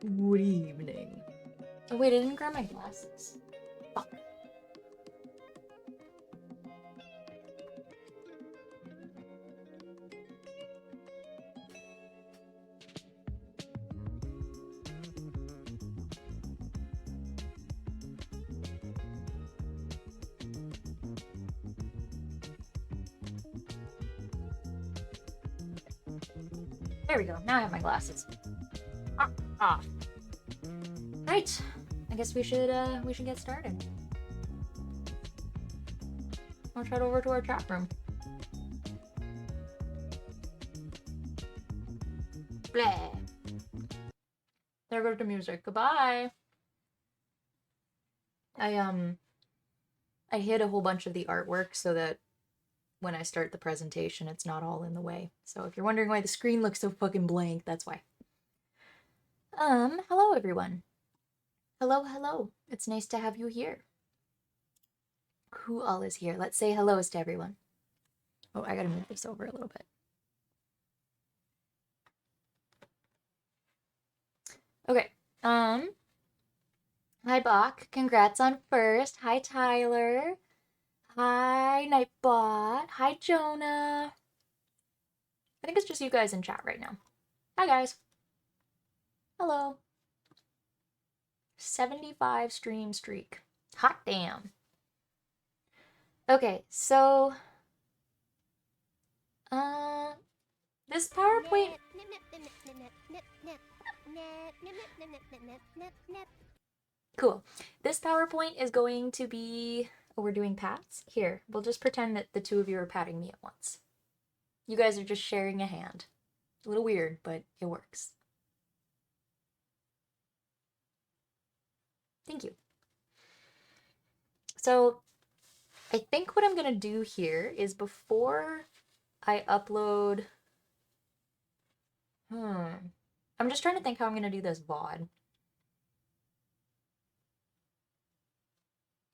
Good evening. Oh wait, I didn't grab my glasses. Fuck. There we go. Now I have my glasses. Ah. Right. I guess we should get started. I'll head over to our chat room. Blah. There goes the music. Goodbye. I hid a whole bunch of the artwork so that when I start the presentation, it's not all in the way. So if you're wondering why the screen looks so fucking blank, that's why. Hello everyone. Hello. It's nice to have you here. Who all is here? Let's say hellos to everyone. Oh, I gotta move this over a little bit. Okay. Hi Bach. Congrats on first. Hi Tyler. Hi Nightbot. Hi Jonah. I think it's just you guys in chat right now. Hi guys. Hello. 75 stream streak. Hot damn. Okay, so this PowerPoint. Cool. This PowerPoint is going to be. Oh, we're doing pats? Here, we'll just pretend that the two of you are patting me at once. You guys are just sharing a hand. A little weird, but it works. Thank you. So, I think what I'm gonna do here is before I upload. I'm just trying to think how I'm gonna do this VOD.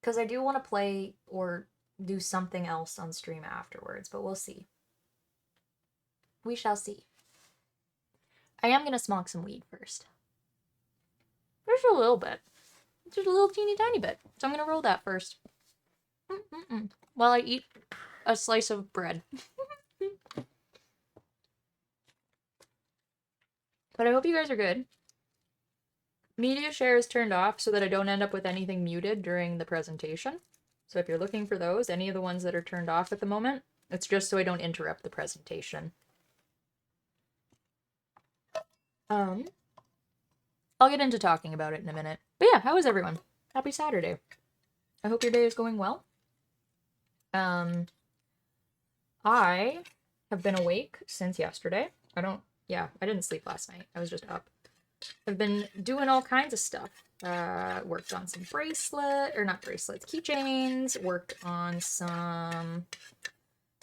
Because I do want to play or do something else on stream afterwards, but we'll see. We shall see. I am going to smoke some weed first. Just a little bit. Just a little teeny tiny bit. So I'm going to roll that first. While I eat a slice of bread. But I hope you guys are good. Media share is turned off so that I don't end up with anything muted during the presentation. So if you're looking for those, any of the ones that are turned off at the moment, it's just so I don't interrupt the presentation. I'll get into talking about it in a minute. But yeah, how is everyone? Happy Saturday. I hope your day is going well. I have been awake since yesterday. I didn't sleep last night. I was just up. I've been doing all kinds of stuff. Worked on some keychains, worked on some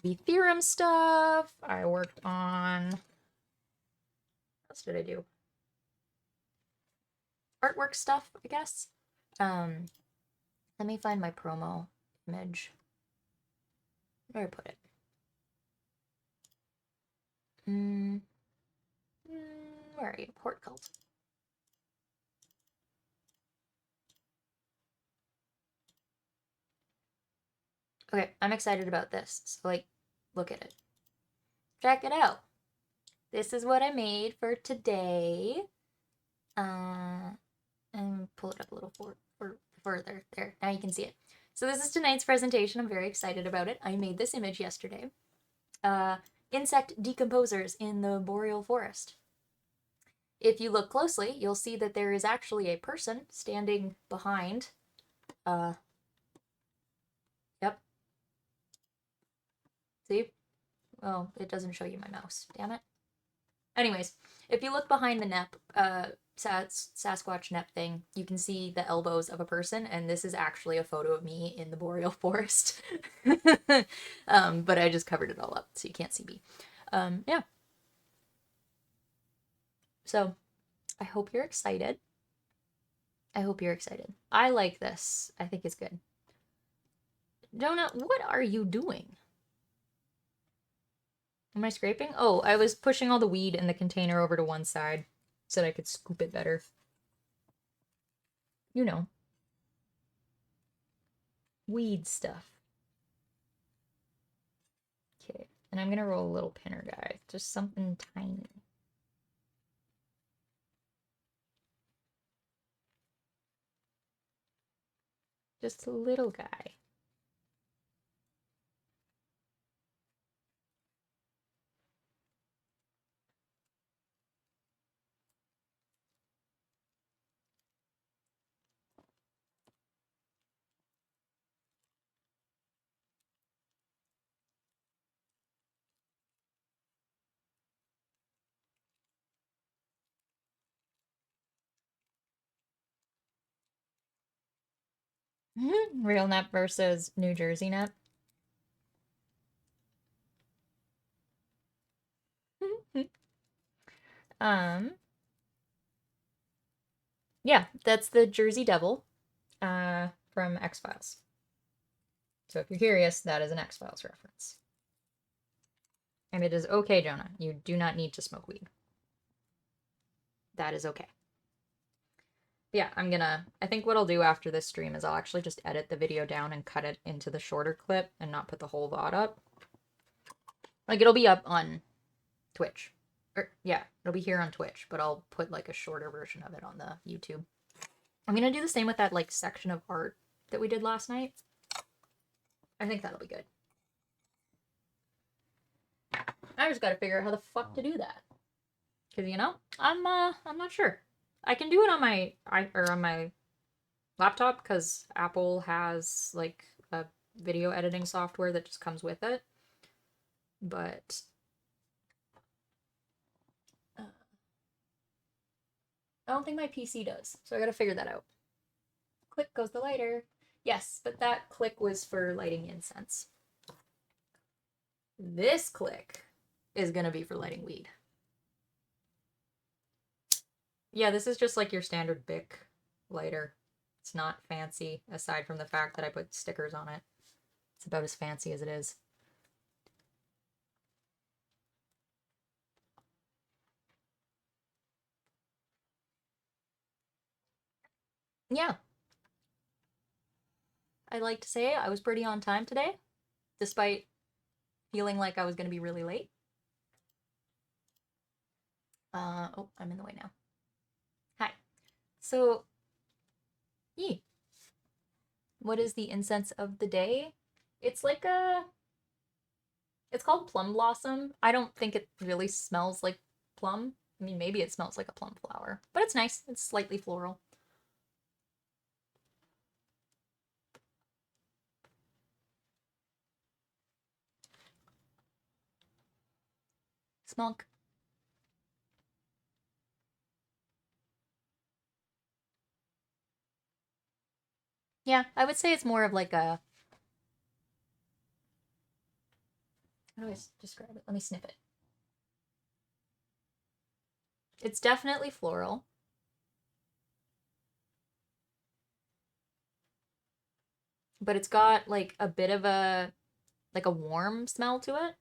vTheorem stuff. I worked on, what else did I do? Artwork stuff, I guess. Let me find my promo image. Where did I put it? Where are you? Horticulturist. Okay, I'm excited about this. So, like, look at it. Check it out. This is what I made for today. And pull it up a little further. There, now you can see it. So this is tonight's presentation. I'm very excited about it. I made this image yesterday. Insect decomposers in the boreal forest. If you look closely, you'll see that there is actually a person standing behind. Yep. See? Well, it doesn't show you my mouse. Damn it. Anyways, if you look behind the Nep, Sasquatch Nep thing, you can see the elbows of a person, and this is actually a photo of me in the boreal forest. But I just covered it all up, so you can't see me. Yeah. So, I hope you're excited. I like this. I think it's good. Jonah, what are you doing? Am I scraping? Oh, I was pushing all the weed in the container over to one side so that I could scoop it better. you know, weed stuff. Okay, and I'm gonna roll a little pinner guy, just something tiny. Just a little guy. Real nep versus New Jersey nep. um, yeah, that's the Jersey Devil from X-Files. So if you're curious, that is an X-Files reference. And it is okay, Jonah. You do not need to smoke weed. That is okay. Yeah, I think what I'll do after this stream is I'll actually just edit the video down and cut it into the shorter clip and not put the whole VOD up. Like, it'll be up on Twitch. Yeah, it'll be here on Twitch, but I'll put, like, a shorter version of it on the YouTube. I'm gonna do the same with that, like, section of art that we did last night. I think that'll be good. I just gotta figure out how the fuck to do that. Because, you know, I'm not sure. I can do it on my on my laptop because Apple has like a video editing software that just comes with it. But I don't think my PC does, so I gotta figure that out. Click goes the lighter. Yes, but that click was for lighting incense. This click is gonna be for lighting weed. Yeah, this is just like your standard Bic lighter. It's not fancy, aside from the fact that I put stickers on it. It's about as fancy as it is. Yeah. I'd like to say I was pretty on time today, despite feeling like I was going to be really late. Oh, I'm in the way now. Hi. So, what is the incense of the day? It's like it's called plum blossom. I don't think it really smells like plum. I mean, maybe it smells like a plum flower, but it's nice. It's slightly floral. Smunk. Yeah, I would say it's more of like a... How do I describe it? Let me sniff it. It's definitely floral. But it's got like a bit of a warm smell to it.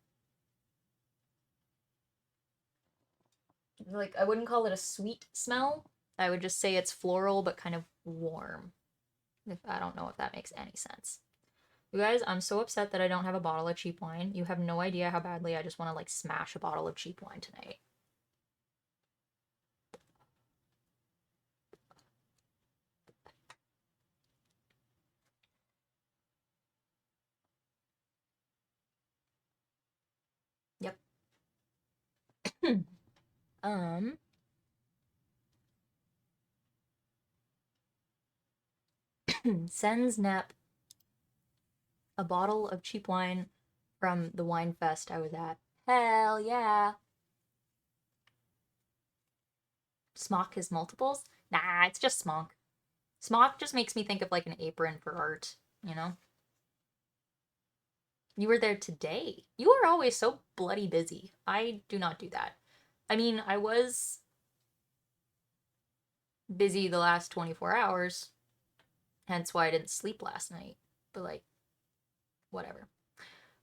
Like, I wouldn't call it a sweet smell. I would just say it's floral but kind of warm. I don't know if that makes any sense. You guys, I'm so upset that I don't have a bottle of cheap wine. You have no idea how badly I just want to like smash a bottle of cheap wine tonight. Yep. Sends Nep a bottle of cheap wine from the wine fest I was at. Hell yeah. Smock his multiples? Nah, it's just smock. Smock just makes me think of like an apron for art, you know? You were there today. You are always so bloody busy. I do not do that. I mean, I was busy the last 24 hours, hence why I didn't sleep last night. But like, whatever.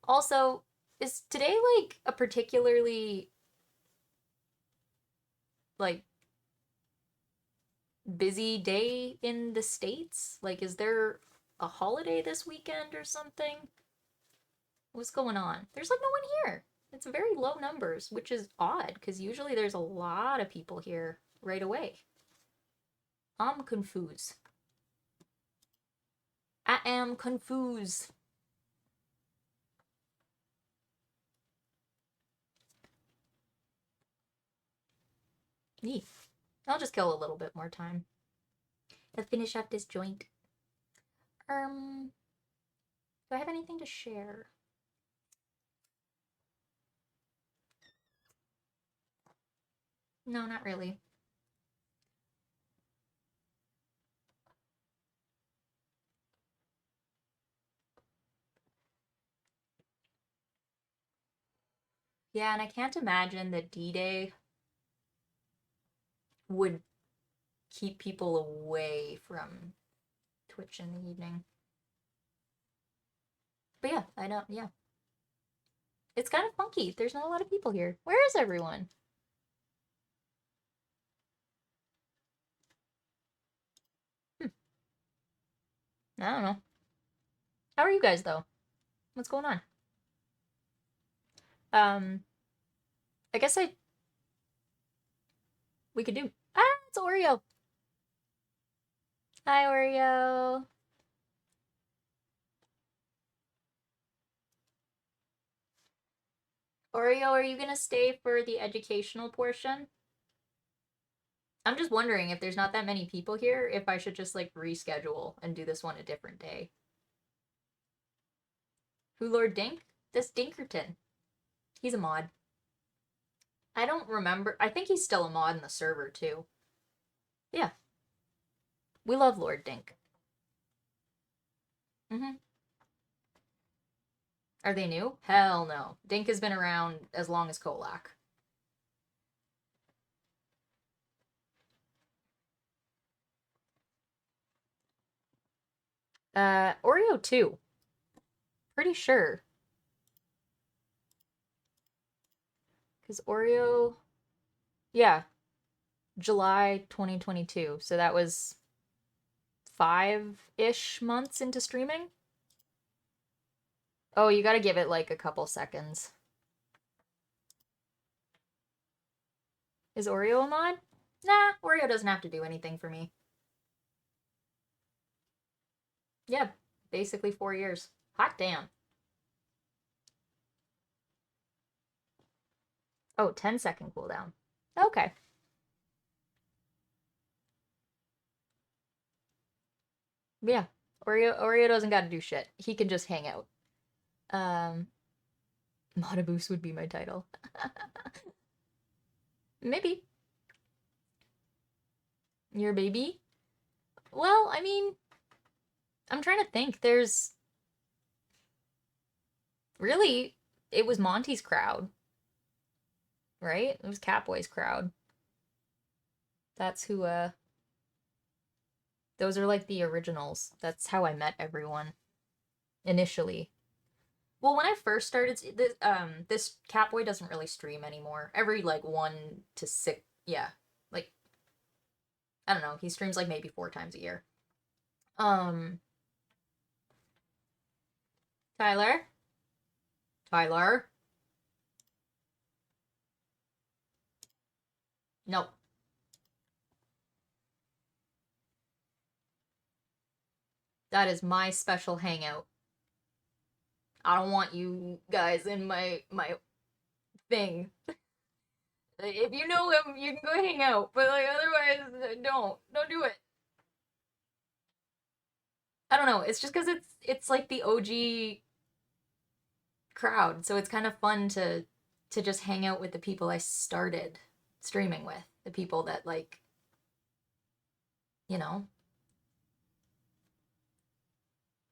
Also, is today like a particularly like busy day in the States? Like, is there a holiday this weekend or something? What's going on? There's like no one here. It's very low numbers, which is odd because usually there's a lot of people here right away. I'm confused. I am confused. Neat. I'll just kill a little bit more time. Let's finish up this joint. Do I have anything to share? No, not really. Yeah, and I can't imagine that D-Day would keep people away from Twitch in the evening. But yeah, I don't, yeah. It's kind of funky. There's not a lot of people here. Where is everyone? I don't know. How are you guys, though? What's going on? I guess we could do... Ah, it's Oreo! Hi, Oreo! Oreo, are you gonna stay for the educational portion? I'm just wondering if there's not that many people here, if I should just, like, reschedule and do this one a different day. Who Lord Dink? This Dinkerton. He's a mod. I don't remember. I think he's still a mod in the server, too. Yeah. We love Lord Dink. Mm-hmm. Are they new? Hell no. Dink has been around as long as Kolak. Oreo 2. Pretty sure. Because Oreo... Yeah. July 2022. So that was 5-ish months into streaming? Oh, you gotta give it like a couple seconds. Is Oreo a mod? Nah, Oreo doesn't have to do anything for me. Yeah, basically 4 years. Hot damn. Oh, 10-second cooldown. Okay. Yeah. Oreo doesn't gotta do shit. He can just hang out. Modaboos would be my title. Maybe. Your baby? Well, I mean, I'm trying to think. There's really, it was Monty's crowd, right? It was Catboy's crowd. That's who, those are like the originals. That's how I met everyone initially. Well, when I first started, this Catboy doesn't really stream anymore. Every like 1 to 6, yeah, like I don't know. He streams like maybe 4 times a year. Um, Tyler, Tyler, nope. That is my special hangout. I don't want you guys in my thing. If you know him, you can go hang out, but like otherwise, don't do it. I don't know. It's just because it's like the OG crowd, so it's kind of fun to just hang out with the people I started streaming with, the people that like, you know,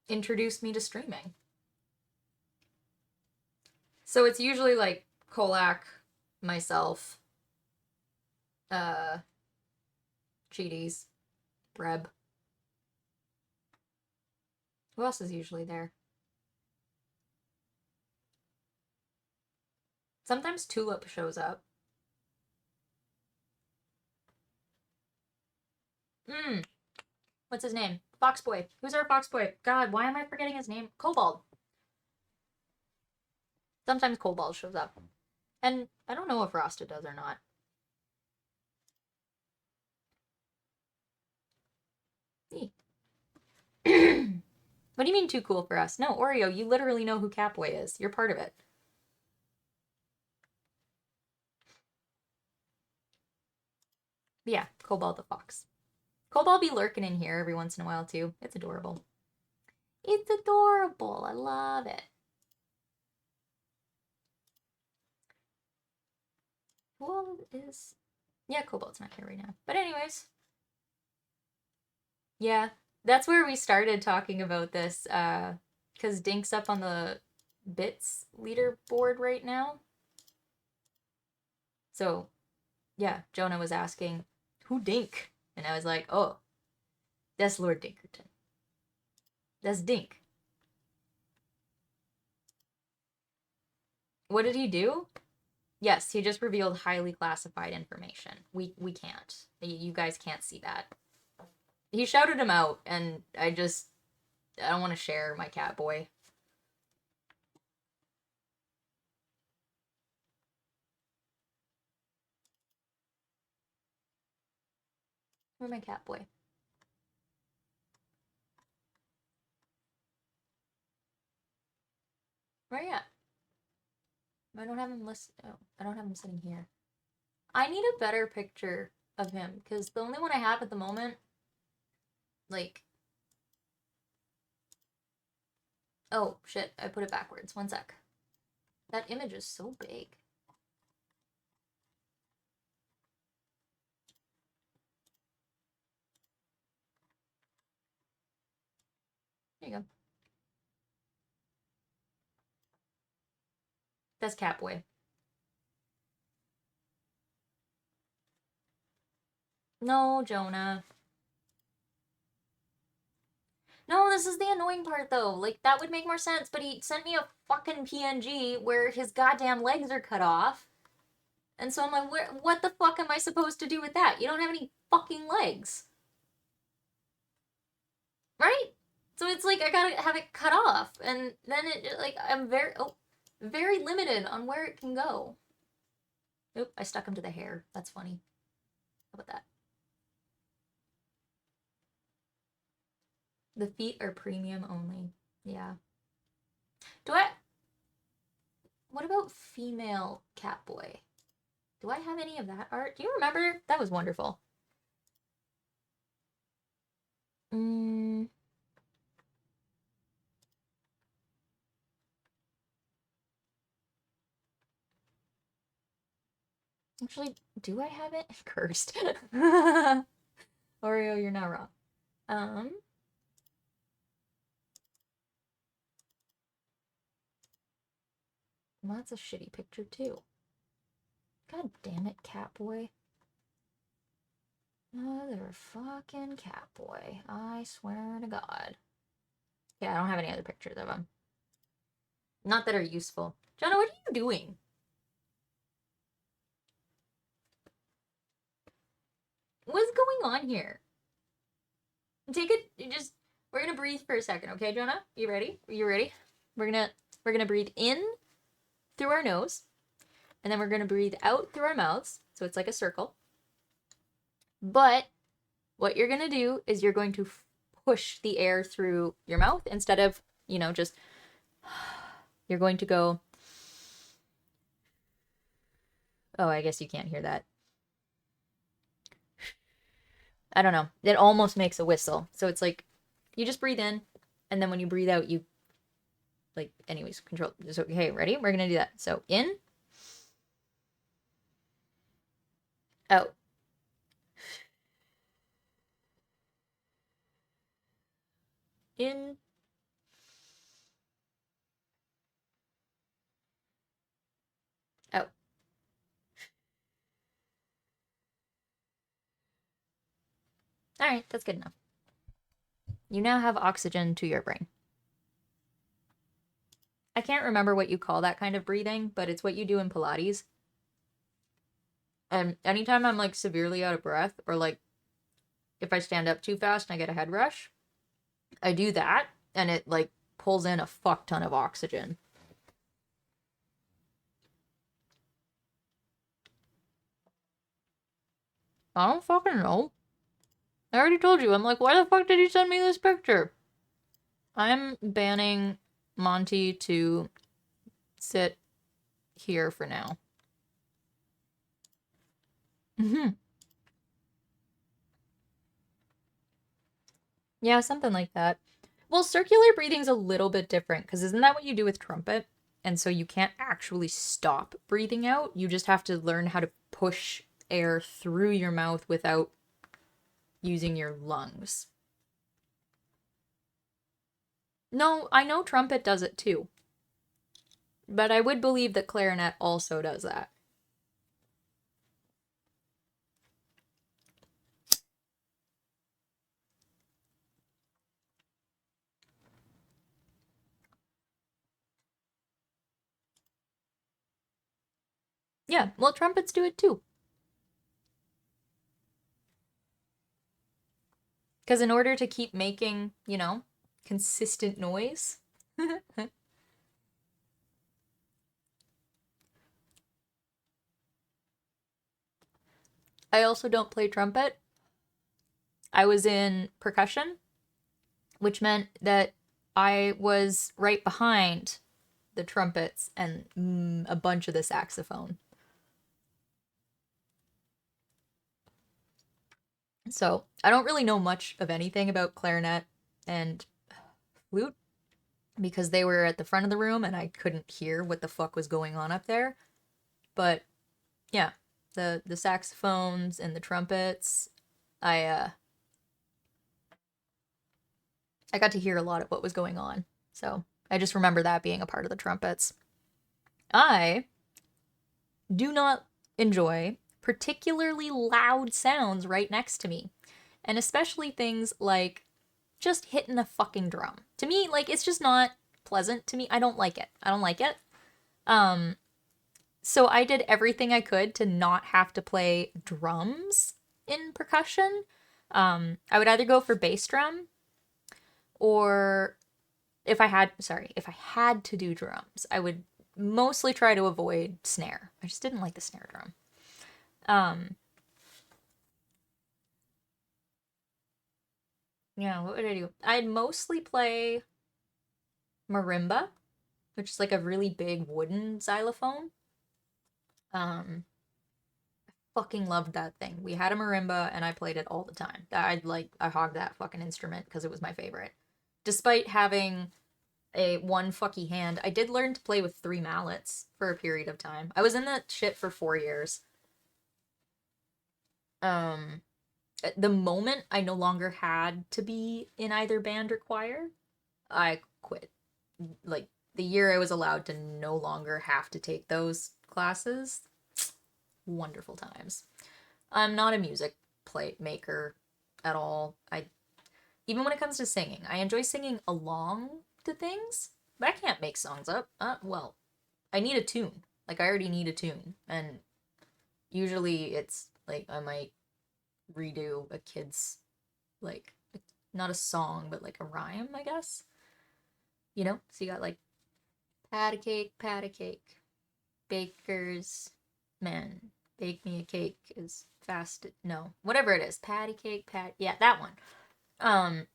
introduced me to streaming. So it's usually like Kolak, myself, uh, Cheaties, Breb. Who else is usually there? Sometimes Tulip shows up. What's his name? Fox Boy. Who's our Fox Boy? God, why am I forgetting his name? Cobalt. Sometimes Cobalt shows up. And I don't know if Rasta does or not. What do you mean too cool for us? No, Oreo, you literally know who Catboy is. You're part of it. But yeah, Cobalt the Fox. Cobalt be lurking in here every once in a while too. It's adorable. It's adorable. I love it. Who is... Yeah, Cobalt's not here right now. But anyways. Yeah, that's where we started talking about this, because Dink's up on the bits leaderboard right now. So, yeah, Jonah was asking, who Dink? And I was like, oh, that's Lord Dinkerton. That's Dink. What did he do? Yes, he just revealed highly classified information. We can't. You guys can't see that. He shouted him out, and I don't want to share my cat boy. Where's my cat boy? Where you at? I don't have him I don't have him sitting here. I need a better picture of him, because the only one I have at the moment, like... Oh, shit, I put it backwards. One sec. That image is so big. There you go. That's Catboy. No, Jonah. No, this is the annoying part, though. Like, that would make more sense, but he sent me a fucking PNG where his goddamn legs are cut off. And so I'm like, what the fuck am I supposed to do with that? You don't have any fucking legs. Right? So it's like, I gotta have it cut off. And then it, like, I'm very limited on where it can go. Oop, I stuck him to the hair. That's funny. How about that? The feet are premium only. Yeah. What about female Catboy? Do I have any of that art? Do you remember? That was wonderful. Actually, do I have it? Cursed. Oreo, you're not wrong. Well, that's a shitty picture too. God damn it, Catboy. Mother fucking Catboy. I swear to God. Yeah, I don't have any other pictures of him. Not that are useful. Jonah, what are you doing? What's going on here? Take it, we're gonna breathe for a second, okay, Jonah? You ready? You ready? We're gonna breathe in through our nose, and then we're gonna breathe out through our mouths, so it's like a circle. But what you're gonna do is you're going to push the air through your mouth instead of, just... You're going to go... Oh, I guess you can't hear that. I don't know. It almost makes a whistle. So it's like, you just breathe in, and then when you breathe out, you... anyways, control... So, okay, ready? We're gonna do that. So, in. Out. In. Out. Alright, that's good enough. You now have oxygen to your brain. I can't remember what you call that kind of breathing, but it's what you do in Pilates. And anytime I'm, severely out of breath, or, if I stand up too fast and I get a head rush, I do that, and it, like, pulls in a fuck ton of oxygen. I don't fucking know. I already told you. I'm like, why the fuck did you send me this picture? I'm banning Monty to sit here for now. Yeah, something like that. Well, circular breathing's a little bit different, because isn't that what you do with trumpet? And so you can't actually stop breathing out. You just have to learn how to push air through your mouth without using your lungs. No, I know trumpet does it too. But I would believe that clarinet also does that. Yeah, well, trumpets do it too. Because in order to keep making, you know, consistent noise. I also don't play trumpet. I was in percussion, which meant that I was right behind the trumpets and a bunch of the saxophone. So I don't really know much of anything about clarinet and flute because they were at the front of the room and I couldn't hear what the fuck was going on up there. But yeah, the saxophones and the trumpets, I got to hear a lot of what was going on. So I just remember that being a part of the trumpets. I do not enjoy particularly loud sounds right next to me. And especially things like just hitting a fucking drum. To me, like, it's just not pleasant to me. I don't like it. I don't like it. So I did everything I could to not have to play drums in percussion. I would either go for bass drum or if I had to do drums, I would mostly try to avoid snare. I just didn't like the snare drum. Yeah, what would I do? I'd mostly play marimba, which is like a really big wooden xylophone. I fucking loved that thing. We had a marimba and I played it all the time. I hogged that fucking instrument because it was my favorite. Despite having a one fucky hand, I did learn to play with 3 mallets for a period of time. I was in that shit for 4 years. The moment I no longer had to be in either band or choir, I quit. Like, the year I was allowed to no longer have to take those classes, wonderful times. I'm not a music play maker at all. Even when it comes to singing, I enjoy singing along to things, but I can't make songs up. Well, I need a tune. Like, I already need a tune, and usually it's like I might redo a kid's, like, not a song, but like a rhyme, I guess. You know? So you got like pat a cake, baker's man, bake me a cake as fast. No, whatever it is, patty cake, yeah, that one.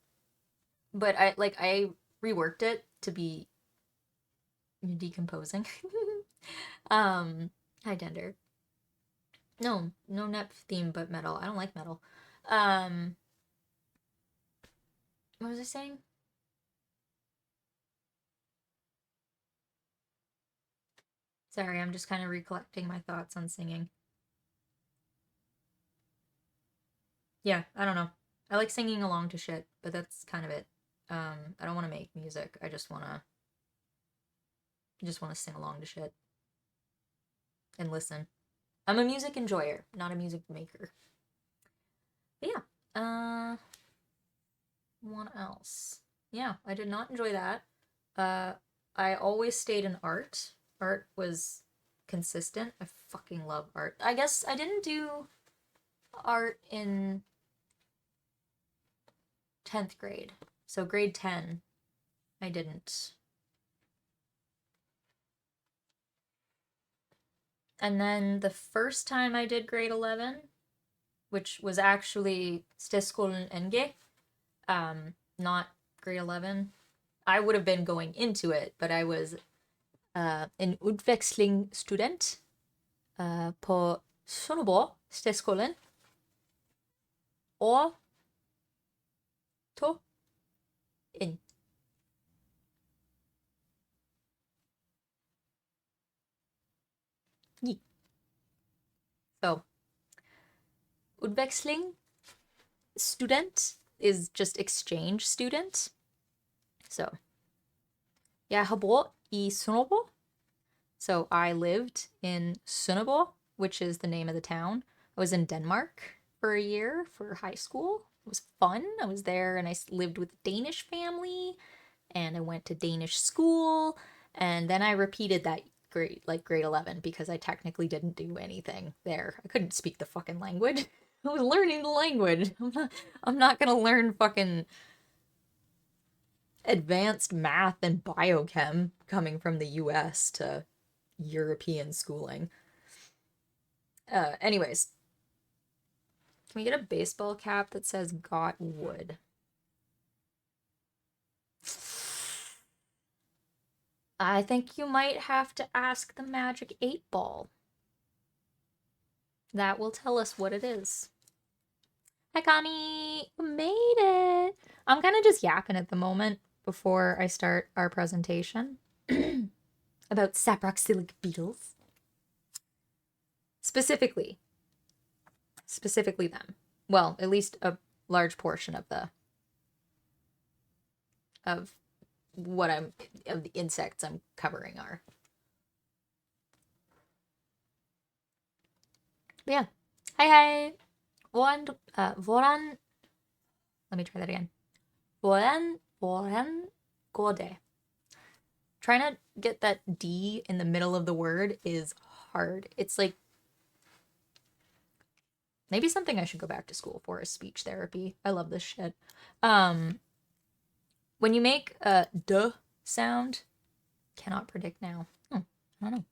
But I reworked it to be decomposing. Hi Dender. No nep theme, but metal. I don't like metal. Um, what was I saying? Sorry, I'm just kind of recollecting my thoughts on singing. Yeah, I don't know. I like singing along to shit, but that's kind of it. I don't want to make music. I just want to sing along to shit and listen. I'm a music enjoyer, not a music maker. But yeah. What else? Yeah, I did not enjoy that. I always stayed in art. Art was consistent. I fucking love art. I guess I didn't do art in 10th grade. So grade 10, I didn't. And then the first time I did grade 11, which was actually Steskolen NG, not grade 11. I would have been going into it, but I was en utvekslingsstudent på Sonneborg Steskolen. Og to inn. So, utveksling student is just exchange student. So, jeg har bodd I Sonneborg. So I lived in Sonneborg, which is the name of the town. I was in Denmark for a year for high school. It was fun. I was there and I lived with a Danish family and I went to Danish school. And then I repeated that grade 11, because I technically didn't do anything there. I couldn't speak the fucking language. I was learning the language. I'm not gonna learn fucking advanced math and biochem coming from the US to European schooling. Anyways, can we get a baseball cap that says got wood? I think you might have to ask the magic 8-ball. That will tell us what it is. Hi, Kami! You made it! I'm kind of just yapping at the moment before I start our presentation about saproxylic beetles. Specifically them. Well, at least a large portion of the insects I'm covering are. But yeah. Hi. Voran. Let me try that again. Voran går det. Trying to get that D in the middle of the word is hard. It's like maybe something I should go back to school for is speech therapy. I love this shit. When you make a duh sound, cannot predict now. I don't know.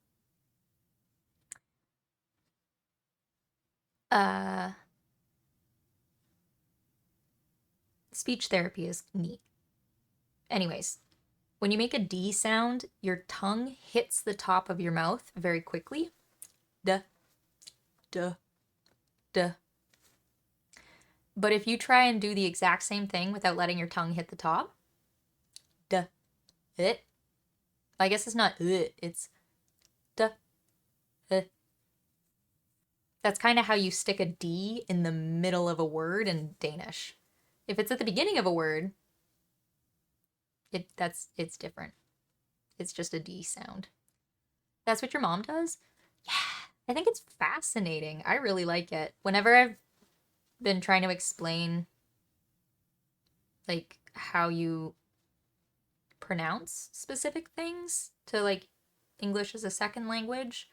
Speech therapy is neat. Anyways, when you make a D sound, your tongue hits the top of your mouth very quickly. Duh, duh, duh. But if you try and do the exact same thing without letting your tongue hit the top, duh, it. I guess it's not it's duh, That's kind of how you stick a D in the middle of a word in Danish. If it's at the beginning of a word, it's different. It's just a D sound. That's what your mom does? Yeah, I think it's fascinating. I really like it. Whenever I've been trying to explain like how you pronounce specific things to like English as a second language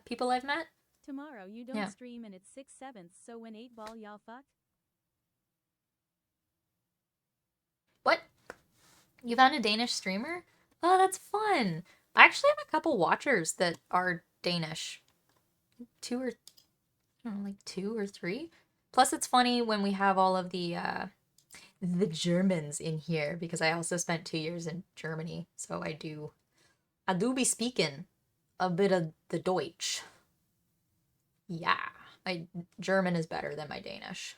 people I've met. Tomorrow you don't stream and it's 6/7, so when 8-ball y'all fuck? What? You found a Danish streamer? Oh, that's fun. I actually have a couple watchers that are Danish. Two or three. Plus it's funny when we have all of the Germans in here, because I also spent 2 years in Germany, so I do be speaking a bit of the Deutsch. Yeah, my German is better than my Danish.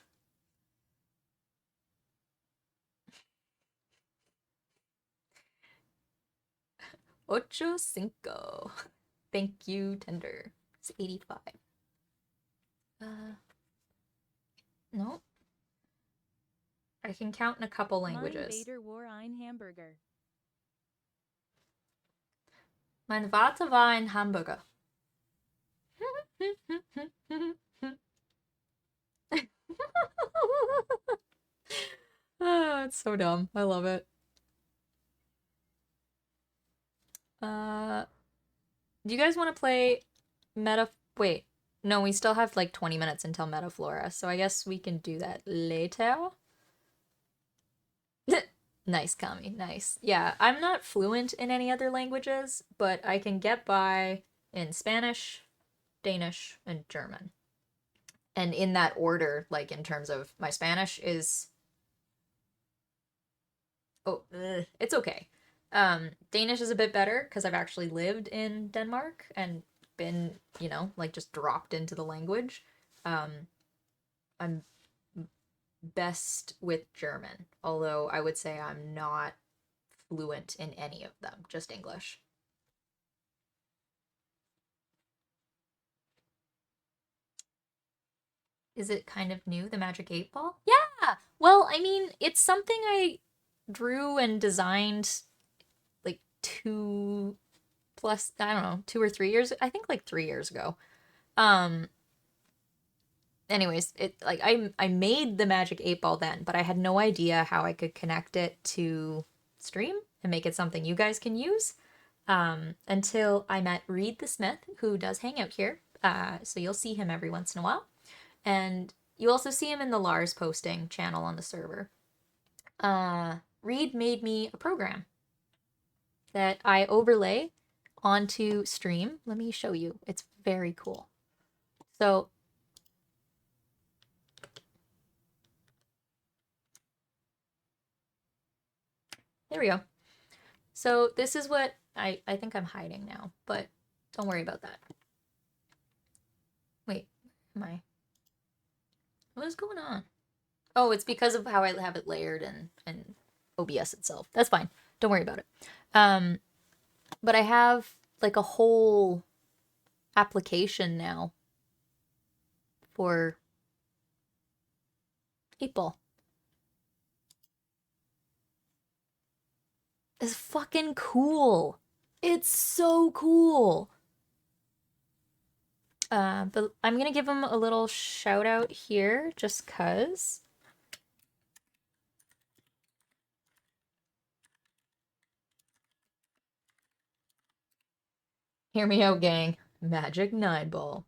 Ocho cinco. Thank you, Tender. It's 85. No. I can count in a couple languages. Mein Vater war ein Hamburger. Mein Vater war ein Hamburger. Oh, it's so dumb. I love it. Do you guys want to play Wait, no, we still have like 20 minutes until Metaflora, so I guess we can do that later. Nice, Kami. Nice. Yeah, I'm not fluent in any other languages, but I can get by in Spanish, Danish, and German. And in that order, like in terms of my Spanish is it's okay. Danish is a bit better because I've actually lived in Denmark and been, like just dropped into the language. Um, I'm best with German, although I would say I'm not fluent in any of them, just English. Is it kind of new, the Magic 8 Ball? Yeah! Well, I mean, it's something I drew and designed like two plus, I don't know, 2 or 3 years, I think like 3 years ago. Um, anyways, it like I made the Magic 8 Ball then, but I had no idea how I could connect it to stream and make it something you guys can use. Until I met Reed the Smith, who does hang out here. So you'll see him every once in a while. And you also see him in the Lars posting channel on the server. Reed made me a program that I overlay onto stream. Let me show you. It's very cool. So there we go. So this is what I think I'm hiding now, but don't worry about that. Wait, what is going on? Oh, it's because of how I have it layered in OBS itself. That's fine. Don't worry about it. But I have like a whole application now for 8-Ball. It's fucking cool. It's so cool. But I'm gonna give him a little shout out here just cuz. Hear me out, gang. Magic 9-Ball.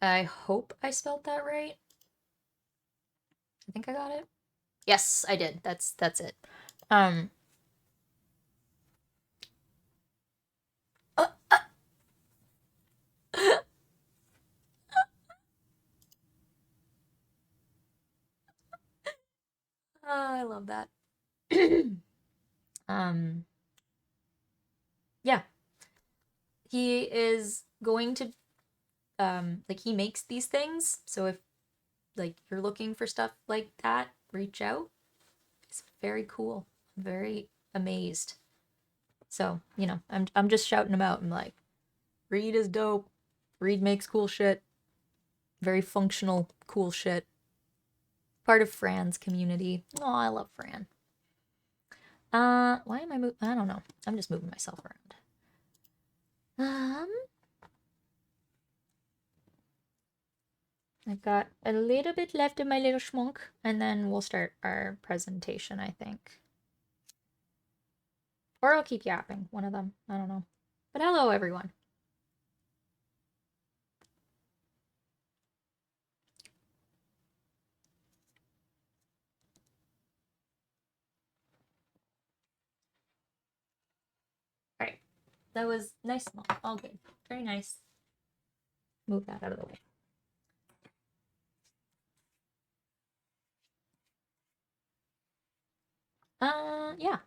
I hope I spelled that right. I think I got it. Yes, I did. That's it. Uh, uh. Oh, I love that. Yeah. He is going to like he makes these things, so if like you're looking for stuff like that, reach out. It's very cool. I'm very amazed. So, I'm just shouting him out. I'm like, Reed is dope. Reed makes cool shit. Very functional, cool shit. Part of Fran's community. Oh, I love Fran. Why am I moving? I don't know. I'm just moving myself around. I've got a little bit left of my little schmunk, and then we'll start our presentation, I think. Or I'll keep yapping. One of them. I don't know. But hello, everyone. All right. That was nice. All good. Very nice. Move that out of the way. Yeah.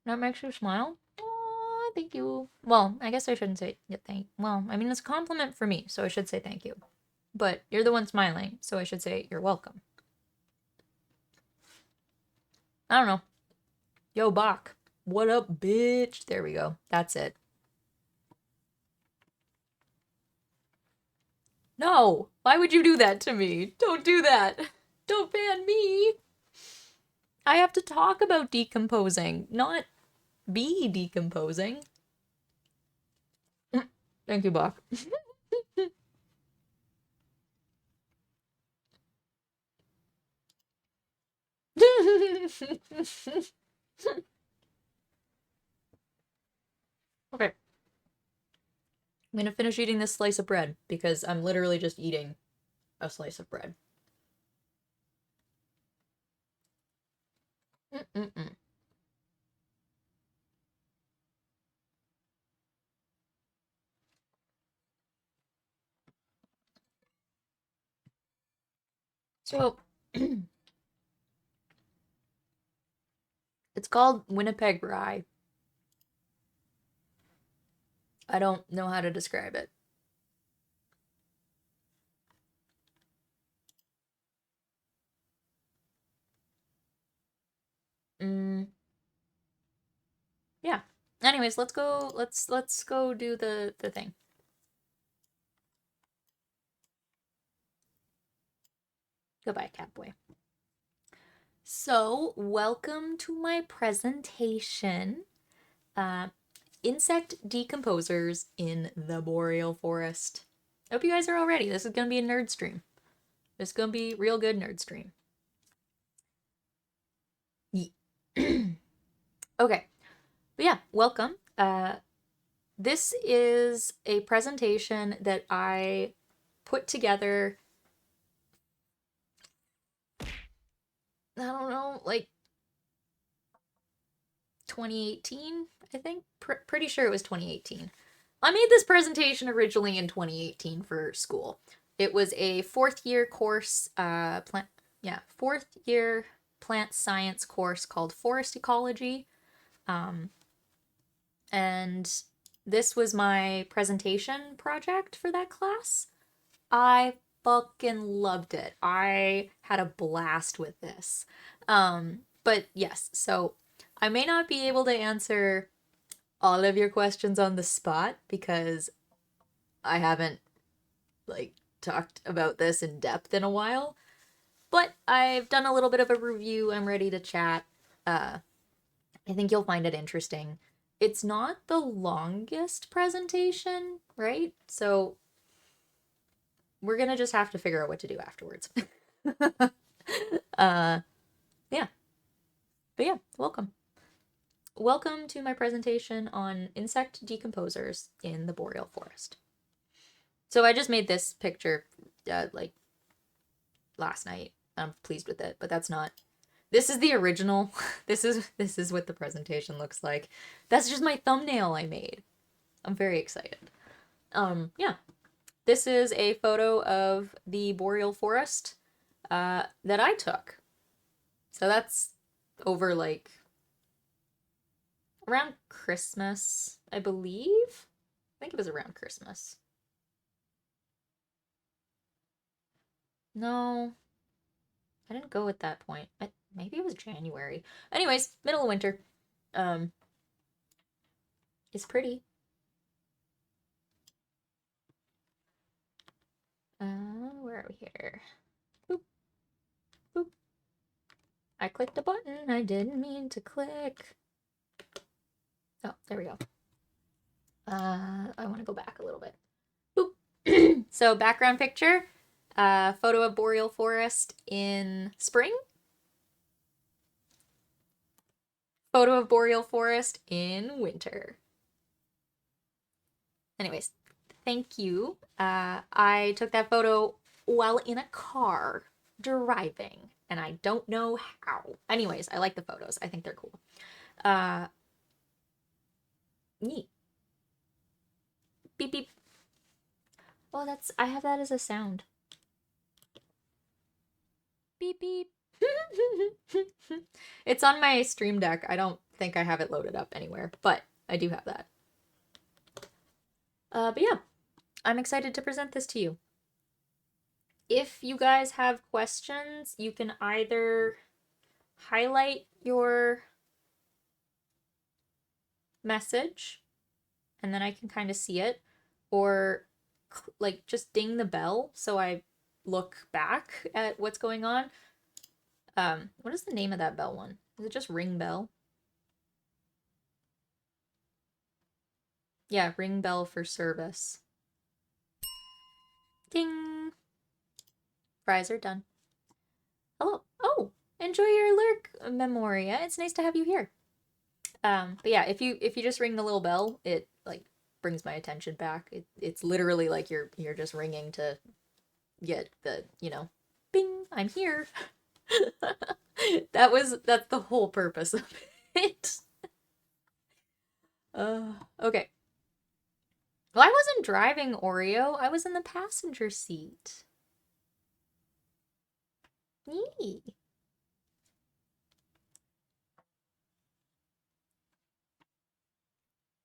That makes you smile? Oh, thank you. Well, I guess I shouldn't say well, I mean, it's a compliment for me, so I should say thank you. But you're the one smiling, so I should say you're welcome. I don't know. Yo, Bach. What up, bitch? There we go. That's it. No! Why would you do that to me? Don't do that! Don't ban me! I have to talk about decomposing, not be decomposing. Thank you, Bach. Okay. I'm gonna finish eating this slice of bread because I'm literally just eating a slice of bread. Mm-mm. So, it's called Winnipeg Rye. I don't know how to describe it. Mm, yeah. Anyways, let's go. Let's go do the thing. Goodbye, Catboy. So, welcome to my presentation. Insect decomposers in the boreal forest. Hope you guys are all ready. This is gonna be a nerd stream. This is gonna be real good nerd stream. Okay, but yeah, welcome. This is a presentation that I put together. I don't know, like 2018, I think. Pretty sure it was 2018. I made this presentation originally in 2018 for school. It was a fourth year course, fourth year plant science course called Forest Ecology. And this was my presentation project for that class. I fucking loved it. I had a blast with this. But yes, so I may not be able to answer all of your questions on the spot because I haven't like talked about this in depth in a while. But I've done a little bit of a review. I'm ready to chat. I think you'll find it interesting. It's not the longest presentation, right? So we're gonna just have to figure out what to do afterwards. Yeah. But yeah, welcome. Welcome to my presentation on insect decomposers in the boreal forest. So I just made this picture like last night. I'm pleased with it, but that's not. This is the original. This is what the presentation looks like. That's just my thumbnail I made. I'm very excited. Yeah. This is a photo of the boreal forest that I took. So that's over like around Christmas, I believe. I think it was around Christmas. No, I didn't go at that point. Maybe it was January. Anyways, middle of winter. Um, it's pretty. Where are we here? Boop, boop. I clicked a button I didn't mean to click. Oh, there we go. I want to go back a little bit. Boop. So background picture, photo of boreal forest in spring. Photo of boreal forest in winter. Anyways, thank you. I took that photo while in a car driving, and I don't know how. Anyways, I like the photos. I think they're cool. Neat. Beep beep. Oh, I have that as a sound. Beep beep. It's on my Stream Deck. I don't think I have it loaded up anywhere, but I do have that. But yeah, I'm excited to present this to you. If you guys have questions, you can either highlight your message and then I can kind of see it, or like just ding the bell so I look back at what's going on. What is the name of that bell one? Is it just ring bell? Yeah, ring bell for service. Ding! Fries are done. Hello. Oh, enjoy your lurk, Memoria. It's nice to have you here. But yeah, if you just ring the little bell, it like brings my attention back. It's literally like you're just ringing to get the, bing, I'm here. That's the whole purpose of it. Okay. Well, I wasn't driving Oreo. I was in the passenger seat. Yee.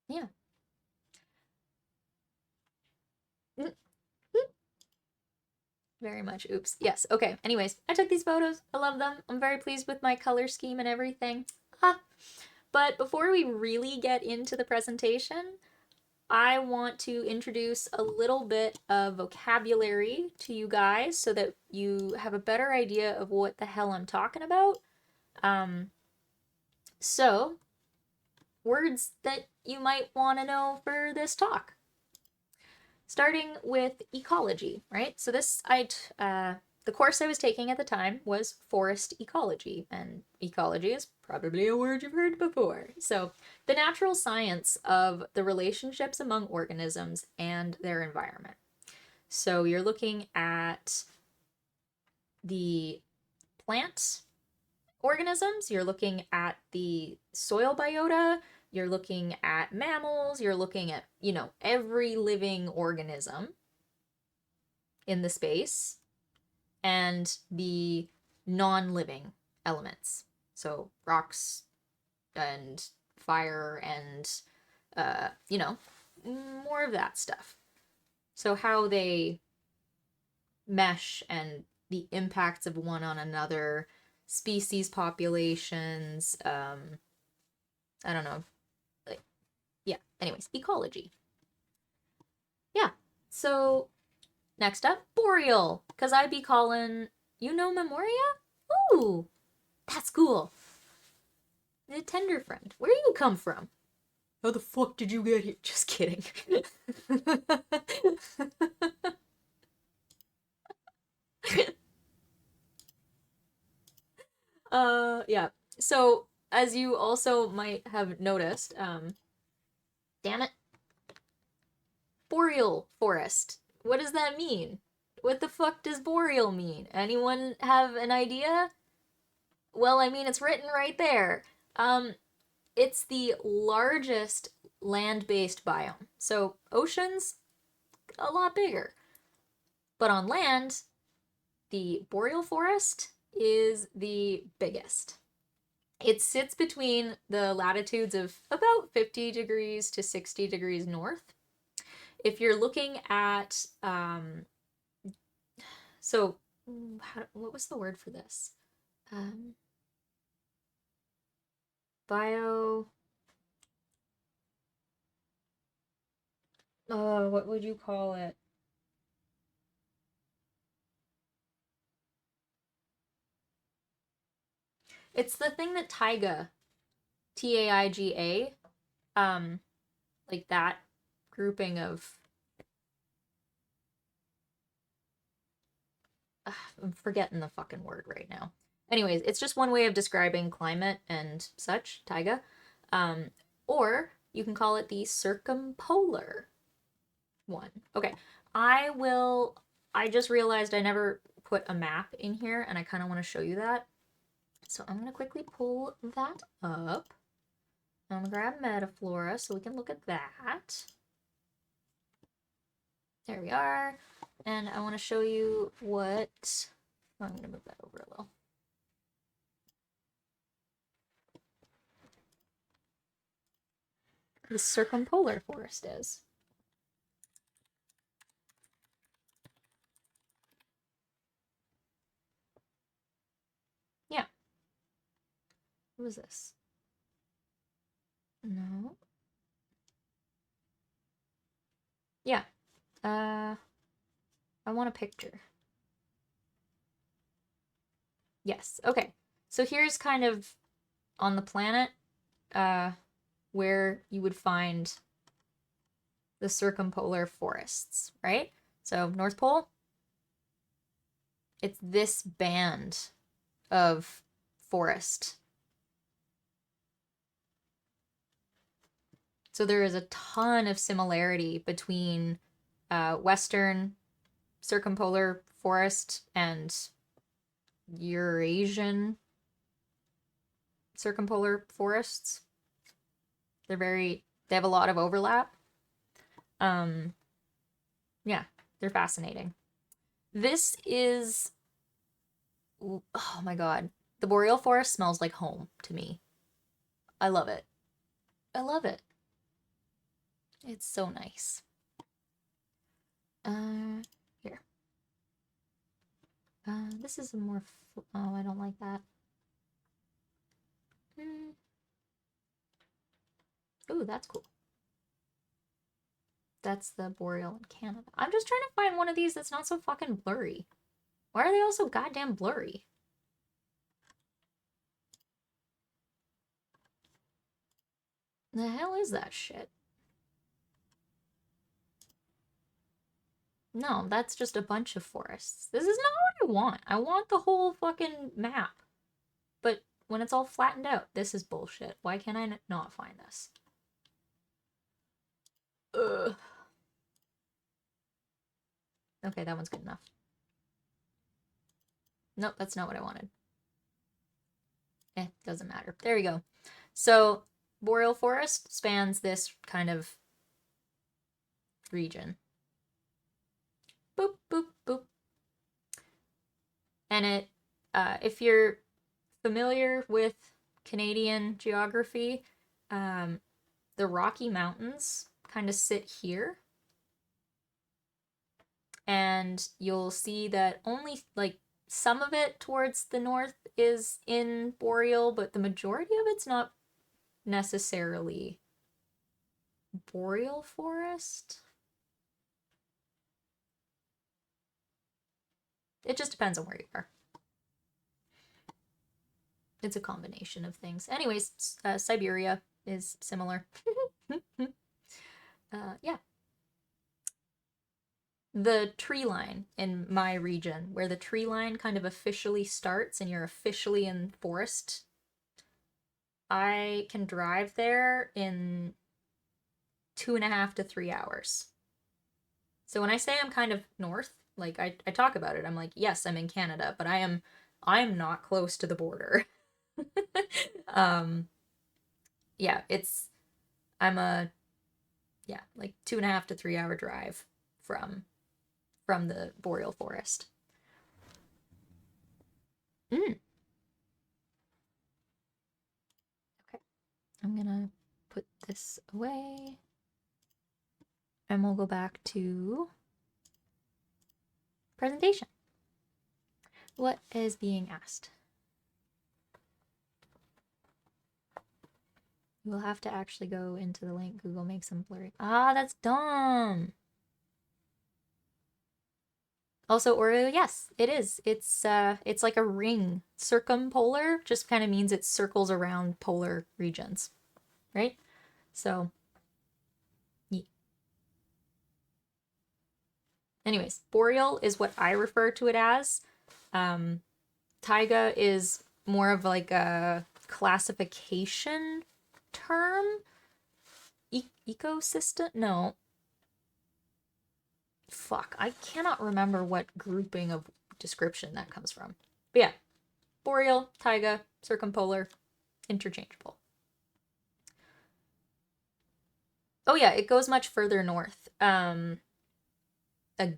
Yeah. Very much. Oops. Yes. Okay. Anyways, I took these photos. I love them. I'm very pleased with my color scheme and everything. Ah. But before we really get into the presentation, I want to introduce a little bit of vocabulary to you guys so that you have a better idea of what the hell I'm talking about. So, words that you might want to know for this talk. Starting with ecology, right? So the course I was taking at the time was forest ecology, and ecology is probably a word you've heard before. So the natural science of the relationships among organisms and their environment. So you're looking at the plant organisms, you're looking at the soil biota, you're looking at mammals, you're looking at, every living organism in the space, and the non-living elements. So rocks and fire and, more of that stuff. So how they mesh and the impacts of one on another, species populations, I don't know, like, yeah, anyways, ecology. Yeah, so next up, boreal, because I be calling, Memoria? Ooh, that's cool. The tender friend, where you come from? How the fuck did you get here? Just kidding. Yeah. So, as you also might have noticed, damn it, boreal forest. What does that mean? What the fuck does boreal mean? Anyone have an idea? Well, I mean, it's written right there. It's the largest land-based biome. So, oceans, a lot bigger. But on land, the boreal forest is the biggest. It sits between the latitudes of about 50 degrees to 60 degrees north. If you're looking at, what was the word for this? Bio, what would you call it? It's the thing that taiga, Taiga, like that grouping of, I'm forgetting the fucking word right now. Anyways, it's just one way of describing climate and such, taiga. Or you can call it the circumpolar one. Okay, I just realized I never put a map in here, and I kind of want to show you that. So I'm going to quickly pull that up. I'm going to grab Metaflora so we can look at that. There we are. And I want to show you what... I'm going to move that over a little. The circumpolar forest is. Yeah. What was this? No. Yeah. I want a picture. Yes. Okay. So here's kind of on the planet where you would find the circumpolar forests, right? So North Pole, it's this band of forest. So there is a ton of similarity between western circumpolar forest and Eurasian circumpolar forests. They have a lot of overlap. Yeah, they're fascinating. This is, oh my god. The boreal forest smells like home to me. I love it. I love it. It's so nice. Here. This is a more, oh, I don't like that. Ooh, that's cool. That's the boreal in Canada. I'm just trying to find one of these that's not so fucking blurry. Why are they all so goddamn blurry? The hell is that shit? No, that's just a bunch of forests. This is not what I want. I want the whole fucking map. But when it's all flattened out, this is bullshit. Why can't I not find this? Ugh. Okay, that one's good enough. Nope, that's not what I wanted. Doesn't matter. There we go. So, boreal forest spans this kind of region. Boop, boop, boop. And it, if you're familiar with Canadian geography, the Rocky Mountains kind of sit here. And you'll see that only like some of it towards the north is in boreal, but the majority of it's not necessarily boreal forest. It just depends on where you are. It's a combination of things. Anyways, Siberia is similar. Yeah. The tree line in my region, where the tree line kind of officially starts and you're officially in forest, I can drive there in 2.5 to 3 hours. So when I say I'm kind of north, like I talk about it, I'm like, yes, I'm in Canada, but I'm not close to the border. Yeah, I'm like 2.5 to 3 hour drive from the boreal forest. Okay, I'm gonna put this away and we'll go back to presentation. What is being asked? We'll have to actually go into the link. Google makes them blurry. Ah, that's dumb. Also, Oreo, yes, it is. It's like a ring. Circumpolar just kind of means it circles around polar regions, right? So, yeah. Anyways, boreal is what I refer to it as. Taiga is more of like a classification term. Ecosystem? No. Fuck, I cannot remember what grouping of description that comes from. But yeah, boreal, taiga, circumpolar, interchangeable. Oh yeah, it goes much further north. A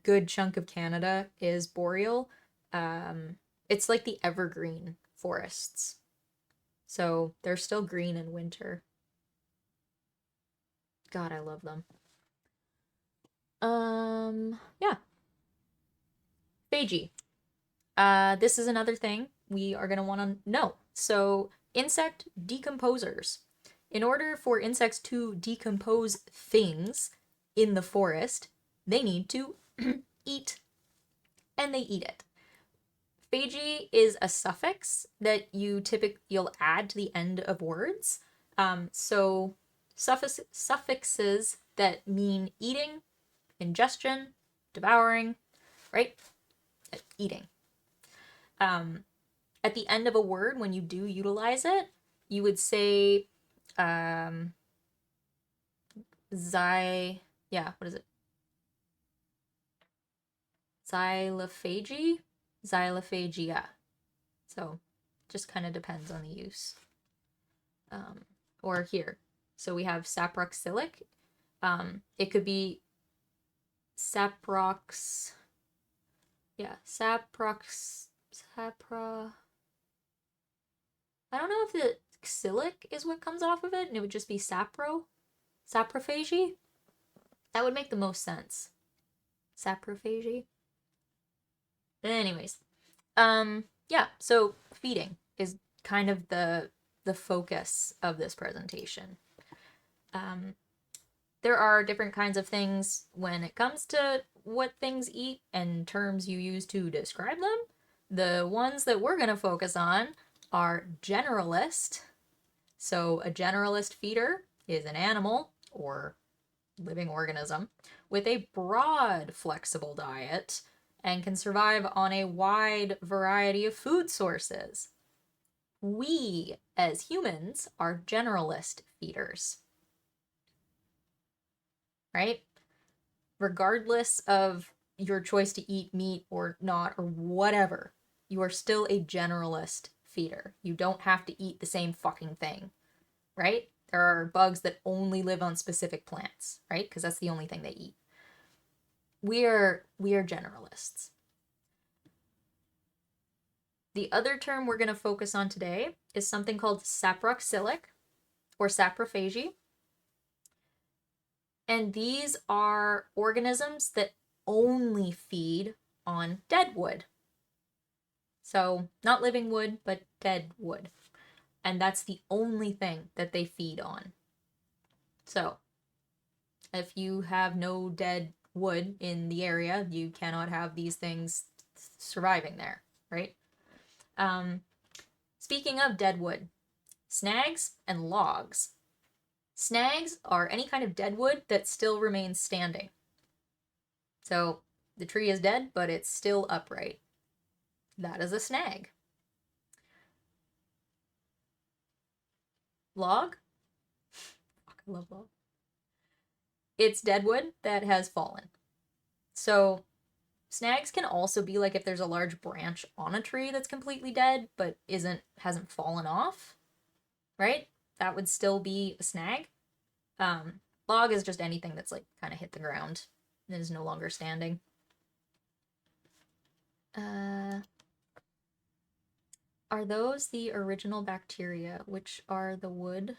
good chunk of Canada is boreal. It's like the evergreen forests. So they're still green in winter. God, I love them. Yeah. Phagy. This is another thing we are going to want to know. So, insect decomposers. In order for insects to decompose things in the forest, they need to eat. And they eat it. Phagy is a suffix that you'll add to the end of words. So suffixes that mean eating, ingestion, devouring, right? Eating. At the end of a word, when you do utilize it, you would say, what is it? Xylophagy? Xylophagia. So just kind of depends on the use. Or here. So we have saproxylic. It could be saprox. Yeah, sapra. I don't know if the xylic is what comes off of it, and it would just be saprophagy. That would make the most sense. Saprophagy. Anyways, yeah. So feeding is kind of the focus of this presentation. There are different kinds of things when it comes to what things eat and terms you use to describe them. The ones that we're going to focus on are generalist. So a generalist feeder is an animal or living organism with a broad, flexible diet and can survive on a wide variety of food sources. We, as humans, are generalist feeders. Right? Regardless of your choice to eat meat or not or whatever, you are still a generalist feeder. You don't have to eat the same fucking thing, right? There are bugs that only live on specific plants, right? Because that's the only thing they eat. We are generalists. The other term we're going to focus on today is something called saproxylic or saprophagy. And these are organisms that only feed on dead wood. So not living wood, but dead wood. And that's the only thing that they feed on. So if you have no dead wood in the area, you cannot have these things surviving there, right? Speaking of dead wood, snags and logs. Snags are any kind of dead wood that still remains standing. So the tree is dead, but it's still upright. That is a snag. Log? Fuck, I love log. It's dead wood that has fallen. So snags can also be like if there's a large branch on a tree that's completely dead but hasn't fallen off, right? That would still be a snag. Log is just anything that's like kind of hit the ground and is no longer standing. Are those the original bacteria, which are the wood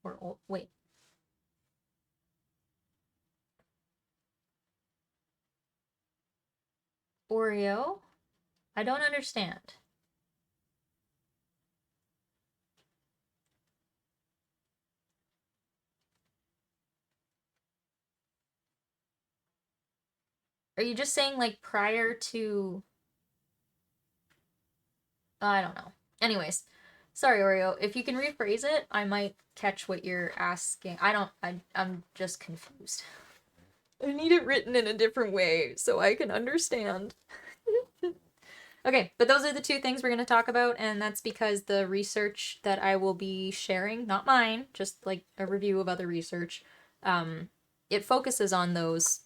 or wait. Oreo? I don't understand. Are you just saying like prior to... I don't know. Anyways, sorry Oreo. If you can rephrase it, I might catch what you're asking. I'm just confused. I need it written in a different way so I can understand. Okay, but those are the two things we're going to talk about, and that's because the research that I will be sharing, not mine, just like a review of other research, it focuses on those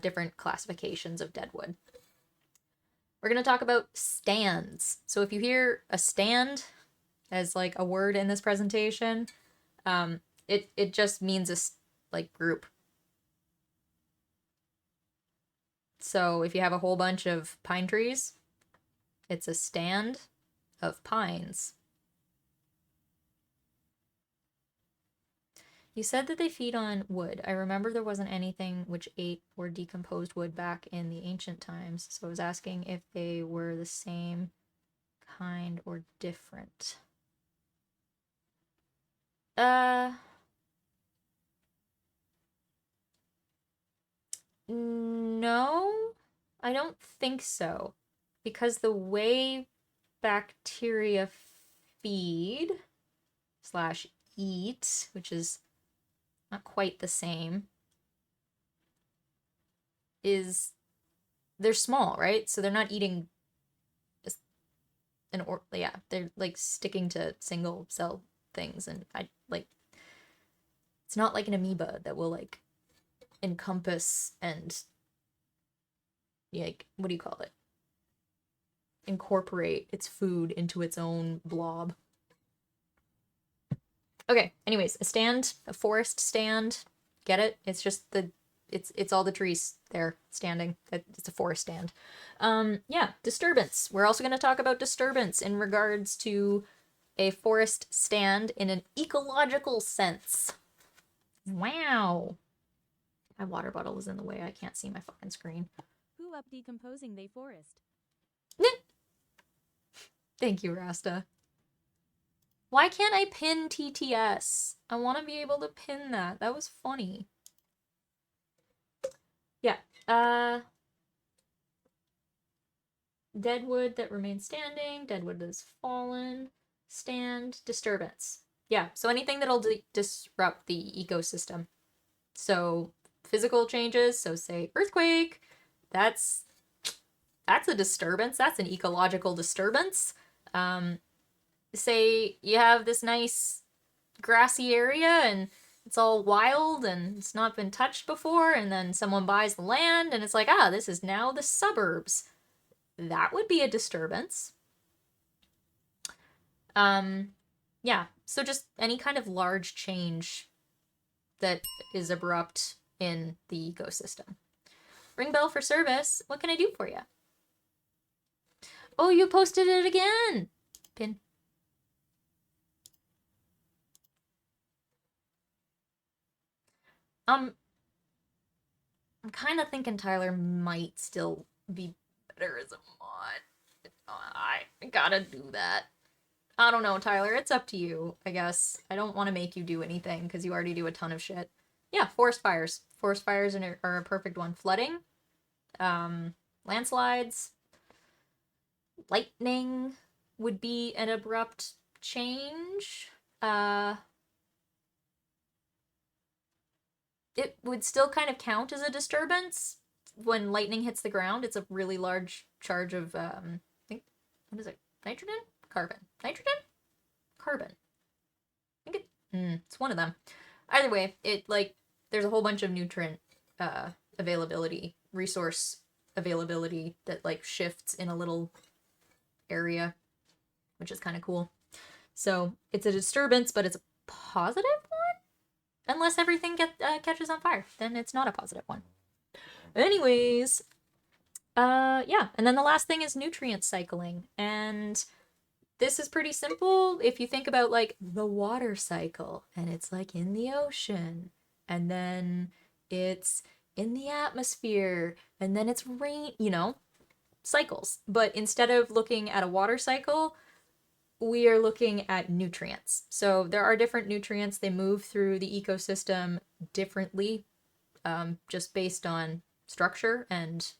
different classifications of deadwood. We're going to talk about stands. So if you hear a stand as like a word in this presentation, it just means a like group. So if you have a whole bunch of pine trees, it's a stand of pines. You said that they feed on wood. I remember there wasn't anything which ate or decomposed wood back in the ancient times, so I was asking if they were the same kind or different. No, I don't think so. Because the way bacteria feed / eat, which is not quite the same, is they're small, right? So they're not eating they're like sticking to single cell things, and it's not like an amoeba that will like encompass and like, what do you call it? incorporate its food into its own blob. Okay, anyways, a forest stand. Get it? It's just it's all the trees there standing. It's a forest stand. Yeah, disturbance. We're also going to talk about disturbance in regards to a forest stand in an ecological sense. Wow. My water bottle is in the way. I can't see my fucking screen. Who up decomposing they forest? Thank you, Rasta. Why can't I pin TTS? I want to be able to pin that. That was funny. Yeah. Deadwood that remains standing. Deadwood is fallen. Stand. Disturbance. Yeah, so anything that'll disrupt the ecosystem. So physical changes, so say earthquake, that's a disturbance. That's an ecological disturbance. Say you have this nice grassy area and it's all wild and it's not been touched before, and then someone buys the land and it's like, this is now the suburbs. That would be a disturbance. Yeah, so just any kind of large change that is abrupt in the ecosystem. Ring bell for service. What can I do for you? Oh, you posted it again! Pin. I'm kind of thinking Tyler might still be better as a mod. I gotta do that. I don't know, Tyler. It's up to you, I guess. I don't want to make you do anything because you already do a ton of shit. Yeah, forest fires. Forest fires are a perfect one. Flooding, landslides, lightning would be an abrupt change. It would still kind of count as a disturbance. When lightning hits the ground, it's a really large charge of, I think, what is it? Nitrogen? Carbon. Nitrogen? Carbon. I think it's one of them. Either way, there's a whole bunch of nutrient availability, resource availability that, shifts in a little area, which is kind of cool. So it's a disturbance, but it's a positive one? Unless everything catches on fire, then it's not a positive one. Anyways, yeah, and then the last thing is nutrient cycling, and this is pretty simple if you think about the water cycle, and it's in the ocean, and then it's in the atmosphere, and then it's rain, cycles. But instead of looking at a water cycle, we are looking at nutrients. So there are different nutrients. They move through the ecosystem differently, just based on structure and,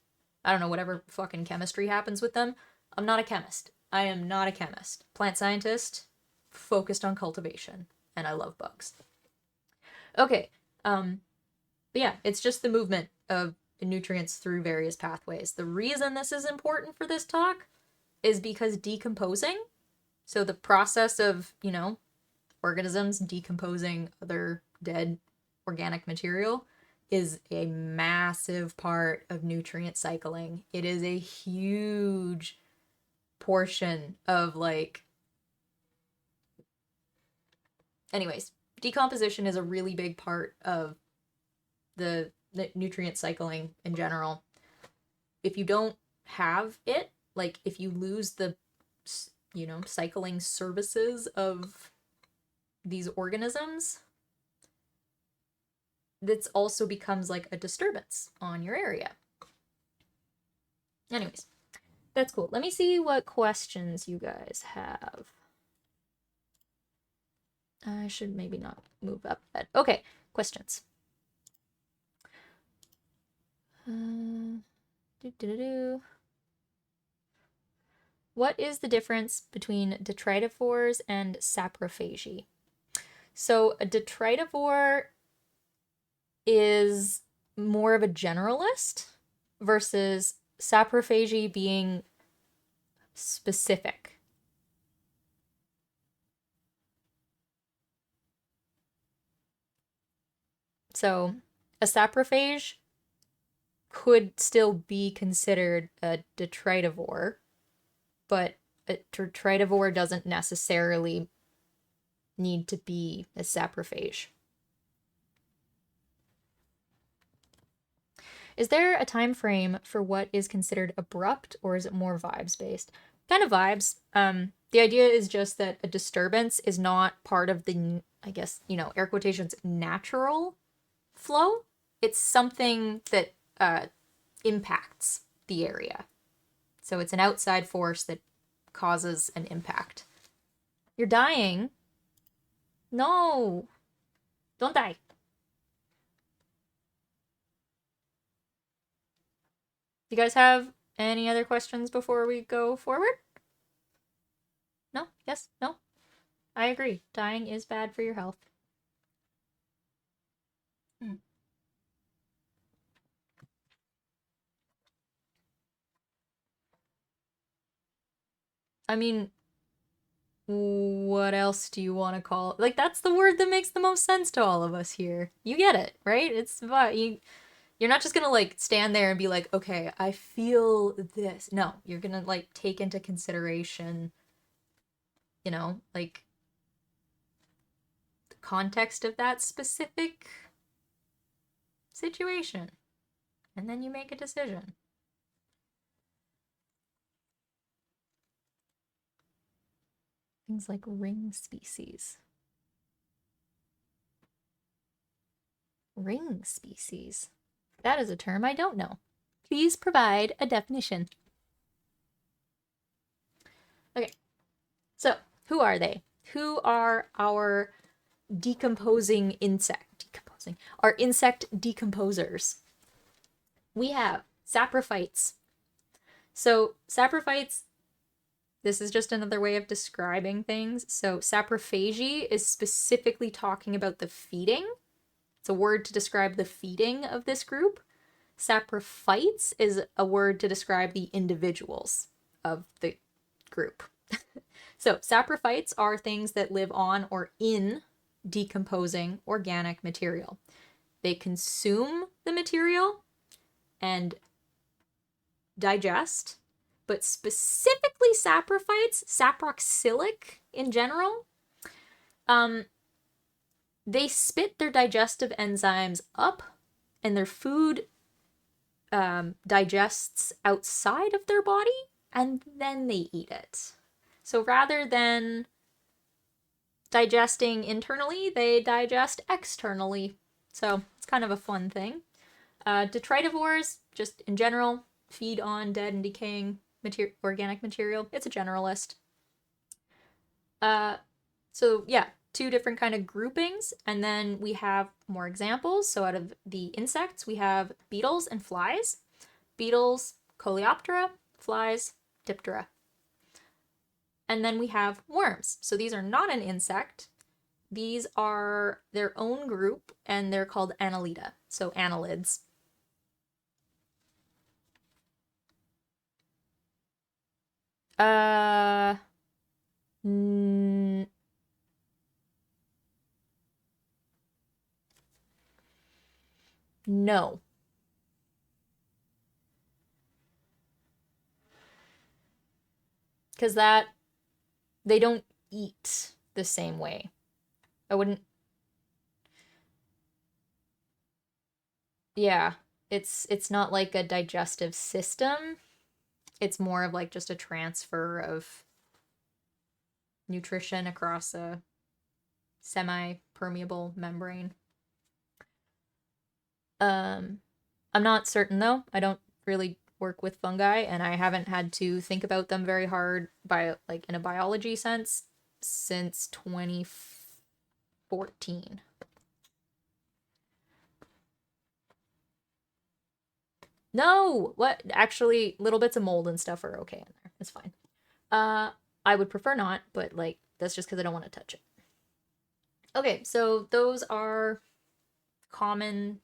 I don't know, whatever fucking chemistry happens with them. I'm not a chemist. I am not a chemist. Plant scientist, focused on cultivation, and I love bugs. Okay, but yeah, it's just the movement of nutrients through various pathways. The reason this is important for this talk is because decomposing, so the process of, organisms decomposing other dead organic material, is a massive part of nutrient cycling. It is a huge portion of anyways, decomposition is a really big part of the nutrient cycling in general. If you don't have it, if you lose the cycling services of these organisms, this also becomes a disturbance on your area. Anyways, that's cool. Let me see what questions you guys have. I should maybe not move up that. Okay, questions. What is the difference between detritivores and saprophagy? So a detritivore is more of a generalist versus saprophagy being specific. So a saprophage could still be considered a detritivore, but a detritivore doesn't necessarily need to be a saprophage. Is there a time frame for what is considered abrupt, or is it more vibes based? Kind of vibes. The idea is just that a disturbance is not part of the, I guess, air quotations, natural flow. It's something that impacts the area. So it's an outside force that causes an impact. You're dying. No. Don't die. You guys have any other questions before we go forward? No? Yes? No? I agree. Dying is bad for your health. I mean, what else do you want to call it? Like, that's the word that makes the most sense to all of us here. You get it, right? You're not just gonna, like, stand there and be like, okay, I feel this. No, you're gonna, like, take into consideration, like, the context of that specific situation. And then you make a decision. Things like ring species. Ring species. That is a term I don't know. Please provide a definition. Okay, so who are they? Who are our decomposing insect? Our insect decomposers. We have saprophytes. So saprophytes, this is just another way of describing things. So saprophagy is specifically talking about the feeding. It's a word to describe the feeding of this group. Saprophytes is a word to describe the individuals of the group. So saprophytes are things that live on or in decomposing organic material. They consume the material and digest, but specifically saprophytes, saproxylic in general, they spit their digestive enzymes up, and their food digests outside of their body, and then they eat it. So rather than digesting internally, they digest externally. So it's kind of a fun thing. Detritivores, just in general, feed on dead and decaying organic material. It's a generalist. So yeah, two different kind of groupings, and then we have more examples. So out of the insects, we have beetles and flies. Beetles, Coleoptera, flies, Diptera. And then we have worms. So these are not an insect. These are their own group, and they're called Annelida, so annelids. No. Because they don't eat the same way. I wouldn't. Yeah, it's not like a digestive system. It's more of like just a transfer of nutrition across a semi-permeable membrane. I'm not certain though. I don't really work with fungi, and I haven't had to think about them very hard in a biology sense since 2014. No! What? Actually, little bits of mold and stuff are okay in there. It's fine. I would prefer not, but like that's just because I don't want to touch it. Okay, so those are common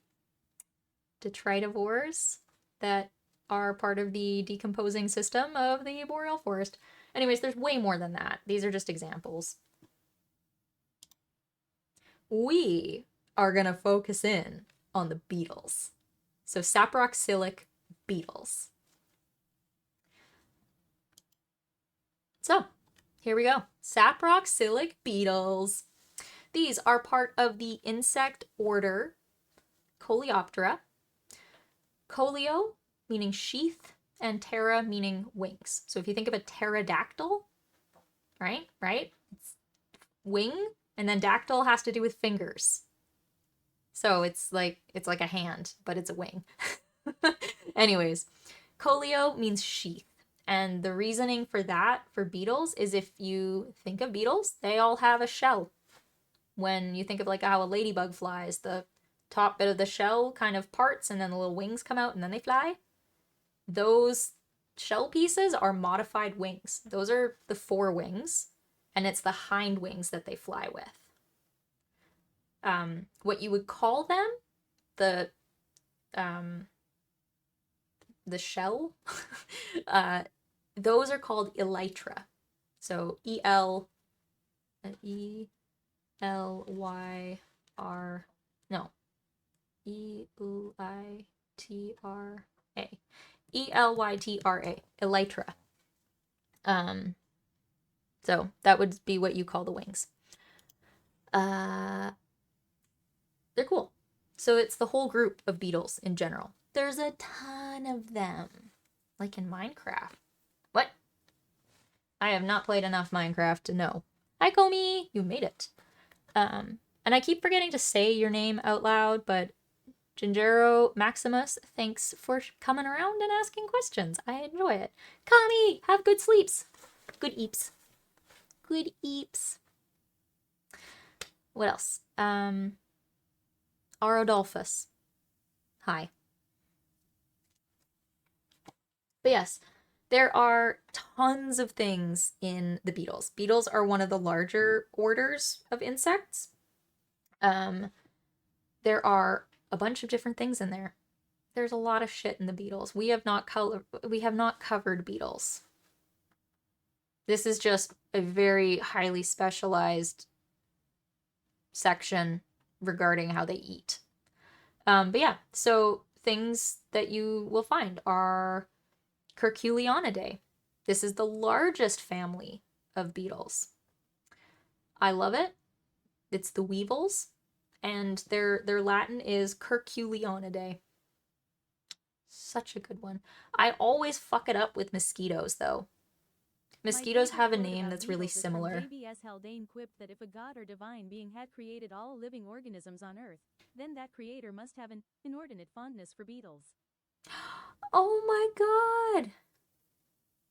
detritivores that are part of the decomposing system of the boreal forest. Anyways, there's way more than that. These are just examples. We are going to focus in on the beetles. So saproxylic beetles. So, here we go. Saproxylic beetles. These are part of the insect order Coleoptera. Coleo meaning sheath, and ptera meaning wings. So if you think of a pterodactyl, right? It's wing, and then dactyl has to do with fingers. So it's like a hand, but it's a wing. Anyways, coleo means sheath. And the reasoning for that for beetles is if you think of beetles, they all have a shell. When you think of like how a ladybug flies, the top bit of the shell kind of parts and then the little wings come out and then they fly. Those shell pieces are modified wings. Those are the forewings, and it's the hind wings that they fly with. What you would call them, the shell, those are called elytra. So E-L-Y-R, no, E-L-I-T-R-A. E-L-Y-T-R-A, elytra. So that would be what you call the wings. They're cool. So it's the whole group of beetles in general. There's a ton of them, like in Minecraft. What? I have not played enough Minecraft to know. Hi, Komi! You made it. And I keep forgetting to say your name out loud, but Gingero Maximus, thanks for coming around and asking questions. I enjoy it. Connie, have good sleeps. Good eeps. Good eeps. What else? Arodolphus. Hi. But yes, there are tons of things in the beetles. Beetles are one of the larger orders of insects. There are a bunch of different things in there. There's a lot of shit in the beetles. We have not covered beetles. This is just a very highly specialized section regarding how they eat. But yeah, so things that you will find are Curculionidae. This is the largest family of beetles. I love it. It's the weevils, and their Latin is Curculionidae. Such a good one. I always fuck it up with mosquitoes, though. Mosquitoes have a name that's really similar. JBS Haldane quipped that if a god or divine being had created all living organisms on Earth, then that creator must have an inordinate fondness for beetles. Oh my god!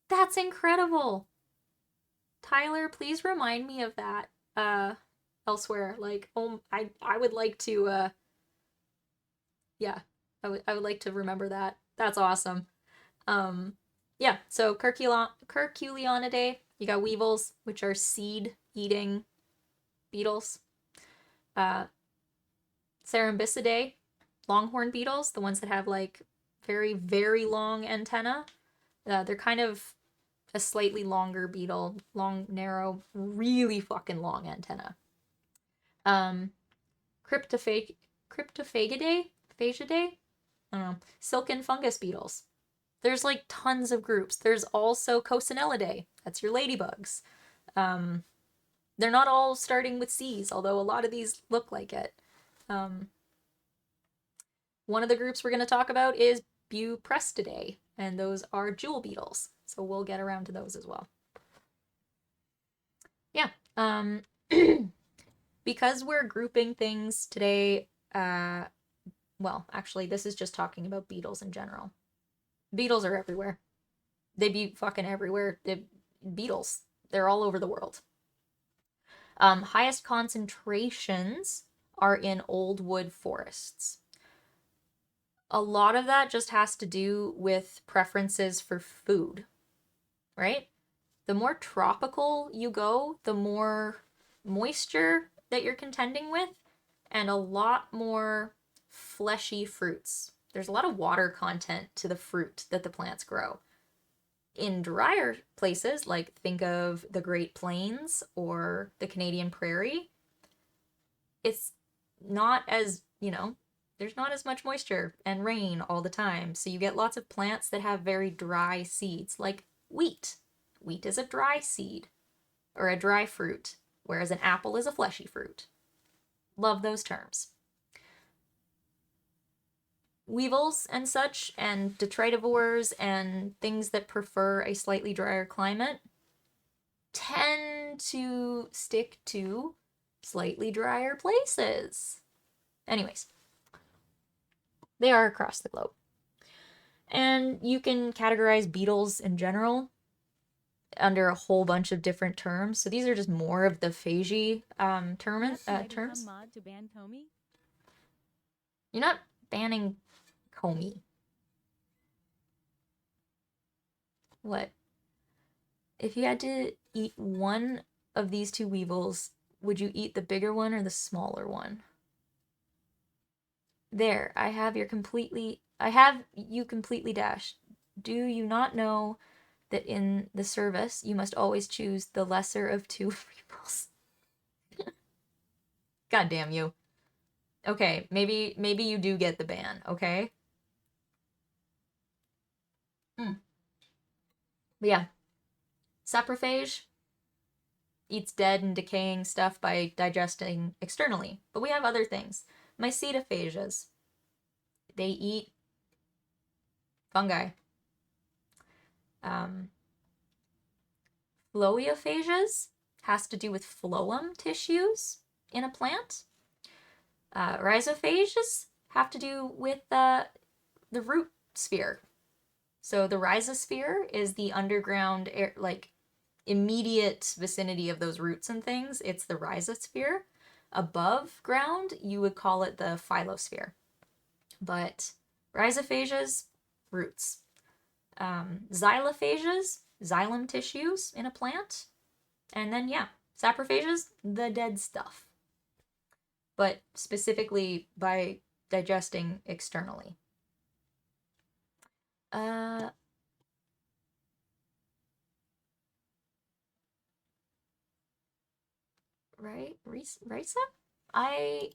That's incredible! Tyler, please remind me of that elsewhere. Like, I would like to yeah, I would like to remember that. That's awesome. Yeah, so Curculionidae, you got weevils, which are seed-eating beetles. Cerambycidae, longhorn beetles, the ones that have like very, very long antenna. They're kind of a slightly longer beetle, long, narrow, really fucking long antenna. Cryptophagidae? Phagidae? I don't know. Silken fungus beetles. There's like tons of groups. There's also Coccinellidae. That's your ladybugs. They're not all starting with C's, although a lot of these look like it. One of the groups we're going to talk about is Buprestidae, and those are jewel beetles. So we'll get around to those as well. Yeah. Because we're grouping things today, well, actually, this is just talking about beetles in general. Beetles are everywhere. They be fucking everywhere. Beetles. They're all over the world. Highest concentrations are in old wood forests. A lot of that just has to do with preferences for food, right? The more tropical you go, the more moisture that you're contending with, and a lot more fleshy fruits. There's a lot of water content to the fruit that the plants grow. In drier places, like think of the Great Plains or the Canadian Prairie, it's not as, there's not as much moisture and rain all the time. So you get lots of plants that have very dry seeds, like wheat. Wheat is a dry seed, or a dry fruit, whereas an apple is a fleshy fruit. Love those terms. Weevils and such, and detritivores, and things that prefer a slightly drier climate tend to stick to slightly drier places. Anyways, they are across the globe. And you can categorize beetles in general under a whole bunch of different terms. So these are just more of the phagy terms. Mod to ban Comey? You're not banning Comey. What? If you had to eat one of these two weevils, would you eat the bigger one or the smaller one? There, I have you completely dashed. Do you not know that in the service you must always choose the lesser of two weevils? God damn you. Okay, maybe you do get the ban, okay? But yeah. Saprophage eats dead and decaying stuff by digesting externally. But we have other things. Mycetophages. They eat fungi. Phloeophages has to do with phloem tissues in a plant. Rhizophages have to do with the root sphere. So the rhizosphere is the underground air, like immediate vicinity of those roots and things. It's the rhizosphere. Above ground, you would call it the phyllosphere. But rhizophages, roots. Xylophages, xylem tissues in a plant. And then, yeah, saprophages, the dead stuff. But specifically by digesting externally. Right? Risa? I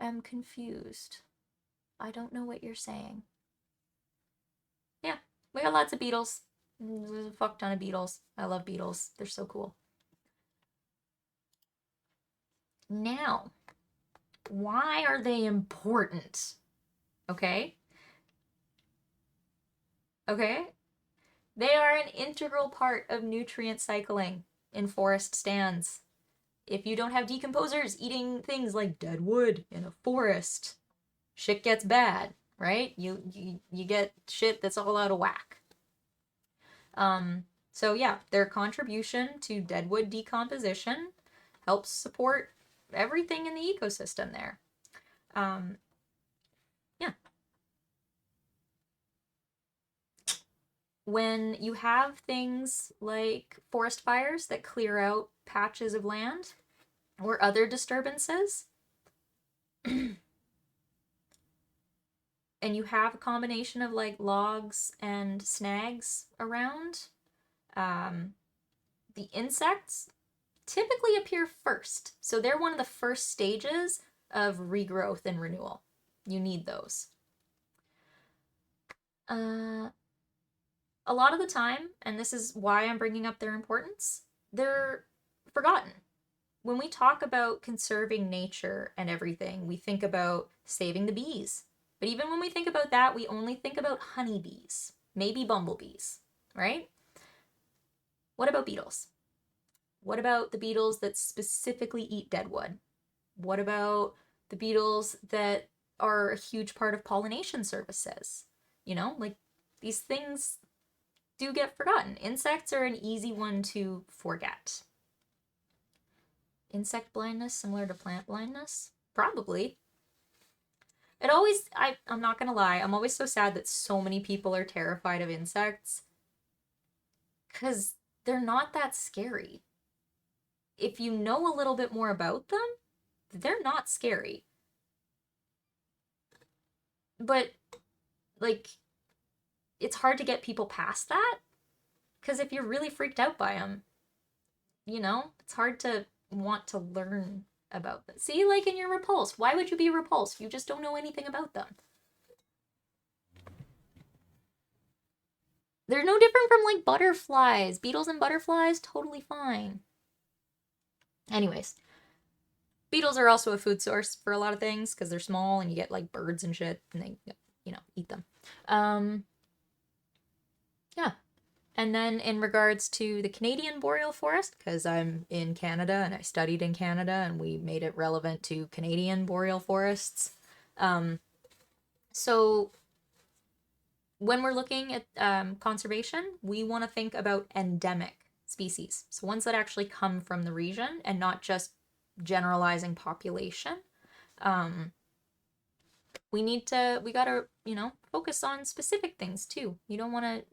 am confused. I don't know what you're saying. Yeah, we got lots of beetles. There's a fuck ton of beetles. I love beetles. They're so cool. Now, why are they important? Okay? Okay? They are an integral part of nutrient cycling in forest stands. If you don't have decomposers eating things like dead wood in a forest, shit gets bad, right? You get shit that's all out of whack. So yeah, their contribution to deadwood decomposition helps support everything in the ecosystem there. Yeah. When you have things like forest fires that clear out patches of land or other disturbances, and you have a combination of like logs and snags around, the insects typically appear first. So they're one of the first stages of regrowth and renewal. You need those. A lot of the time, and this is why I'm bringing up their importance, they're forgotten. When we talk about conserving nature and everything, we think about saving the bees. But even when we think about that, we only think about honeybees, maybe bumblebees, right? What about beetles? What about the beetles that specifically eat deadwood? What about the beetles that are a huge part of pollination services? You know, like these things do get forgotten. Insects are an easy one to forget. Insect blindness similar to plant blindness? Probably. I'm not gonna lie, I'm always so sad that so many people are terrified of insects. Because they're not that scary. If you know a little bit more about them, they're not scary. But, like, it's hard to get people past that. Because if you're really freaked out by them, you know, it's hard to want to learn about them. See, like in your repulsed. Why would you be repulsed? You just don't know anything about them. They're no different from like butterflies. Beetles and butterflies, totally fine. Anyways, beetles are also a food source for a lot of things because they're small and you get like birds and shit and they, eat them. Yeah. And then in regards to the Canadian boreal forest, because I'm in Canada and I studied in Canada and we made it relevant to Canadian boreal forests. So when we're looking at conservation, we want to think about endemic species. So ones that actually come from the region and not just generalizing population. We gotta, focus on specific things too. You don't want to,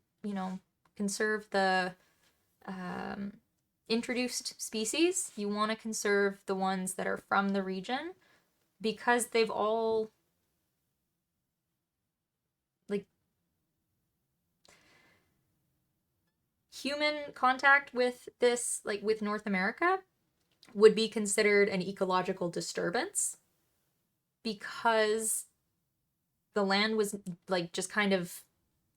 conserve the introduced species. You want to conserve the ones that are from the region because they've all, like, human contact with this, like with North America, would be considered an ecological disturbance because the land was like just kind of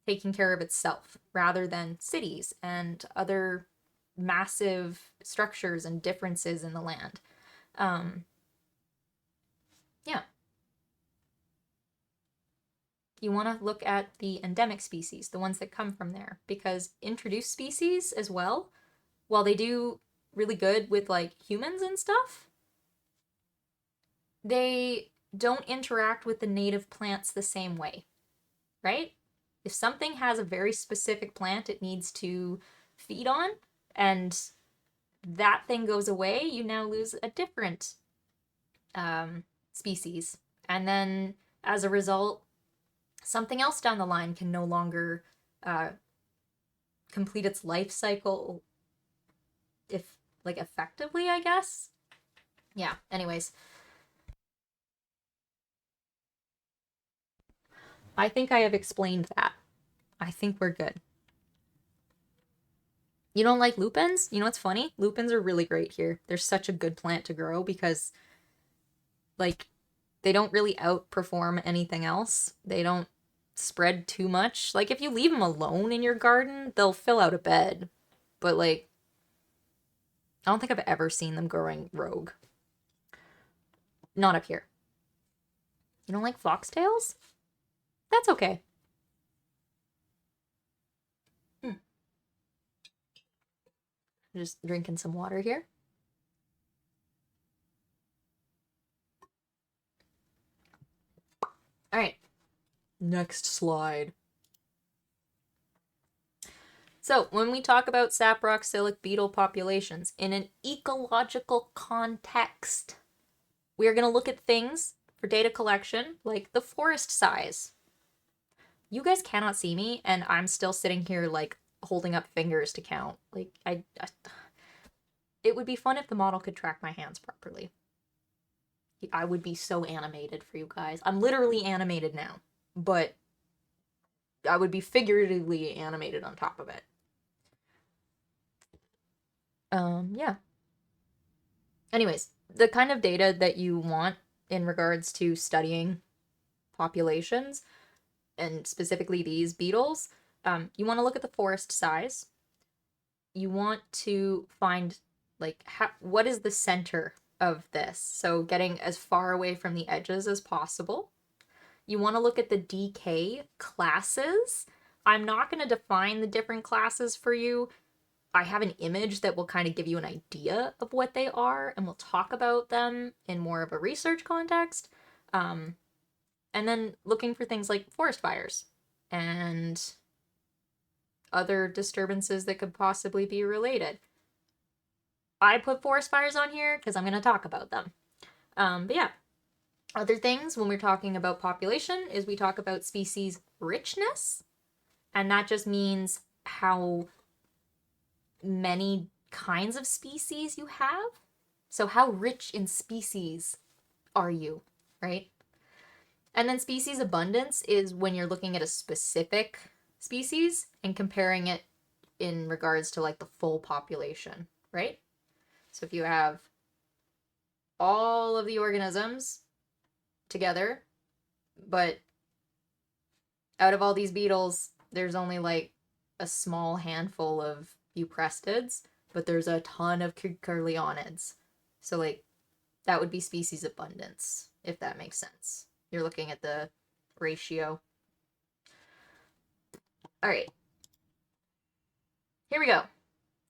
taking care of itself rather than cities and other massive structures and differences in the land. Yeah. You want to look at the endemic species, the ones that come from there, because introduced species as well, while they do really good with like humans and stuff, they don't interact with the native plants the same way, right? If something has a very specific plant it needs to feed on, and that thing goes away, you now lose a different species. And then as a result, something else down the line can no longer complete its life cycle, if like effectively, I guess. Yeah, anyways. I think I have explained that. I think we're good. You don't like lupins? You know what's funny? Lupins are really great here. They're such a good plant to grow because, like, they don't really outperform anything else. They don't spread too much. Like, if you leave them alone in your garden, they'll fill out a bed. But, like, I don't think I've ever seen them growing rogue. Not up here. You don't like foxtails? That's okay. Just drinking some water here. All right. Next slide. So, when we talk about saproxylic beetle populations in an ecological context, we are going to look at things for data collection like the forest size. You guys cannot see me, and I'm still sitting here like holding up fingers to count. Like, it would be fun if the model could track my hands properly. I would be so animated for you guys. I'm literally animated now, but I would be figuratively animated on top of it. Yeah. Anyways, the kind of data that you want in regards to studying populations, and specifically these beetles, you want to look at the forest size. You want to find, like, what is the center of this? So getting as far away from the edges as possible. You want to look at the decay classes. I'm not going to define the different classes for you. I have an image that will kind of give you an idea of what they are, and we'll talk about them in more of a research context. And then looking for things like forest fires and other disturbances that could possibly be related. I put forest fires on here because I'm going to talk about them. But yeah, other things when we're talking about population is we talk about species richness, and that just means how many kinds of species you have. So how rich in species are you, right? And then species abundance is when you're looking at a specific species and comparing it in regards to like the full population, right? So if you have all of the organisms together, but out of all these beetles, there's only like a small handful of euprestids, but there's a ton of curleonids. So like that would be species abundance, if that makes sense. You're looking at the ratio. All right. Here we go.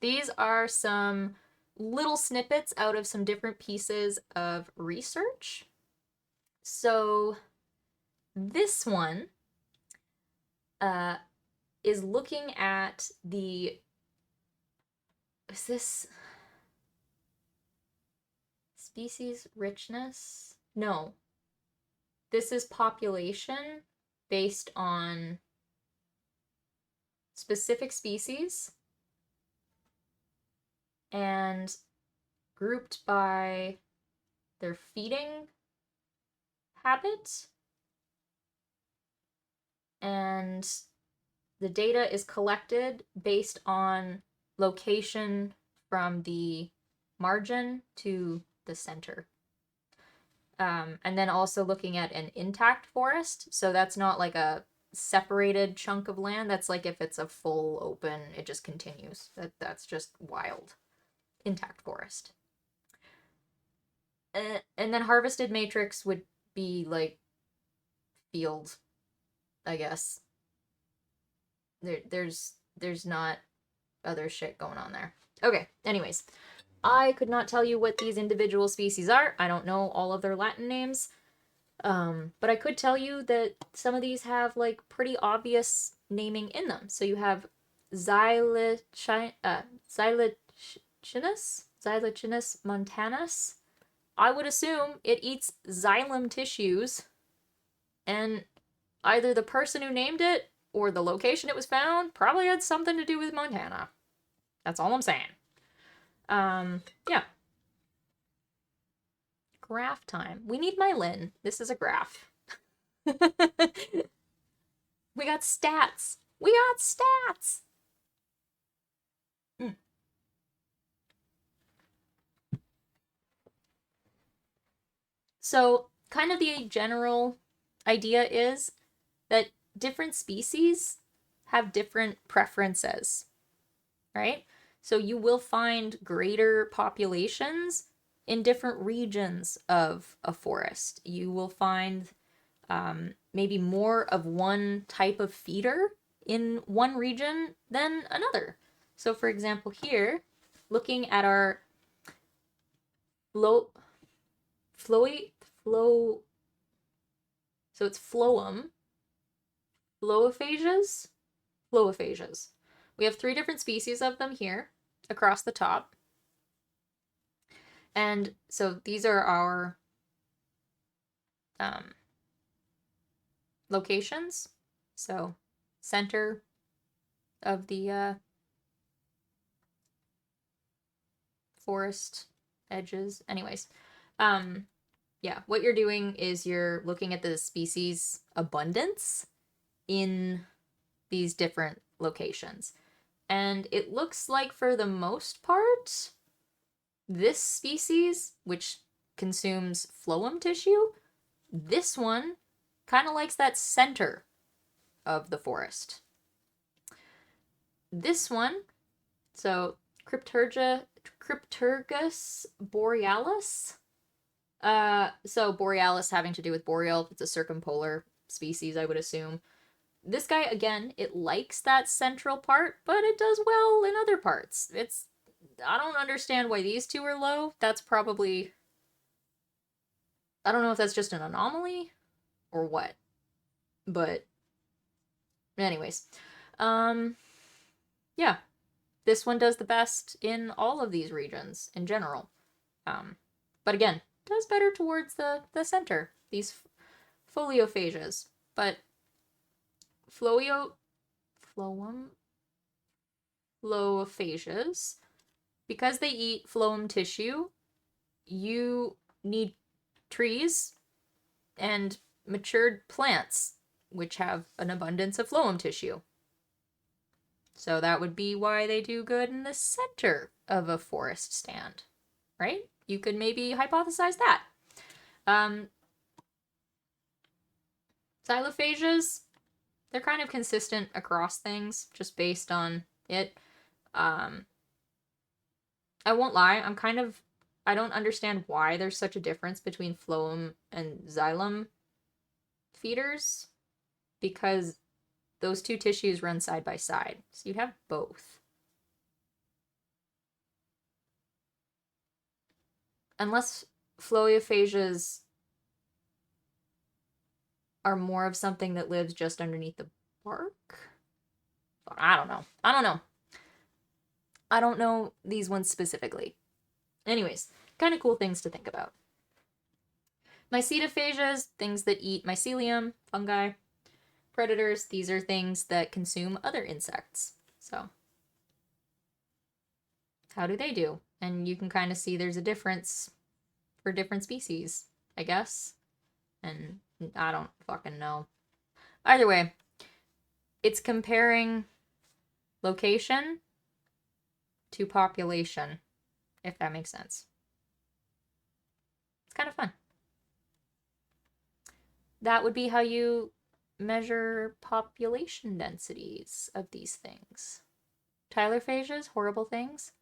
These are some little snippets out of some different pieces of research. So this one is looking at the, is this species richness? No. This is population based on specific species and grouped by their feeding habit. And the data is collected based on location from the margin to the center. And then also looking at an intact forest. So that's not like a separated chunk of land. That's like if it's a full open, it just continues. That's just wild. Intact forest. And then harvested matrix would be like field, I guess. There's not other shit going on there. Okay, anyways. I could not tell you what these individual species are. I don't know all of their Latin names. But I could tell you that some of these have like pretty obvious naming in them. So you have Xylichinus montanus. I would assume it eats xylem tissues, and either the person who named it or the location it was found probably had something to do with Montana. That's all I'm saying. Yeah. Graph time. We need myelin. This is a graph. We got stats. We got stats. So, kind of the general idea is that different species have different preferences, right? So you will find greater populations in different regions of a forest. You will find maybe more of one type of feeder in one region than another. So for example here, looking at our so it's phloem, phloophages. We have 3 different species of them here across the top. And so these are our locations. So center of the forest edges. Anyways, yeah, what you're doing is you're looking at the species abundance in these different locations. And it looks like for the most part, this species, which consumes phloem tissue, this one kind of likes that center of the forest. This one, so Crypturgus borealis. So borealis having to do with boreal, it's a circumpolar species, I would assume. This guy, again, it likes that central part, but it does well in other parts. I don't understand why these two are low. That's probably, I don't know if that's just an anomaly or what. But anyways, yeah. This one does the best in all of these regions in general. But again, does better towards the center, these foliophages. But phloophages, because they eat phloem tissue, you need trees and matured plants, which have an abundance of phloem tissue. So that would be why they do good in the center of a forest stand, right? You could maybe hypothesize that. Xylophages, They're kind of consistent across things, just based on it. I won't lie, I don't understand why there's such a difference between phloem and xylem feeders, because those two tissues run side by side, so you'd have both. Unless phloeophages are more of something that lives just underneath the bark? I don't know. I don't know these ones specifically. Anyways, kind of cool things to think about. Mycetophages, things that eat mycelium, fungi. Predators, these are things that consume other insects. So, how do they do? And you can kind of see there's a difference for different species, I guess. And I don't fucking know. Either way, it's comparing location to population, if that makes sense. It's kind of fun. That would be how you measure population densities of these things. Tylerphages, horrible things.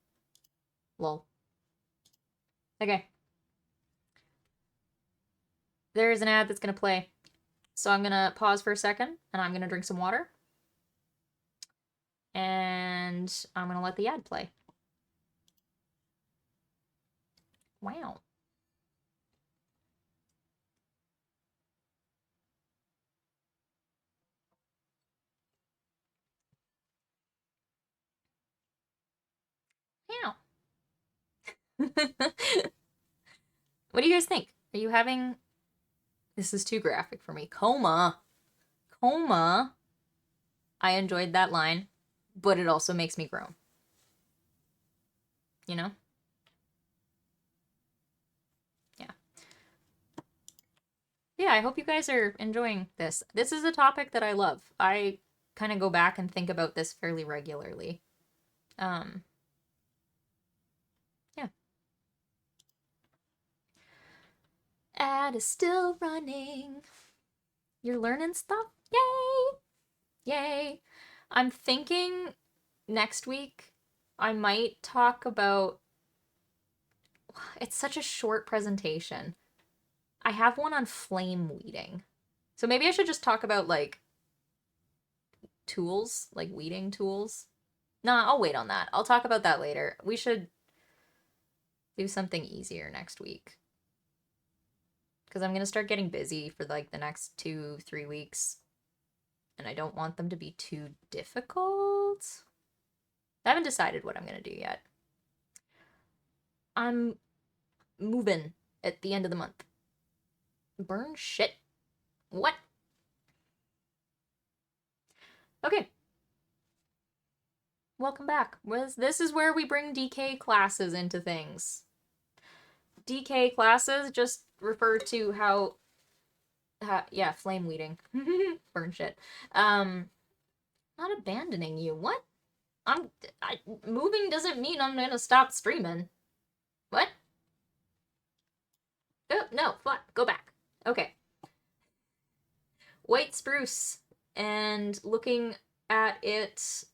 Lol. Okay. There is an ad that's going to play. So I'm going to pause for a second, and I'm going to drink some water. And I'm going to let the ad play. Wow. Wow. What do you guys think? Are you having... This is too graphic for me. Coma. I enjoyed that line, but it also makes me groan. You know? Yeah. Yeah, I hope you guys are enjoying this. This is a topic that I love. I kind of go back and think about this fairly regularly. Yeah. Ad is still running. You're learning stuff? Yay! I'm thinking next week I might talk about... It's such a short presentation. I have one on flame weeding. So maybe I should just talk about, like, tools, like weeding tools. Nah, I'll wait on that. I'll talk about that later. We should do something easier next week. Because I'm going to start getting busy for, like, the next 2-3 weeks. And I don't want them to be too difficult. I haven't decided what I'm going to do yet. I'm moving at the end of the month. Burn shit. What? Okay. Welcome back. This is where we bring DK classes into things. DK classes just refer to how yeah, flame weeding. Burn shit. Not abandoning you. What? Moving doesn't mean I'm gonna stop streaming. What? Oh, no, what? Go back. Okay. White spruce and looking at it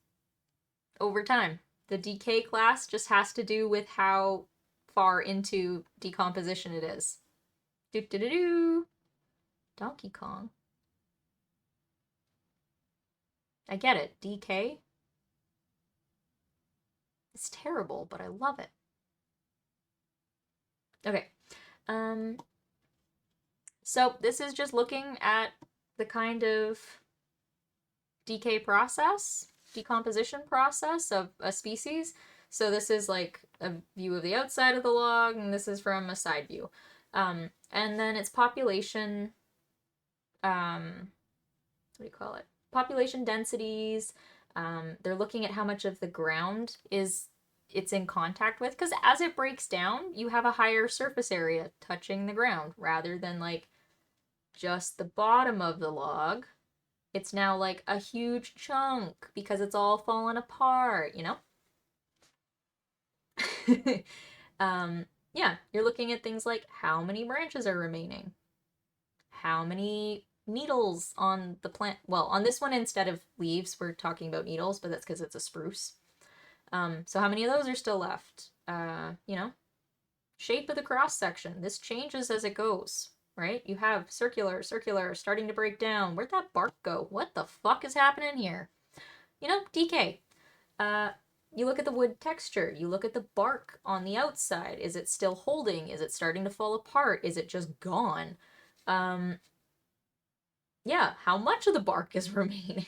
over time. The decay class just has to do with how far into decomposition it is. Do-do-do-do. Donkey Kong. I get it. Decay. It's terrible, but I love it. Okay. So this is just looking at the kind of decay process, decomposition process of a species. So this is like a view of the outside of the log, and this is from a side view. And then it's population, what do you call it? Population densities. They're looking at how much of the ground it's in contact with, because as it breaks down, you have a higher surface area touching the ground rather than like just the bottom of the log. It's now like a huge chunk because it's all fallen apart, you know? Yeah, you're looking at things like how many branches are remaining, how many needles on the plant. Well, on this one, instead of leaves, we're talking about needles, but that's because it's a spruce. So how many of those are still left? You know, shape of the cross section. This changes as it goes, right? You have circular, circular, starting to break down. Where'd that bark go? What the fuck is happening here? You know, decay. You look at the wood texture. You look at the bark on the outside. Is it still holding? Is it starting to fall apart? Is it just gone? Yeah, how much of the bark is remaining?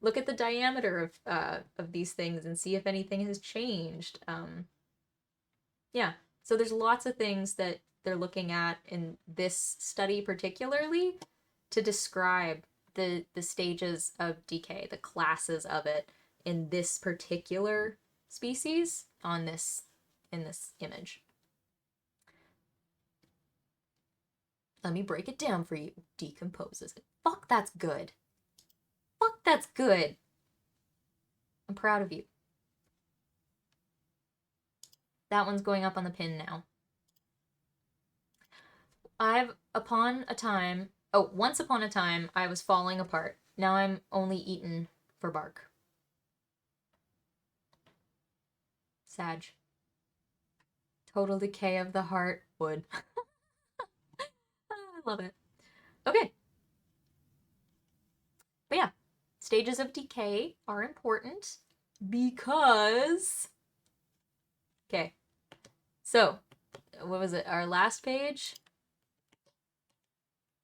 Look at the diameter of these things and see if anything has changed. Yeah, so there's lots of things that they're looking at in this study particularly to describe the stages of decay, the classes of it in this particular species on this in this image. Let me break it down for you. Decomposes it. Fuck, that's good. Fuck, that's good. I'm proud of you. That one's going up on the pin now. Once upon a time, I was falling apart. Now I'm only eaten for bark. Sag. Total decay of the heart. Wood. I love it. Okay. But yeah, stages of decay are important because... Okay. So, what was it? Our last page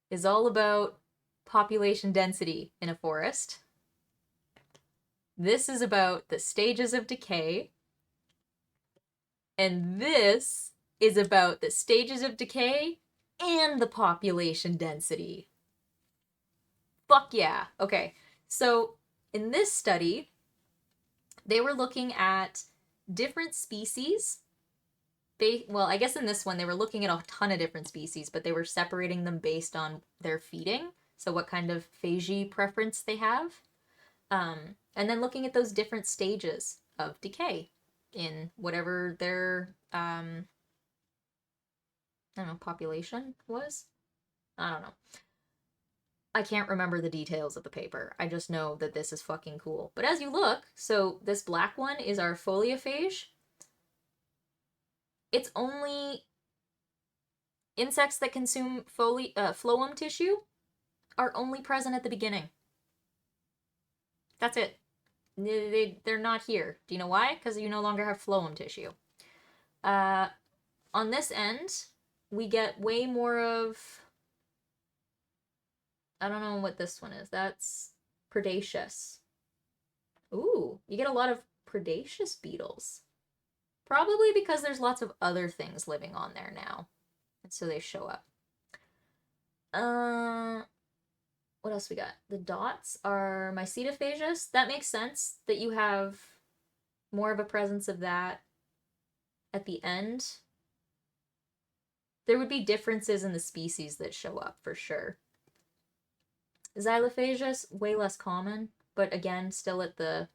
is all about population density in a forest. This is about the stages of decay. And this is about the stages of decay and the population density. Fuck yeah. Okay, so in this study, they were looking at different species. Well, I guess in this one, they were looking at a ton of different species, but they were separating them based on their feeding. So what kind of phagy preference they have. And then looking at those different stages of decay in whatever their, I don't know, population was? I don't know. I can't remember the details of the paper. I just know that this is fucking cool. But as you look, so this black one is our foliophage. It's only insects that consume phloem tissue are only present at the beginning. That's it. They're not here. Do you know why? Because you no longer have phloem tissue. On this end, we get way more of... I don't know what this one is. That's predaceous. Ooh, you get a lot of predaceous beetles. Probably because there's lots of other things living on there now. And so they show up. What else we got? The dots are mycetophagus. That makes sense that you have more of a presence of that at the end. There would be differences in the species that show up for sure. Xylophagus, way less common, but again, still at the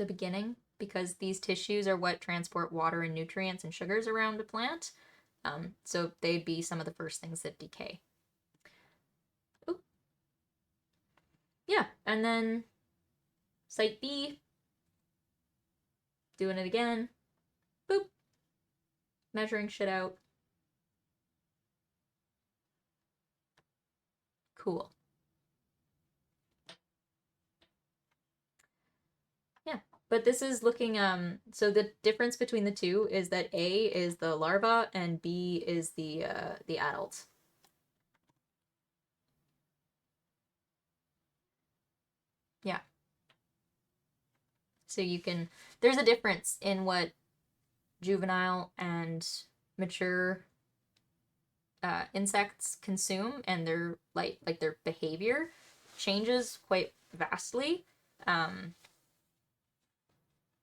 beginning, because these tissues are what transport water and nutrients and sugars around a plant. So they'd be some of the first things that decay. Ooh. Yeah, and then site B, doing it again. Boop. Measuring shit out. Cool. Yeah, but this is looking, so the difference between the two is that A is the larva and B is the adult. Yeah. So you can, there's a difference in what juvenile and mature insects consume, and their like their behavior changes quite vastly.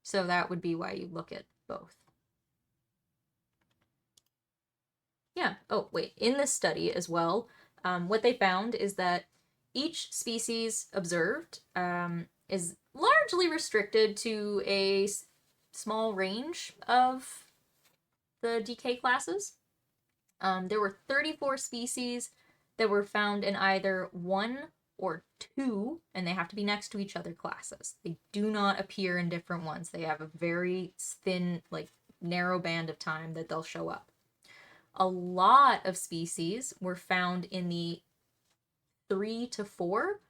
So that would be why you look at both. Yeah. Oh, wait. In this study as well, what they found is that each species observed is largely restricted to a small range of the decay classes. There were 34 species that were found in either 1 or 2, and they have to be next to each other classes. They do not appear in different ones. They have a very thin, like, narrow band of time that they'll show up. A lot of species were found in the 3 to 4,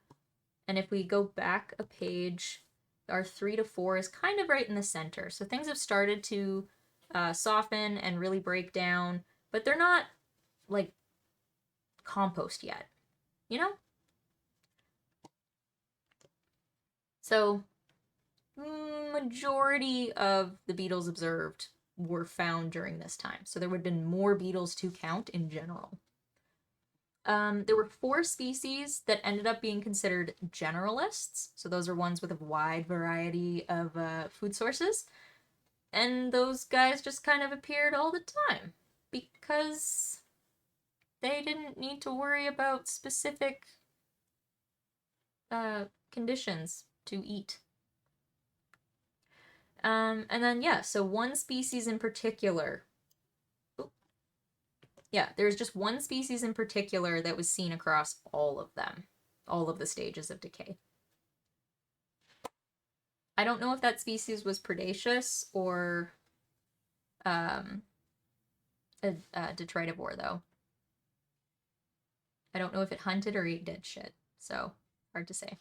and if we go back a page, our 3 to 4 is kind of right in the center. So things have started to soften and really break down, but they're not like compost yet, you know? So majority of the beetles observed were found during this time. So there would have been more beetles to count in general. There were 4 species that ended up being considered generalists. So those are ones with a wide variety of food sources. And those guys just kind of appeared all the time because they didn't need to worry about specific conditions to eat. And then, yeah, so one species in particular. Yeah, there's just one species in particular that was seen across all of them, all of the stages of decay. I don't know if that species was predaceous or a detritivore, though. I don't know if it hunted or ate dead shit, so hard to say.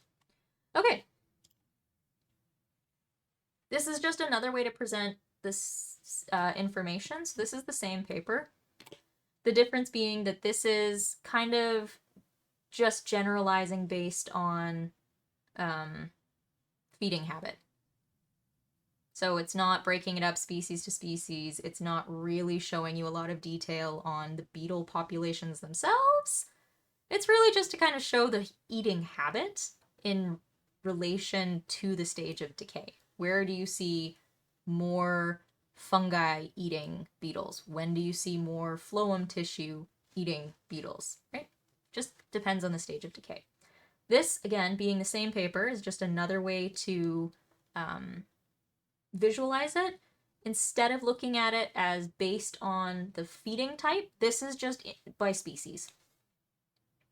Okay. This is just another way to present this information. So this is the same paper. The difference being that this is kind of just generalizing based on feeding habit. So it's not breaking it up species to species. It's not really showing you a lot of detail on the beetle populations themselves. It's really just to kind of show the eating habit in relation to the stage of decay. Where do you see more fungi eating beetles? When do you see more phloem tissue eating beetles, right? Just depends on the stage of decay. This, again, being the same paper, is just another way to visualize it. Instead of looking at it as based on the feeding type, this is just by species.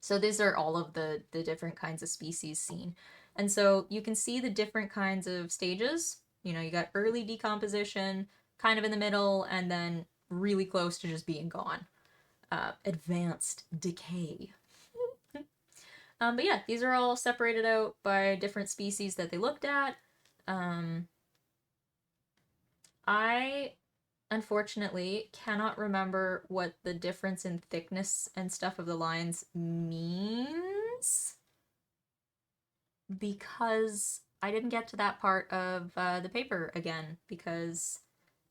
So these are all of the different kinds of species seen. And so you can see the different kinds of stages. You know, you got early decomposition, kind of in the middle, and then really close to just being gone. Advanced decay. But yeah, these are all separated out by different species that they looked at. I, unfortunately, cannot remember what the difference in thickness and stuff of the lines means because I didn't get to that part of the paper again because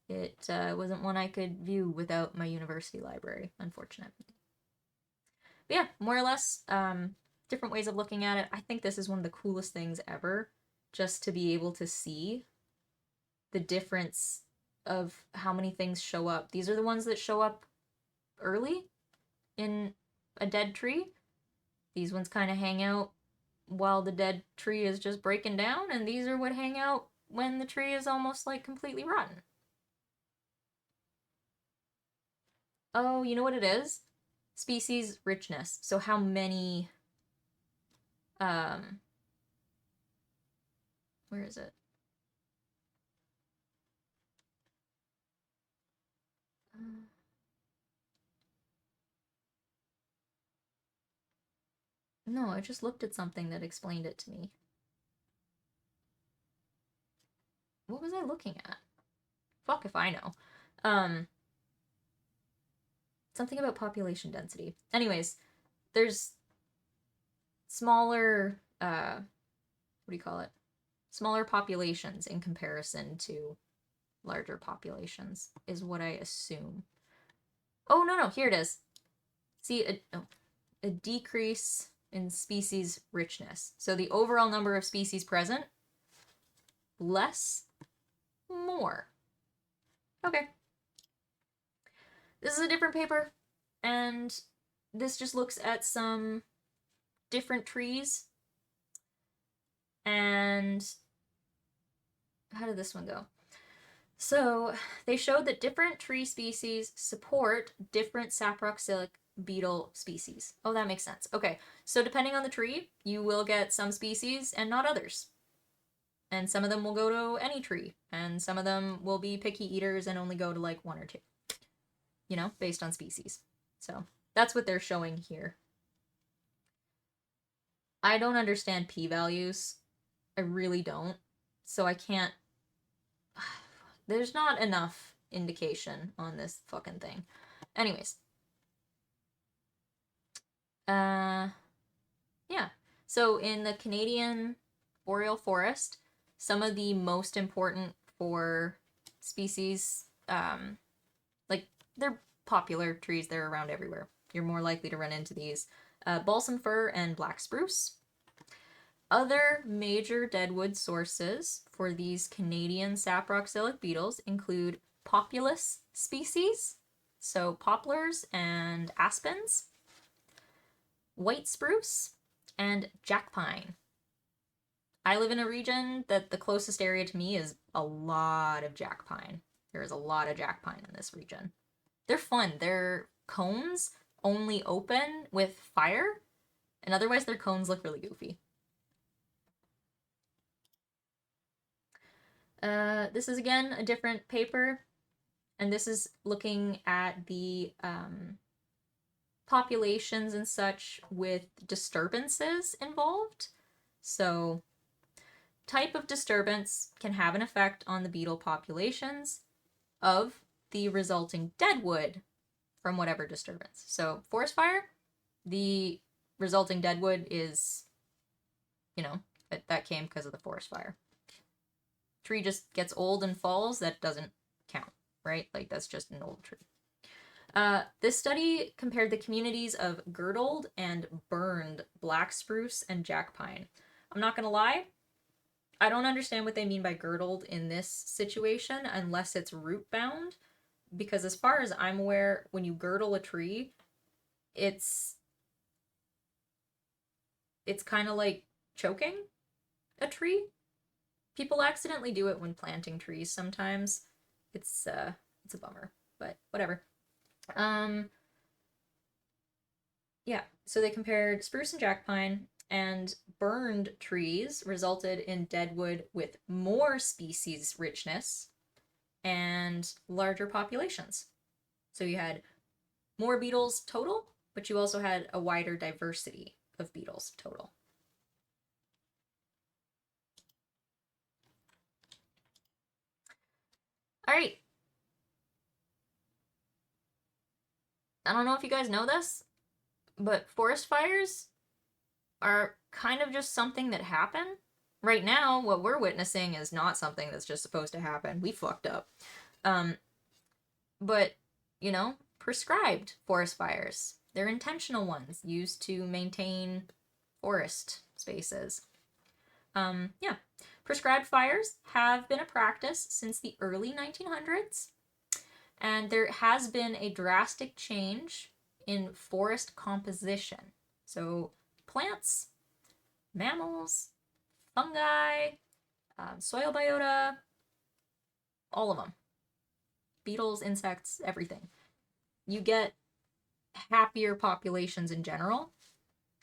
it wasn't one I could view without my university library, unfortunately. But yeah, more or less, different ways of looking at it. I think this is one of the coolest things ever, just to be able to see the difference of how many things show up. These are the ones that show up early in a dead tree. These ones kind of hang out while the dead tree is just breaking down, and these are what hang out when the tree is almost like completely rotten. Oh, you know what it is? Species richness. So how many where is it? No, I just looked at something that explained it to me. What was I looking at? Fuck if I know. Something about population density. Anyways, there's smaller, what do you call it? Smaller populations in comparison to larger populations, is what I assume. Oh, no, here it is. See, a decrease in species richness. So the overall number of species present, less, more. Okay. This is a different paper, and this just looks at some different trees. And how did this one go? So they showed that different tree species support different saproxylic beetle species. Oh, that makes sense. Okay, so depending on the tree, you will get some species and not others. And some of them will go to any tree, and some of them will be picky eaters and only go to like one or two, you know, based on species. So that's what they're showing here. I don't understand p-values. I really don't. So I can't. There's not enough indication on this fucking thing. Anyways. Yeah. So in the Canadian boreal forest, some of the most important for species, like they're popular trees, they're around everywhere. You're more likely to run into these. Balsam fir and black spruce. Other major deadwood sources for these Canadian saproxylic beetles include populus species, so poplars and aspens, white spruce, and jack pine. I live in a region that the closest area to me is a lot of jack pine. There is a lot of jack pine in this region. They're fun. Their cones only open with fire, and otherwise their cones look really goofy. This is again a different paper, and this is looking at the populations and such with disturbances involved. So, type of disturbance can have an effect on the beetle populations of the resulting deadwood from whatever disturbance. So, forest fire, the resulting deadwood is, you know, that came because of the forest fire. Tree just gets old and falls, that doesn't count, right? Like, that's just an old tree. This study compared the communities of girdled and burned black spruce and jack pine. I'm not gonna lie, I don't understand what they mean by girdled in this situation unless it's root bound, because as far as I'm aware, when you girdle a tree, it's kind of like choking a tree. People accidentally do it when planting trees sometimes. It's a bummer, but whatever. Yeah, so they compared spruce and jack pine, and burned trees resulted in deadwood with more species richness and larger populations. So you had more beetles total, but you also had a wider diversity of beetles total. All right. I don't know if you guys know this, but forest fires are kind of just something that happen. Right now, what we're witnessing is not something that's just supposed to happen. We fucked up. But, you know, prescribed forest fires. They're intentional ones used to maintain forest spaces. Yeah. Prescribed fires have been a practice since the early 1900s, and there has been a drastic change in forest composition. So, plants, mammals, fungi, soil biota, all of them. Beetles, insects, everything. You get happier populations in general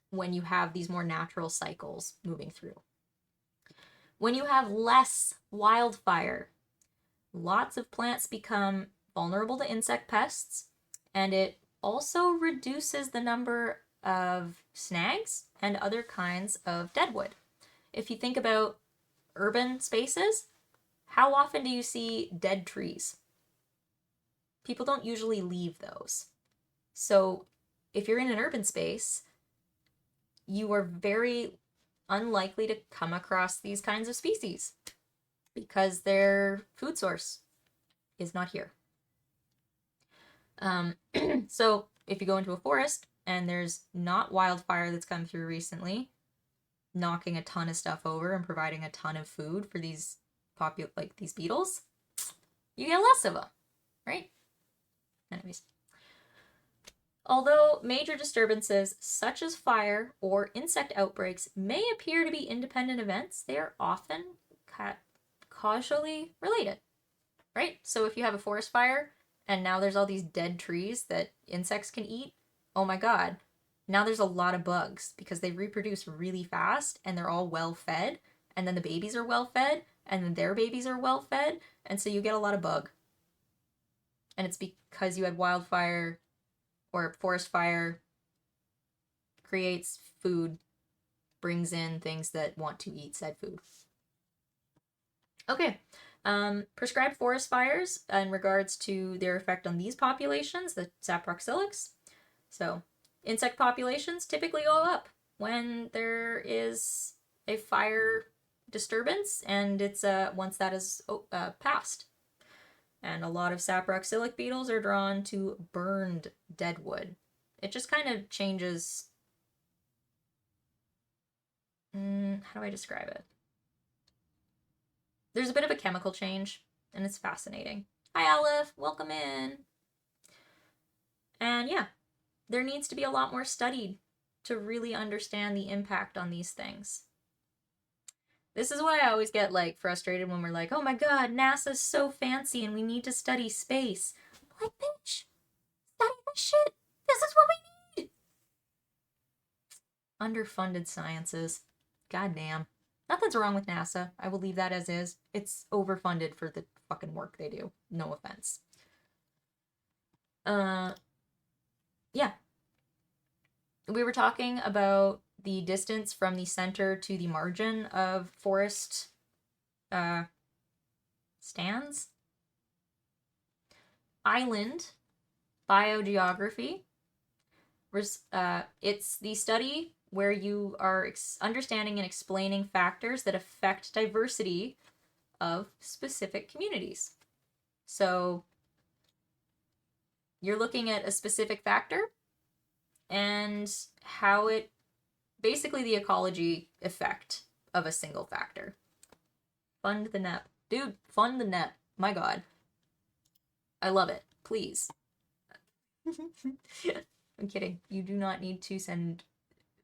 when you have these more natural cycles moving through. When you have less wildfire, lots of plants become vulnerable to insect pests, and it also reduces the number of snags and other kinds of deadwood. If you think about urban spaces, how often do you see dead trees? People don't usually leave those. So if you're in an urban space, you are very unlikely to come across these kinds of species because their food source is not here. So if you go into a forest and there's not wildfire that's come through recently, knocking a ton of stuff over and providing a ton of food for these these beetles, you get less of them, right? Anyways. Although major disturbances such as fire or insect outbreaks may appear to be independent events, they are often causally related. right? So if you have a forest fire and now there's all these dead trees that insects can eat, oh my god, now there's a lot of bugs because they reproduce really fast and they're all well fed, and then the babies are well fed, and then their babies are well fed, and so you get a lot of bug. And it's because you had wildfire or forest fire creates food, brings in things that want to eat said food. Okay, prescribed forest fires in regards to their effect on these populations, the saproxylics. So, insect populations typically go up when there is a fire disturbance, and it's once that is passed. And a lot of saproxylic beetles are drawn to burned dead wood. It just kind of changes. How do I describe it? There's a bit of a chemical change, and it's fascinating. Hi, Aleph. Welcome in. And yeah, there needs to be a lot more studied to really understand the impact on these things. This is why I always get like frustrated when we're like, oh my god, NASA's so fancy and we need to study space. I'm like, bitch, study this shit. This is what we need. Underfunded sciences. Goddamn. Nothing's wrong with NASA. I will leave that as is. It's overfunded for the fucking work they do. No offense. Yeah. We were talking about the distance from the center to the margin of forest stands. Island biogeography. It's the study where you are understanding and explaining factors that affect diversity of specific communities. So you're looking at a specific factor and how it, basically the ecology effect of a single factor. Fund the NEP. Dude, fund the NEP. My god. I love it. Please. I'm kidding. You do not need to send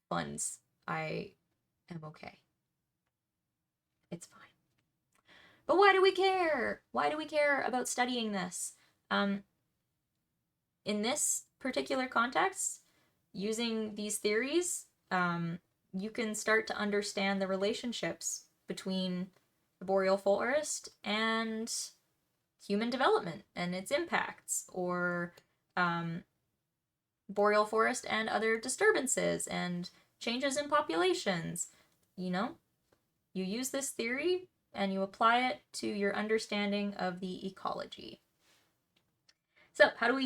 funds. I am okay. It's fine. But why do we care? Why do we care about studying this? In this particular context, using these theories, you can start to understand the relationships between the boreal forest and human development and its impacts, or boreal forest and other disturbances and changes in populations. You know, you use this theory and you apply it to your understanding of the ecology. So how do we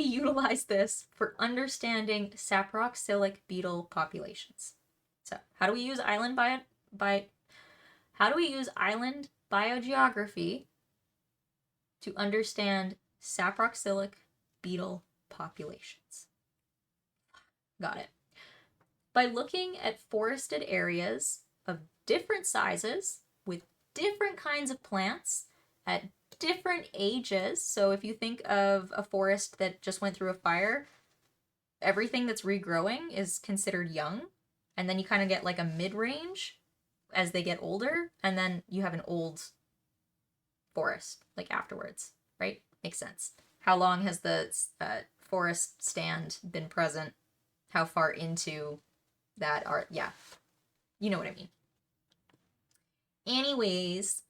utilize this for understanding saproxylic beetle populations? So how do we use island biogeography to understand saproxylic beetle populations? Got it. By looking at forested areas of different sizes with different kinds of plants at different ages. So if you think of a forest that just went through a fire, everything that's regrowing is considered young. And then you kind of get like a mid-range as they get older. And then you have an old forest like afterwards, right? Makes sense. How long has the forest stand been present? How far into that are, yeah, you know what I mean. Anyways,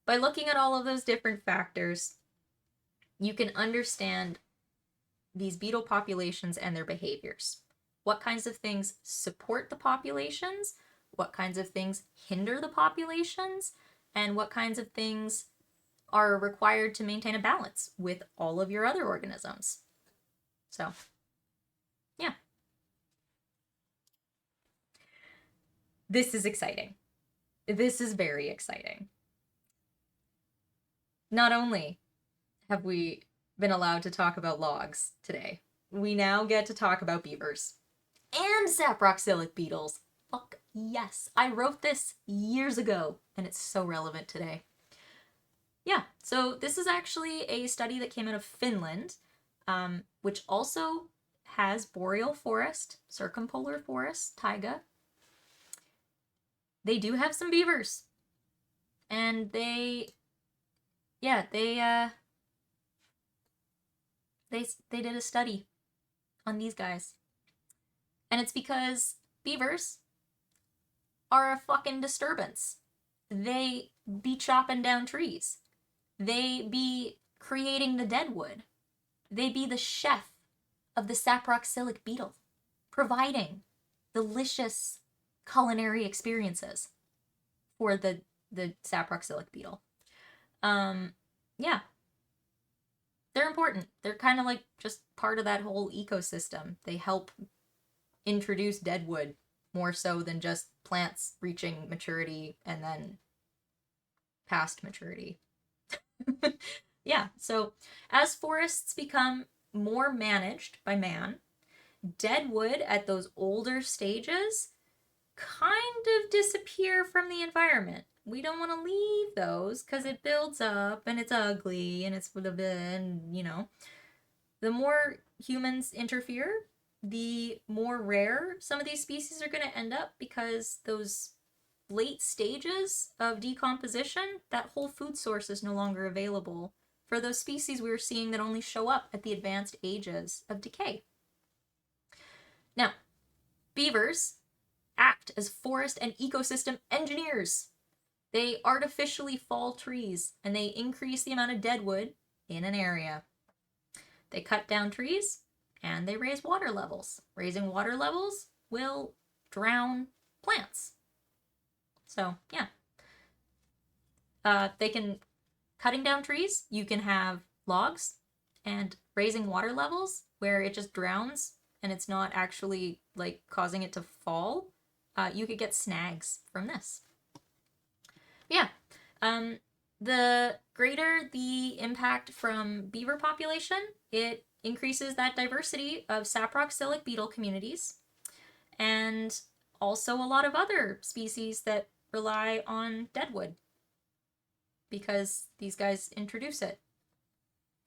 by looking at all of those different factors, you can understand these beetle populations and their behaviors. What kinds of things support the populations, what kinds of things hinder the populations, and what kinds of things are required to maintain a balance with all of your other organisms. So, yeah. This is exciting. This is very exciting. Not only have we been allowed to talk about logs today, we now get to talk about beavers and saproxylic beetles. Fuck yes. I wrote this years ago and it's so relevant today. Yeah, so this is actually a study that came out of Finland, which also has boreal forest, circumpolar forest, taiga. They do have some beavers. And they did a study on these guys. And it's because beavers are a fucking disturbance. They be chopping down trees. They be creating the deadwood. They be the chef of the saproxylic beetle, providing delicious culinary experiences for the saproxylic beetle. Yeah. They're important. They're kind of like just part of that whole ecosystem. They help introduce deadwood more so than just plants reaching maturity and then past maturity. Yeah, so as forests become more managed by man, deadwood at those older stages kind of disappear from the environment. We don't want to leave those because it builds up and it's ugly and it's and you know, the more humans interfere, the more rare some of these species are going to end up, because those late stages of decomposition, that whole food source is no longer available for those species we were seeing that only show up at the advanced ages of decay. Now, beavers act as forest and ecosystem engineers. They artificially fall trees and they increase the amount of deadwood in an area. They cut down trees and they raise water levels. Raising water levels will drown plants. So, yeah. Cutting down trees, you can have logs, and raising water levels where it just drowns and it's not actually like causing it to fall. You could get snags from this. Yeah. The greater the impact from beaver population, it increases that diversity of saproxylic beetle communities, and also a lot of other species that rely on deadwood, because these guys introduce it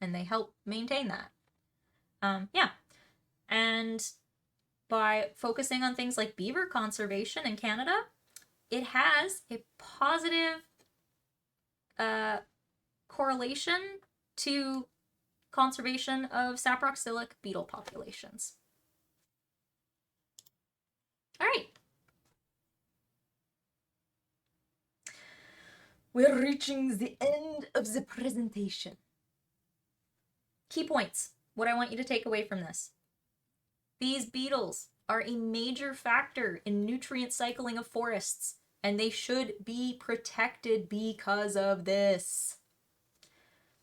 and they help maintain that. Yeah. And by focusing on things like beaver conservation in Canada, it has a positive correlation to conservation of saproxylic beetle populations. All right. We're reaching the end of the presentation. Key points. What I want you to take away from this. These beetles are a major factor in nutrient cycling of forests, and they should be protected because of this.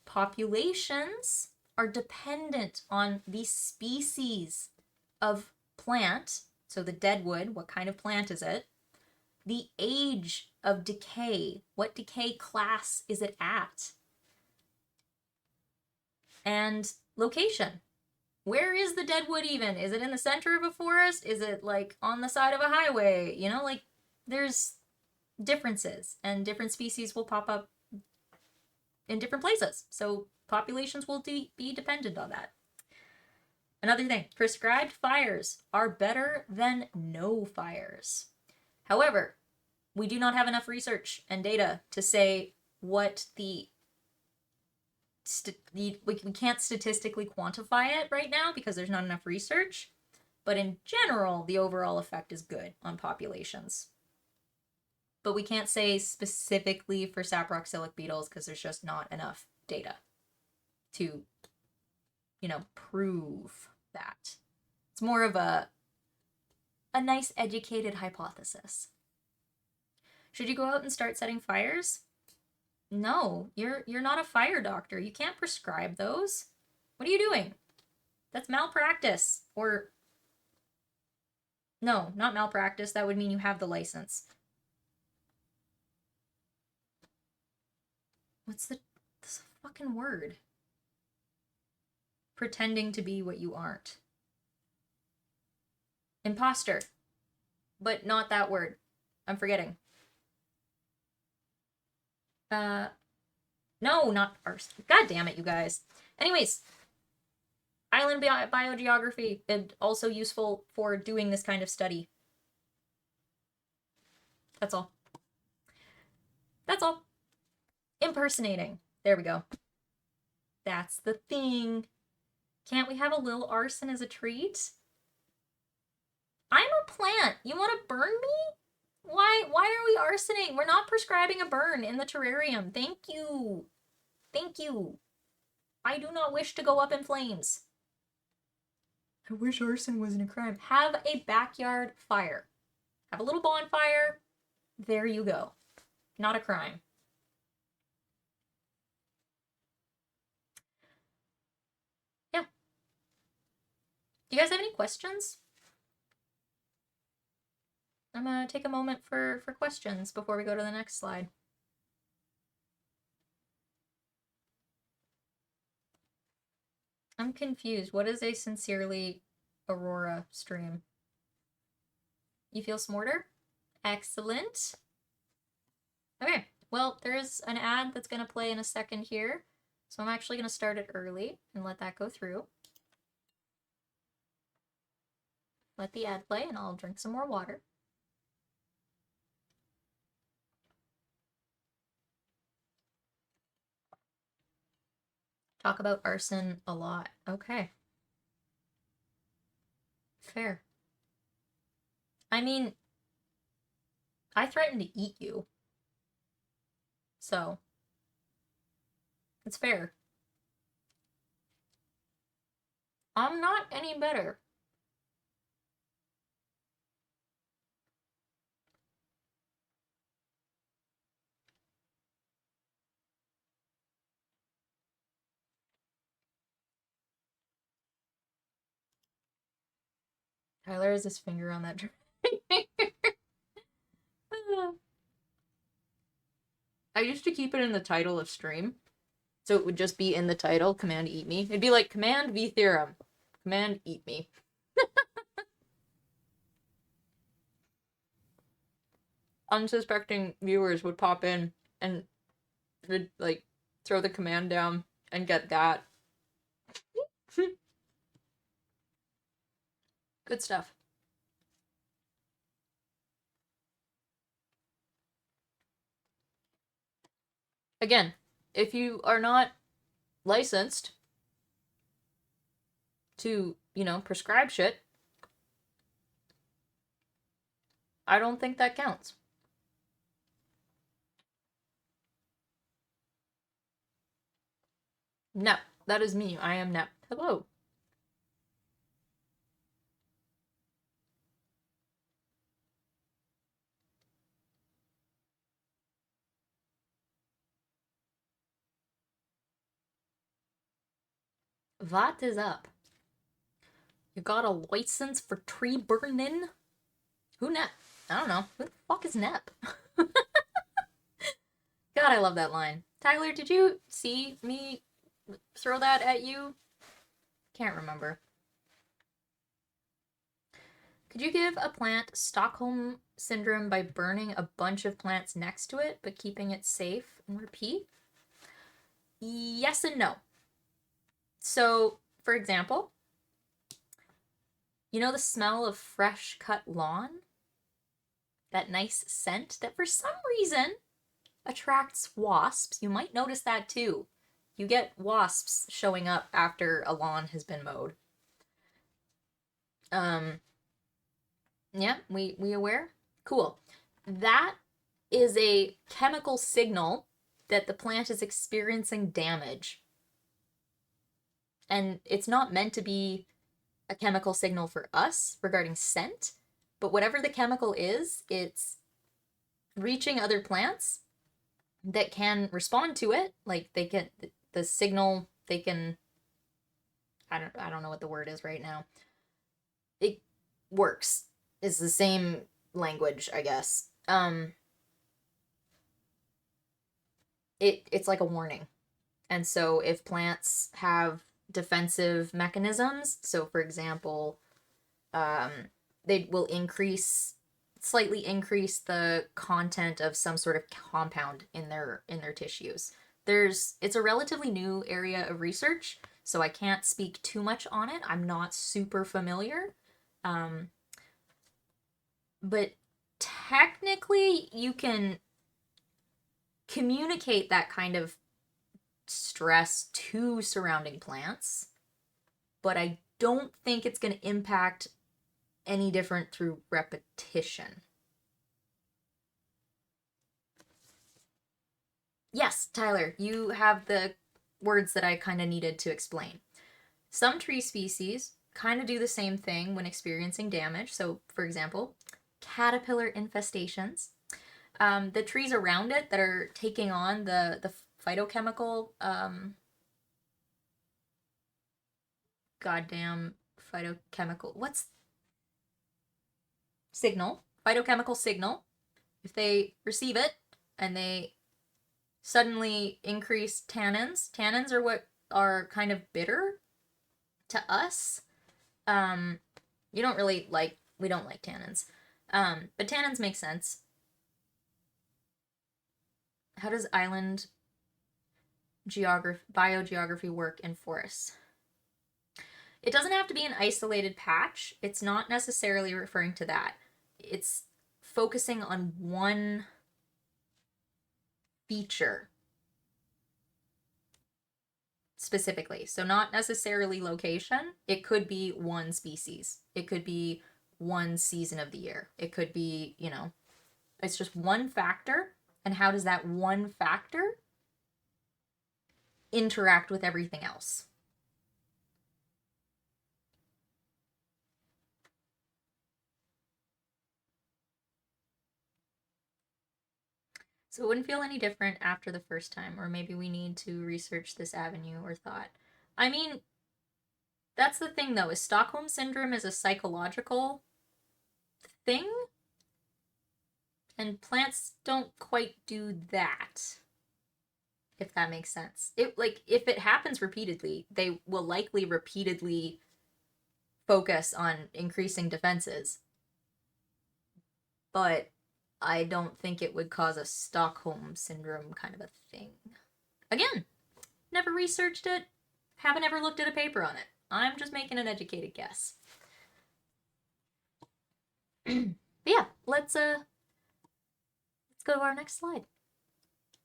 Populations are dependent on the species of plant, so the deadwood, what kind of plant is it? The age of decay, what decay class is it at? And location. Where is the deadwood even? Is it in the center of a forest? Is it like on the side of a highway? You know, like there's differences, and different species will pop up in different places. So populations will be dependent on that. Another thing, prescribed fires are better than no fires. However, we do not have enough research and data to say what we can't statistically quantify it right now because there's not enough research. But in general, the overall effect is good on populations. But we can't say specifically for saproxylic beetles because there's just not enough data to, prove that. It's more of a nice educated hypothesis. Should you go out and start setting fires? No, you're not a fire doctor. You can't prescribe those. What are you doing? That's malpractice. Or no, not malpractice. That would mean you have the license. What's this fucking word? Pretending to be what you aren't. Imposter. But not that word. I'm forgetting. No, not arse. God damn it, you guys. Anyways, island biogeography is also useful for doing this kind of study. That's all. That's all. Impersonating. There we go. That's the thing. Can't we have a little arson as a treat? I'm a plant. You want to burn me? Why are we arsoning? We're not prescribing a burn in the terrarium. Thank you. Thank you. I do not wish to go up in flames. I wish arson wasn't a crime. Have a backyard fire. Have a little bonfire. There you go. Not a crime. Yeah. Do you guys have any questions? I'm gonna take a moment for questions before we go to the next slide. I'm confused. What is a sincerely Aurora stream? You feel smarter? Excellent. Okay, well, there is an ad that's going to play in a second here. So I'm actually going to start it early and let that go through. Let the ad play and I'll drink some more water. Talk about arson a lot. Okay. Fair. I mean, I threatened to eat you. So, it's fair. I'm not any better. Tyler has his finger on that trigger. I used to keep it in the title of stream. So it would just be in the title, command eat me. It'd be like command vTheorem. Command eat me. Unsuspecting viewers would pop in and would like throw the command down and get that. Good stuff. Again, if you are not licensed to, you know, prescribe shit, I don't think that counts. Nep. That is me. I am Nep. Hello. What is up? You got a license for tree burning? Who Nep? I don't know. Who the fuck is Nep? God, I love that line. Tyler, did you see me throw that at you? Can't remember. Could you give a plant Stockholm Syndrome by burning a bunch of plants next to it, but keeping it safe and repeat? Yes and no. So, for example, you know the smell of fresh cut lawn? That nice scent that for some reason attracts wasps. You might notice that too. You get wasps showing up after a lawn has been mowed. Yeah, we aware? Cool. That is a chemical signal that the plant is experiencing damage. And it's not meant to be a chemical signal for us regarding scent, but whatever the chemical is, it's reaching other plants that can respond to it. Like they can, the signal, they can, I don't know what the word is right now. It works. It's the same language, I guess. It's like a warning. And so if plants have defensive mechanisms, so for example, they will slightly increase the content of some sort of compound in their tissues. It's a relatively new area of research, so I can't speak too much on it. I'm not super familiar. But technically you can communicate that kind of stress to surrounding plants, but I don't think it's going to impact any different through repetition. Yes, Tyler, you have the words that I kind of needed to explain. Some tree species kind of do the same thing when experiencing damage. So, for example, caterpillar infestations. The trees around it that are taking on the phytochemical goddamn phytochemical what's signal phytochemical signal, if they receive it and they suddenly increase tannins are what are kind of bitter to us. We don't like tannins, but tannins make sense. How does island biogeography work in forests? It doesn't have to be an isolated patch. It's not necessarily referring to that. It's focusing on one feature specifically. So not necessarily location. It could be one species. It could be one season of the year. It could be, it's just one factor. And how does that one factor interact with everything else? So it wouldn't feel any different after the first time, or maybe we need to research this avenue or thought. I mean, that's the thing though, is Stockholm Syndrome is a psychological thing, and plants don't quite do that, if that makes sense. If it happens repeatedly, they will likely repeatedly focus on increasing defenses. But I don't think it would cause a Stockholm Syndrome kind of a thing. Again, never researched it, haven't ever looked at a paper on it. I'm just making an educated guess. But yeah, let's go to our next slide.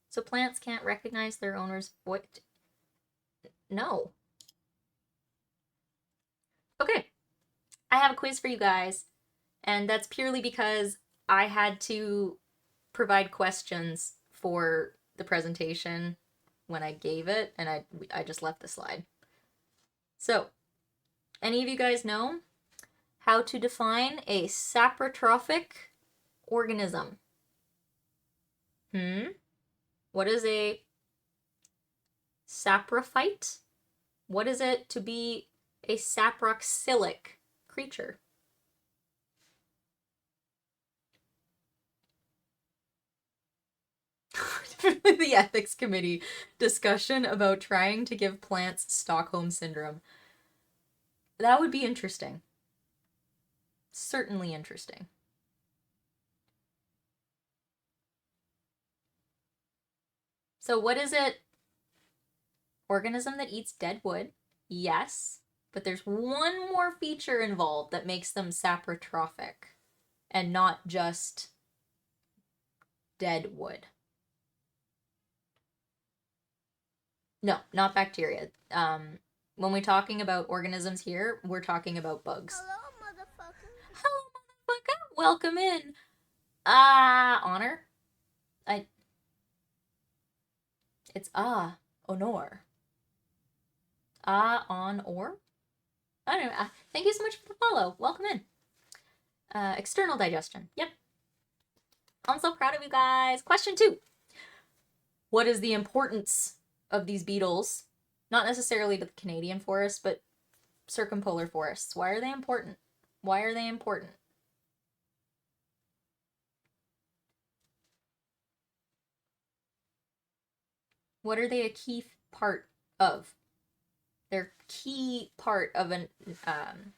So plants can't recognize their owner's voice. No. Okay, I have a quiz for you guys, and that's purely because I had to provide questions for the presentation when I gave it, and I just left the slide. So, any of you guys know how to define a saprotrophic organism? What is a saprophyte? What is it to be a saproxylic creature? The ethics committee discussion about trying to give plants Stockholm Syndrome. That would be interesting. Certainly interesting. So what is it? Organism that eats dead wood. Yes, but there's one more feature involved that makes them saprotrophic and not just dead wood. No, not bacteria. When we're talking about organisms here, we're talking about bugs. Hello, motherfucker. Hello, motherfucker. Welcome in. Honor? It's honor. On-or? I don't know. Thank you so much for the follow. Welcome in. External digestion. Yep. I'm so proud of you guys. Question 2. What is the importance of these beetles? Not necessarily to the Canadian forest, but circumpolar forests. Why are they important? Why are they important? What are they a key part of? They're key part of an I'm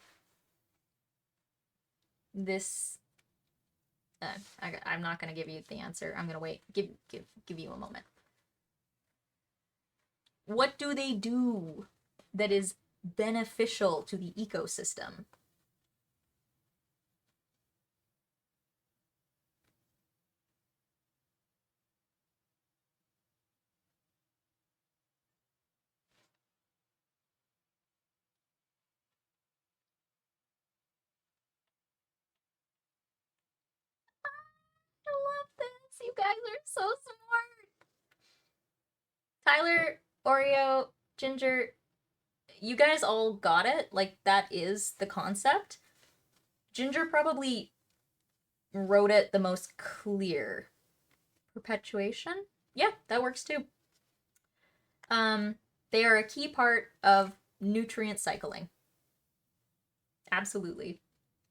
not going to give you the answer. I'm going to wait. Give you a moment. What do they do that is beneficial to the ecosystem? You guys are so smart. Tyler, Oreo, Ginger, you guys all got it. Like, that is the concept. Ginger probably wrote it the most clear. Perpetuation? Yeah, that works too. They are a key part of nutrient cycling. Absolutely.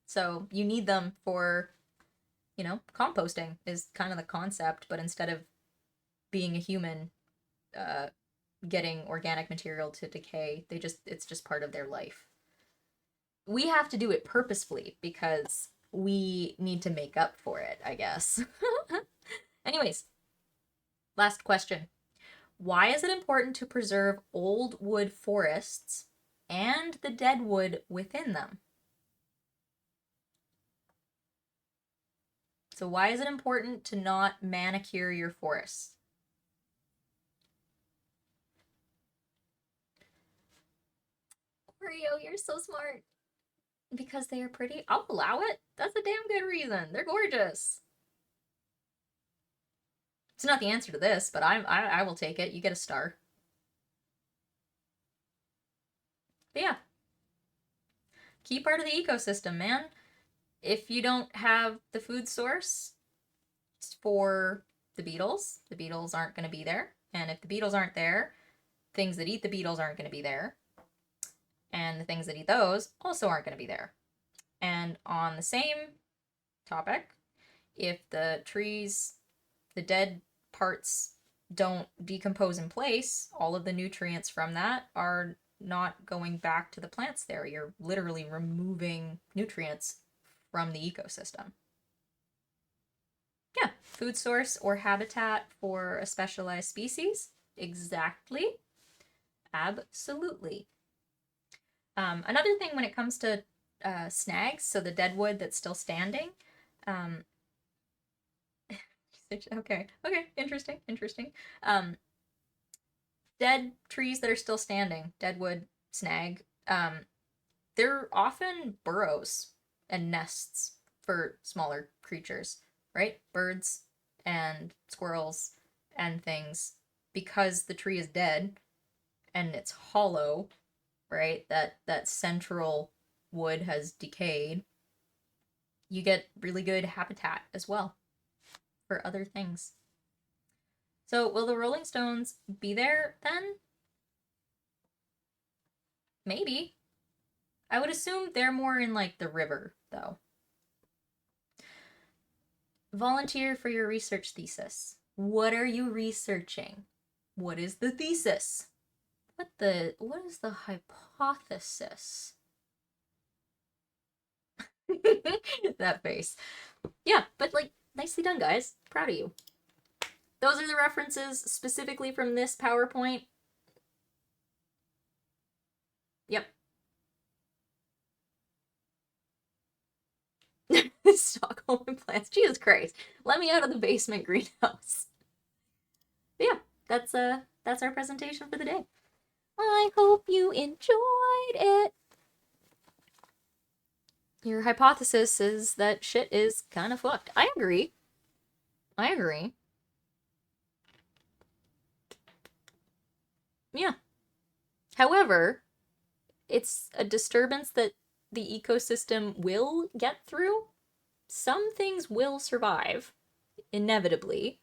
So you need them for, composting is kind of the concept, but instead of being a human, getting organic material to decay, it's just part of their life. We have to do it purposefully because we need to make up for it, I guess. Anyways, last question. Why is it important to preserve old wood forests and the dead wood within them? So why is it important to not manicure your forests? Oreo, you're so smart. Because they are pretty? I'll allow it. That's a damn good reason. They're gorgeous. It's not the answer to this, but I will take it. You get a star. But yeah. Key part of the ecosystem, man. If you don't have the food source for the beetles aren't going to be there. And if the beetles aren't there, things that eat the beetles aren't going to be there. And the things that eat those also aren't going to be there. And on the same topic, if the trees, the dead parts don't decompose in place, all of the nutrients from that are not going back to the plants there. You're literally removing nutrients from the ecosystem. Yeah, food source or habitat for a specialized species. Exactly. Absolutely. Another thing when it comes to snags, so the dead wood that's still standing. Okay, interesting. Dead trees that are still standing, dead wood, snag, they're often burrows and nests for smaller creatures, right? Birds and squirrels and things, because the tree is dead and it's hollow, right? That central wood has decayed. You get really good habitat as well for other things. So will the Rolling Stones be there then? Maybe. I would assume they're more in like the river though. Volunteer for your research thesis. What are you researching? What is the thesis? What is the hypothesis? That face. Yeah, but like, nicely done, guys. Proud of you. Those are the references specifically from this PowerPoint. Yep. Stockholm plants. Jesus Christ. Let me out of the basement greenhouse. But yeah, that's our presentation for the day. I hope you enjoyed it. Your hypothesis is that shit is kind of fucked. I agree. Yeah. However, it's a disturbance that the ecosystem will get through. Some things will survive, inevitably.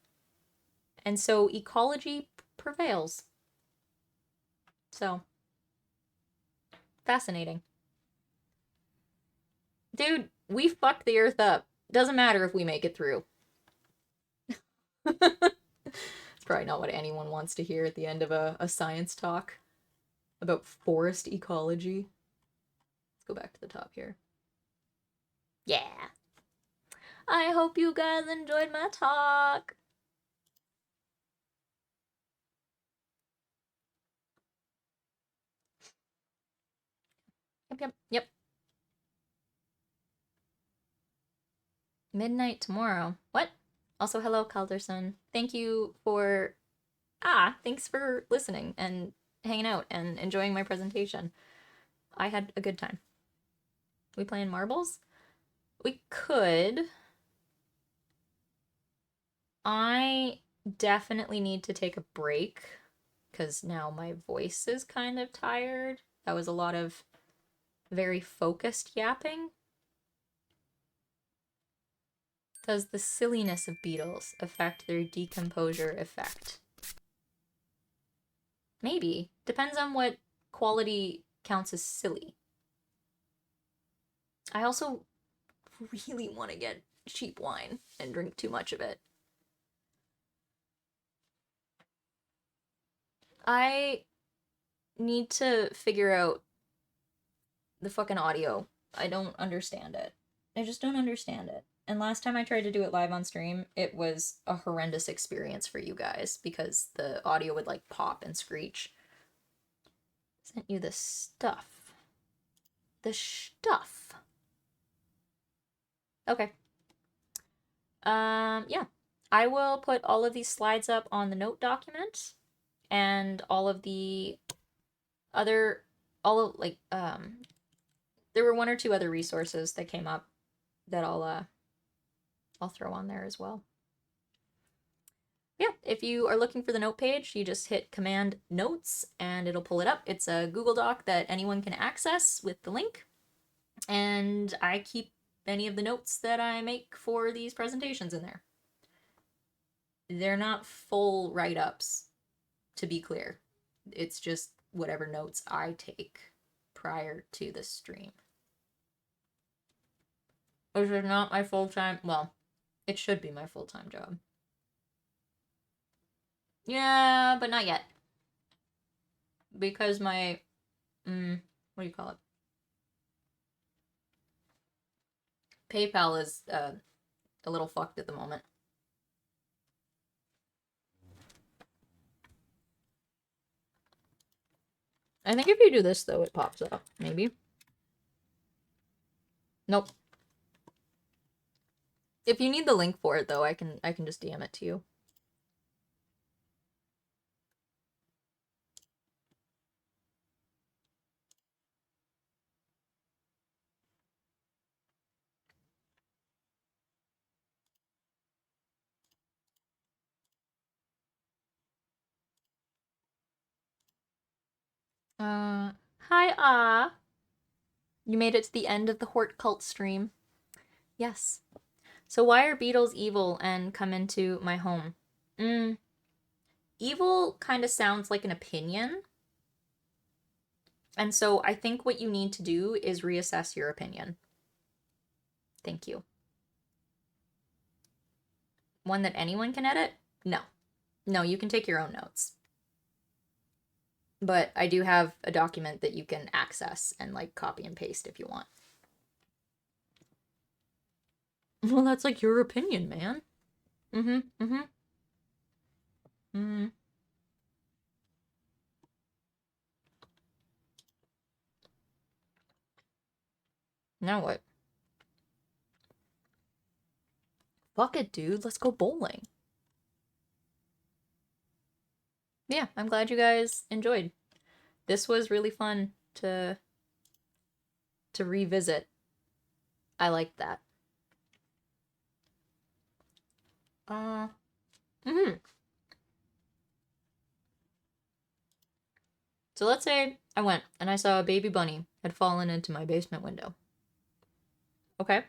And so ecology prevails. So, fascinating. Dude, we fucked the earth up. Doesn't matter if we make it through. It's probably not what anyone wants to hear at the end of a science talk about forest ecology. Let's go back to the top here. Yeah. I hope you guys enjoyed my talk. Yep. Midnight tomorrow. What? Also, hello, Calderson. Thanks for listening and hanging out and enjoying my presentation. I had a good time. We playing marbles? We could. I definitely need to take a break because now my voice is kind of tired. That was a lot of very focused yapping. Does the silliness of beetles affect their decomposure effect? Maybe. Depends on what quality counts as silly. I also really want to get cheap wine and drink too much of it. I need to figure out the fucking audio. I don't understand it. I just don't understand it. And last time I tried to do it live on stream, it was a horrendous experience for you guys because the audio would like pop and screech. Sent you the stuff. The stuff. Okay. Yeah. I will put all of these slides up on the note document and all of the other there were one or two other resources that came up that I'll throw on there as well. Yeah, if you are looking for the note page, you just hit Command Notes and it'll pull it up. It's a Google Doc that anyone can access with the link. And I keep any of the notes that I make for these presentations in there. They're not full write-ups, to be clear. It's just whatever notes I take prior to the stream. Which is not my full-time, well, it should be my full-time job. Yeah, but not yet. Because my, what do you call it? PayPal is a little fucked at the moment. I think if you do this though, it pops up. Maybe. Nope. If you need the link for it though, I can just DM it to you. Hi, you made it to the end of the Hortcult stream. Yes. So why are beetles evil and come into my home? Evil kind of sounds like an opinion. And so I think what you need to do is reassess your opinion. Thank you. One that anyone can edit? No. No, you can take your own notes. But I do have a document that you can access and like copy and paste if you want. Well, that's like your opinion, man. Now what? Fuck it, dude. Let's go bowling. Yeah, I'm glad you guys enjoyed. This was really fun to revisit. I liked that. So let's say I went and I saw a baby bunny had fallen into my basement window. Okay.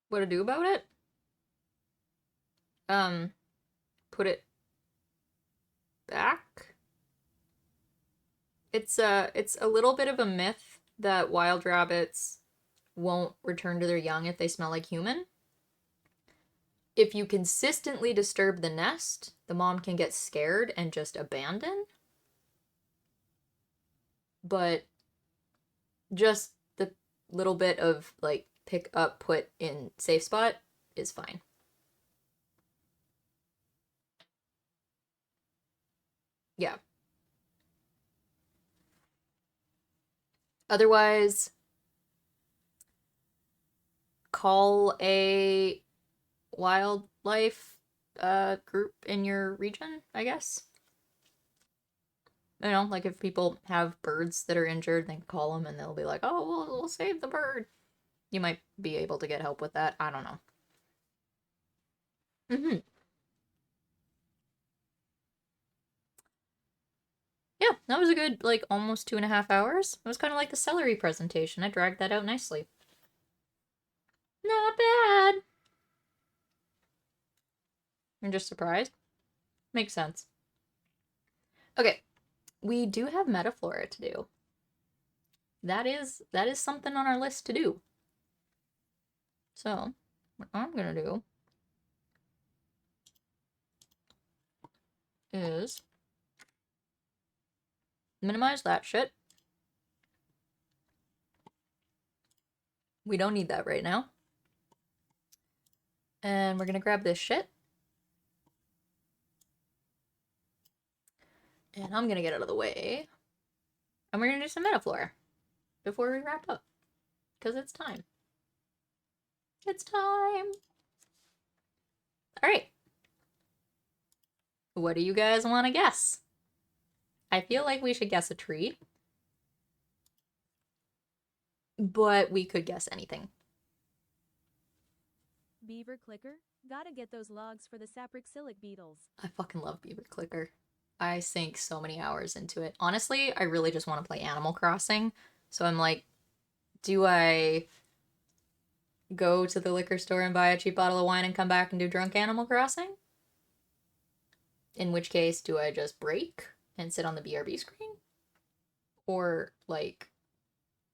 What to do about it? Put it back. It's a little bit of a myth that wild rabbits won't return to their young if they smell like human. If you consistently disturb the nest, the mom can get scared and just abandon. But just the little bit of like pick up, put in safe spot is fine. Yeah. Otherwise, call a wildlife group in your region, I guess. You know, like if people have birds that are injured, they can call them and they'll be like, oh, we'll save the bird. You might be able to get help with that. I don't know. Mm-hmm. Yeah, that was a good, like, almost 2.5 hours. It was kind of like the celery presentation. I dragged that out nicely. Not bad. I'm just surprised. Makes sense. Okay, we do have metaflora to do. That is something on our list to do. So, what I'm gonna do is minimize that shit. We don't need that right now. And we're gonna grab this shit. And I'm gonna get out of the way. And we're gonna do some metaflora before we wrap up. Because it's time. It's time! Alright. What do you guys want to guess? I feel like we should guess a tree. But we could guess anything. Beaver clicker? Gotta get those logs for the saproxylic beetles. I fucking love Beaver Clicker. I sink so many hours into it. Honestly, I really just want to play Animal Crossing. So I'm like, do I go to the liquor store and buy a cheap bottle of wine and come back and do drunk Animal Crossing? In which case, do I just break and sit on the BRB screen? Or, like,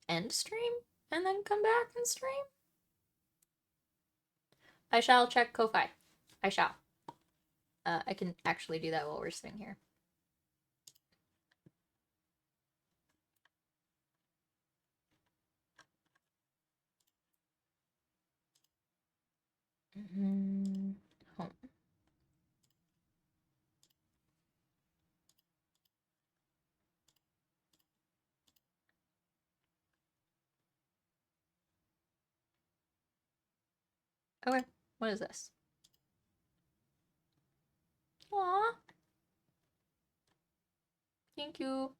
end stream and then come back and stream? I shall check Ko-Fi. I shall. I can actually do that while we're sitting here. Home. Okay, what is this? Aww. Thank you.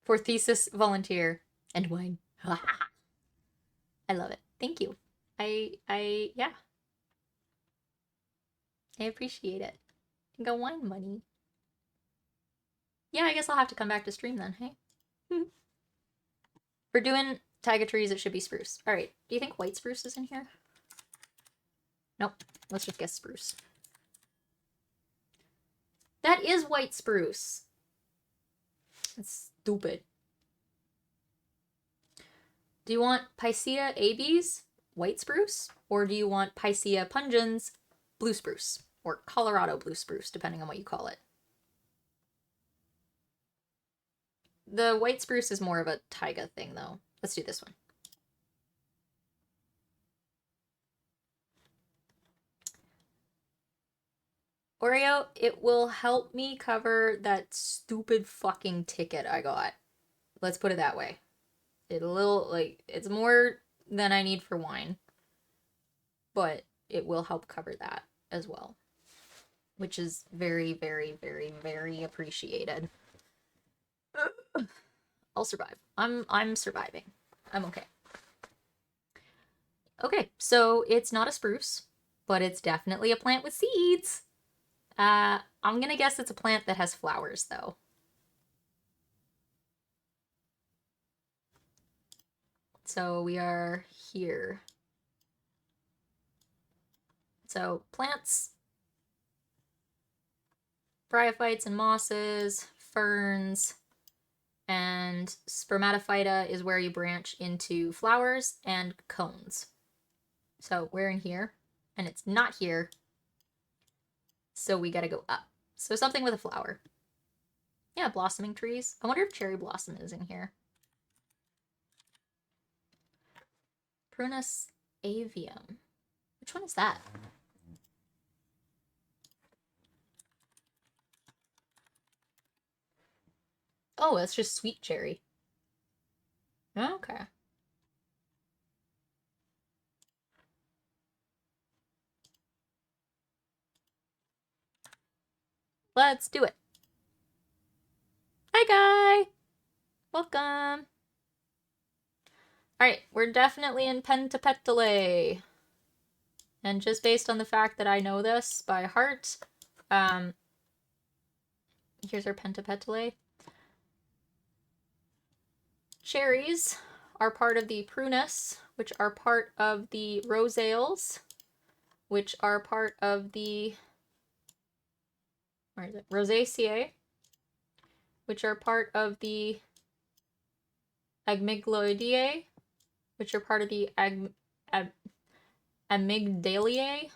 For thesis volunteer and wine. I love it. Thank you. Yeah. I appreciate it. I got wine money. Yeah, I guess I'll have to come back to stream then, hey? We're doing taiga trees, it should be spruce. Alright, do you think white spruce is in here? Nope. Let's just guess spruce. That is white spruce. That's stupid. Do you want Picea abies, white spruce? Or do you want Picea pungens, blue spruce? Or Colorado blue spruce, depending on what you call it. The white spruce is more of a taiga thing, though. Let's do this one. Oreo, it will help me cover that stupid fucking ticket I got. Let's put it that way. It's more than I need for wine. But it will help cover that as well. Which is very, very, very, very appreciated. I'll survive. I'm surviving. I'm okay. Okay, so it's not a spruce, but it's definitely a plant with seeds. I'm gonna guess it's a plant that has flowers, though. So we are here. So plants, bryophytes and mosses, ferns, and spermatophyta is where you branch into flowers and cones. So we're in here, and it's not here. So we gotta go up. So something with a flower. Yeah, blossoming trees. I wonder if cherry blossom is in here. Prunus avium. Which one is that? Oh, that's just sweet cherry. Okay. let's do it. Hi, Guy. Welcome. All right, we're definitely in pentapetale. And just based on the fact that I know this by heart, here's our pentapetale. Cherries are part of the prunus, which are part of the roseales, which are part of the, where is it? Rosaceae, which are part of the amygdaloideae, which are part of the amygdalae.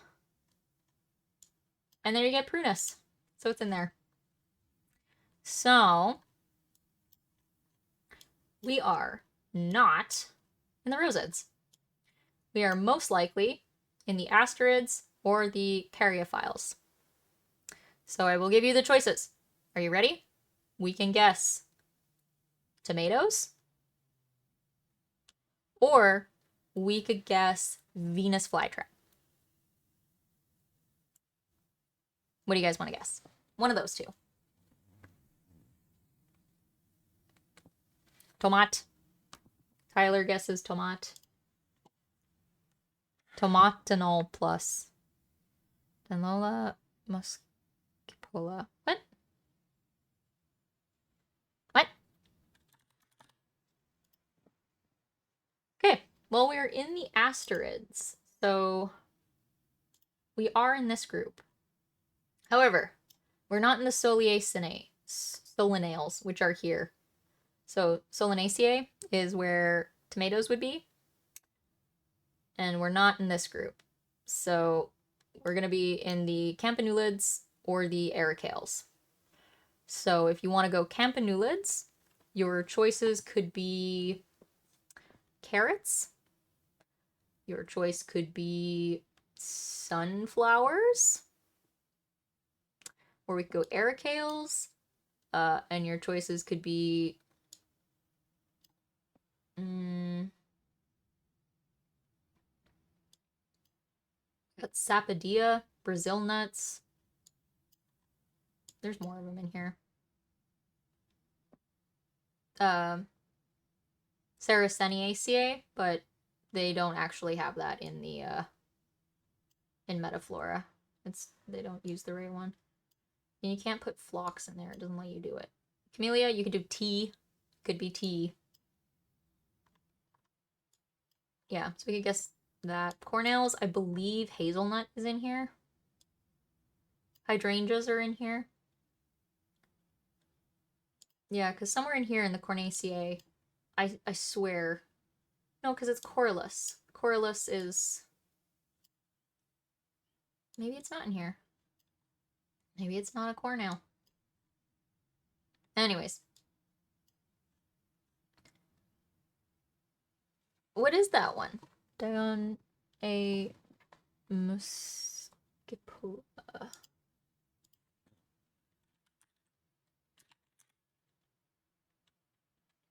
And then you get prunus. So it's in there. So we are not in the rosids. We are most likely in the asterids or the caryophyles. So I will give you the choices. Are you ready? We can guess tomatoes, or we could guess Venus flytrap. What do you guys want to guess? One of those two. Tomat. Tyler guesses tomat. Tomatinol plus. Danola muscipola. What? What? Okay. Well, we're in the asterids, so we are in this group. However, we're not in the solanales, which are here. So Solanaceae is where tomatoes would be. And we're not in this group. So we're going to be in the campanulids or the ericales. So if you want to go campanulids, your choices could be carrots. Your choice could be sunflowers. Or we could go ericales. And your choices could be got sapodilla, Brazil nuts. There's more of them in here. Sarraceniaceae, but they don't actually have that in the in Metaflora. They don't use the right one. And you can't put phlox in there. It doesn't let you do it. Camellia, you could do tea. Could be tea. Yeah, so we could guess that. Cornels, I believe hazelnut is in here. Hydrangeas are in here. Yeah, because somewhere in here in the Cornaceae, I swear. No, because it's Corylus. Corylus is... Maybe it's not in here. Maybe it's not a cornel. Anyways. What is that one? Dion a muscipola.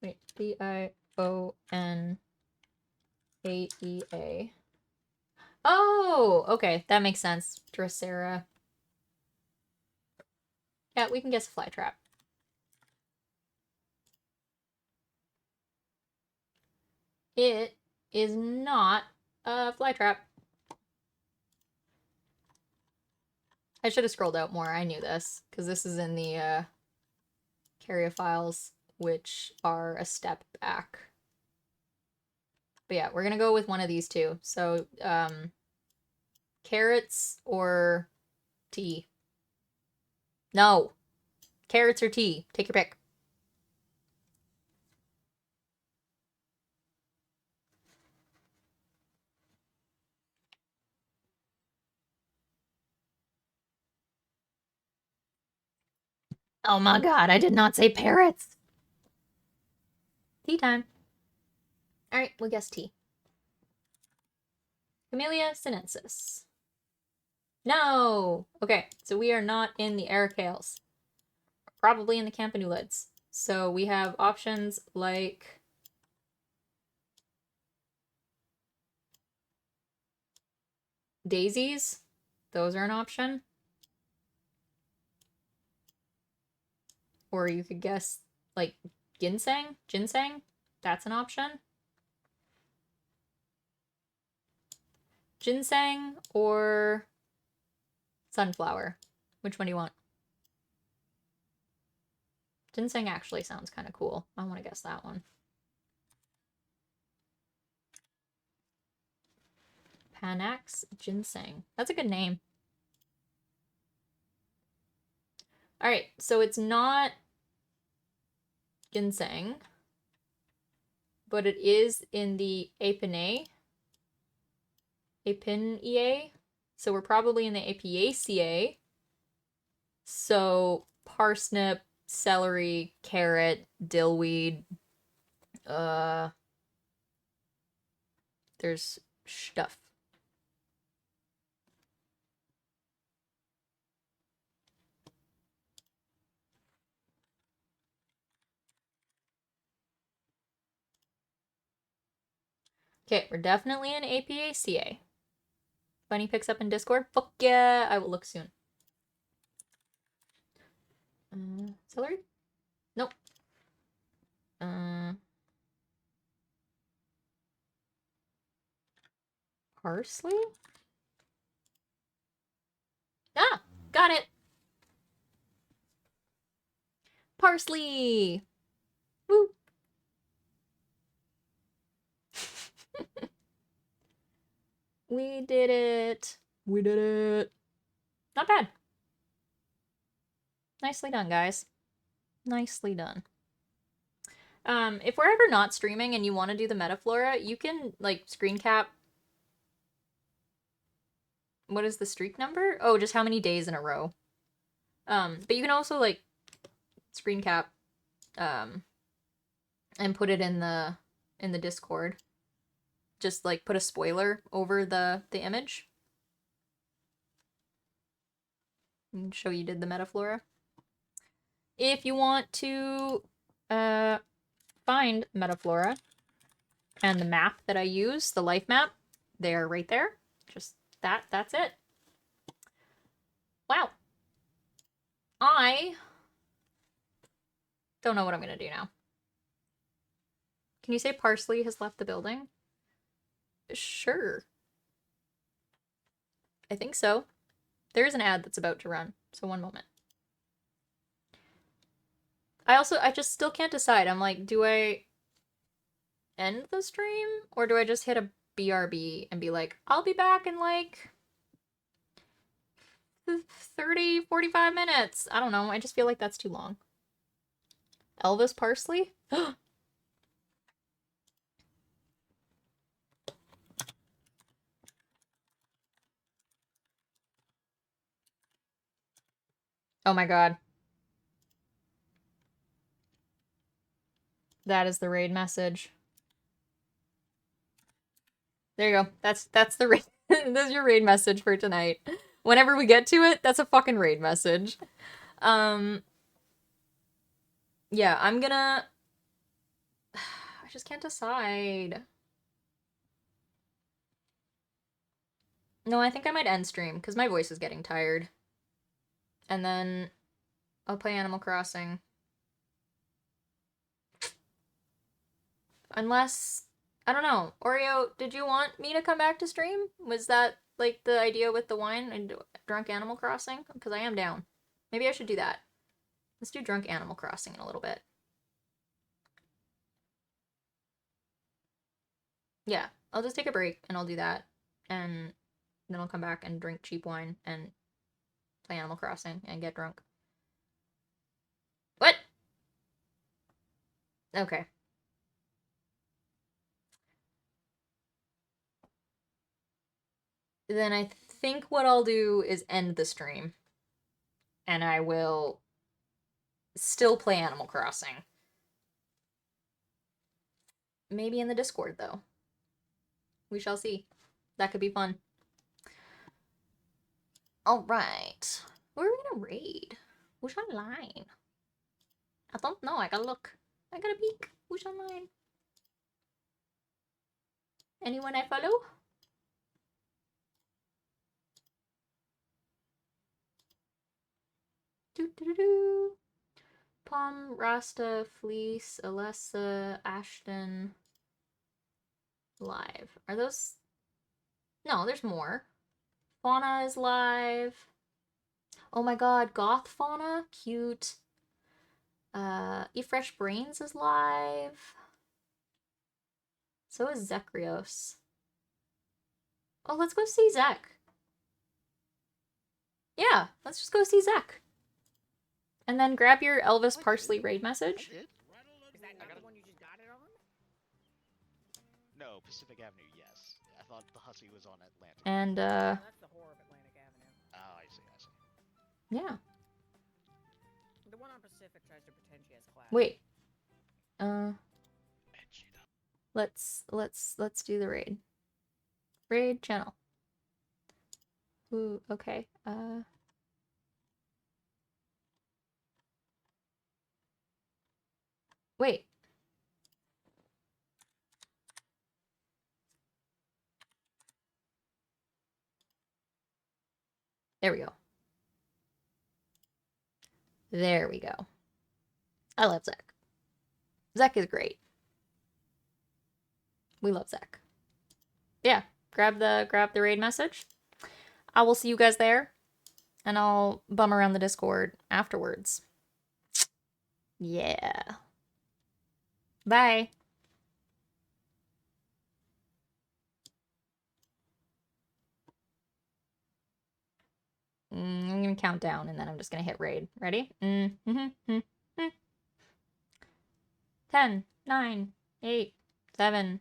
Wait, DionAEA. Oh, okay, that makes sense. Drosera. Yeah, we can guess a flytrap. It is not a flytrap. I should have scrolled out more. I knew this, because this is in the caryophyles, which are a step back. But yeah, we're gonna go with one of these two. So, carrots or tea? No. Carrots or tea? Take your pick. Oh my god, I did not say parrots. Tea time. Alright, we'll guess tea. Camellia sinensis. No! Okay, so we are not in the ericales. Probably in the campanulids. So we have options like daisies. Those are an option. Or you could guess, like, ginseng? Ginseng? That's an option. Ginseng or sunflower? Which one do you want? Ginseng actually sounds kind of cool. I want to guess that one. Panax ginseng. That's a good name. All right, so it's not ginseng, but it is in the Apineae. So we're probably in the Apiaceae. So parsnip, celery, carrot, dillweed. There's stuff. Okay, we're definitely in Apiaceae. Bunny picks up in Discord. Fuck yeah! I will look soon. Celery? Nope. Parsley? Ah! Got it! Parsley! Woo! We did it! We did it! Not bad. Nicely done, guys. Nicely done. If we're ever not streaming and you want to do the metaflora, you can, like, screen cap. What is the streak number? Oh, just how many days in a row. But you can also, like, screen cap, and put it in the Discord. Just, like, put a spoiler over the image. And show you did the metaflora. If you want to, find metaflora and the map that I use, the life map, they're right there. Just that's it. Wow. I don't know what I'm gonna do now. Can you say parsley has left the building? Sure. I think so. There is an ad that's about to run, so one moment. I just still can't decide. I'm like, do I end the stream? Or do I just hit a BRB and be like, I'll be back in like 30, 45 minutes? I don't know. I just feel like that's too long. Elvis Parsley? Oh my god. That is the raid message. There you go. That's the raid. That's your raid message for tonight. Whenever we get to it, that's a fucking raid message. Yeah, I'm gonna... I just can't decide. No, I think I might end stream, because my voice is getting tired. And then I'll play Animal Crossing. Unless... I don't know. Oreo, did you want me to come back to stream? Was that, like, the idea with the wine and drunk Animal Crossing? Because I am down. Maybe I should do that. Let's do drunk Animal Crossing in a little bit. Yeah, I'll just take a break and I'll do that. And then I'll come back and drink cheap wine and play Animal Crossing and get drunk. What? Okay. Then I think what I'll do is end the stream. And I will still play Animal Crossing. Maybe in the Discord, though. We shall see. That could be fun. Alright. Who are we gonna raid? Who's online? I don't know. I gotta look. I gotta peek. Who's online? Anyone I follow? Do do do do. Palm, Rasta, Fleece, Alessa, Ashton, live. Are those... No, there's more. Fauna is live. Oh my god, Goth Fauna, cute. Fresh Brains is live. So is Zekrios. Oh, let's go see Zek. Yeah, let's just go see Zek. And then grab your Elvis Parsley raid message. Is that another one you just got it on? No, Pacific Avenue, yes. I thought the hussy was on Atlantic. And, Oh, that's the whore of Atlantic Avenue. Oh, I see, I see. yeah. The one on Pacific tries to pretend she has class. Wait. And she does. Let's do the raid. Raid channel. Ooh, okay. Wait. There we go. There we go. I love Zek. Zek is great. We love Zek. Yeah, grab the raid message. I will see you guys there, and I'll bum around the Discord afterwards. Yeah. Bye. I'm gonna count down, and then I'm just gonna hit raid. Ready? 10, 9, 8, 7,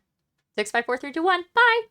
6, 5, 4, 3, 2, 1. Bye!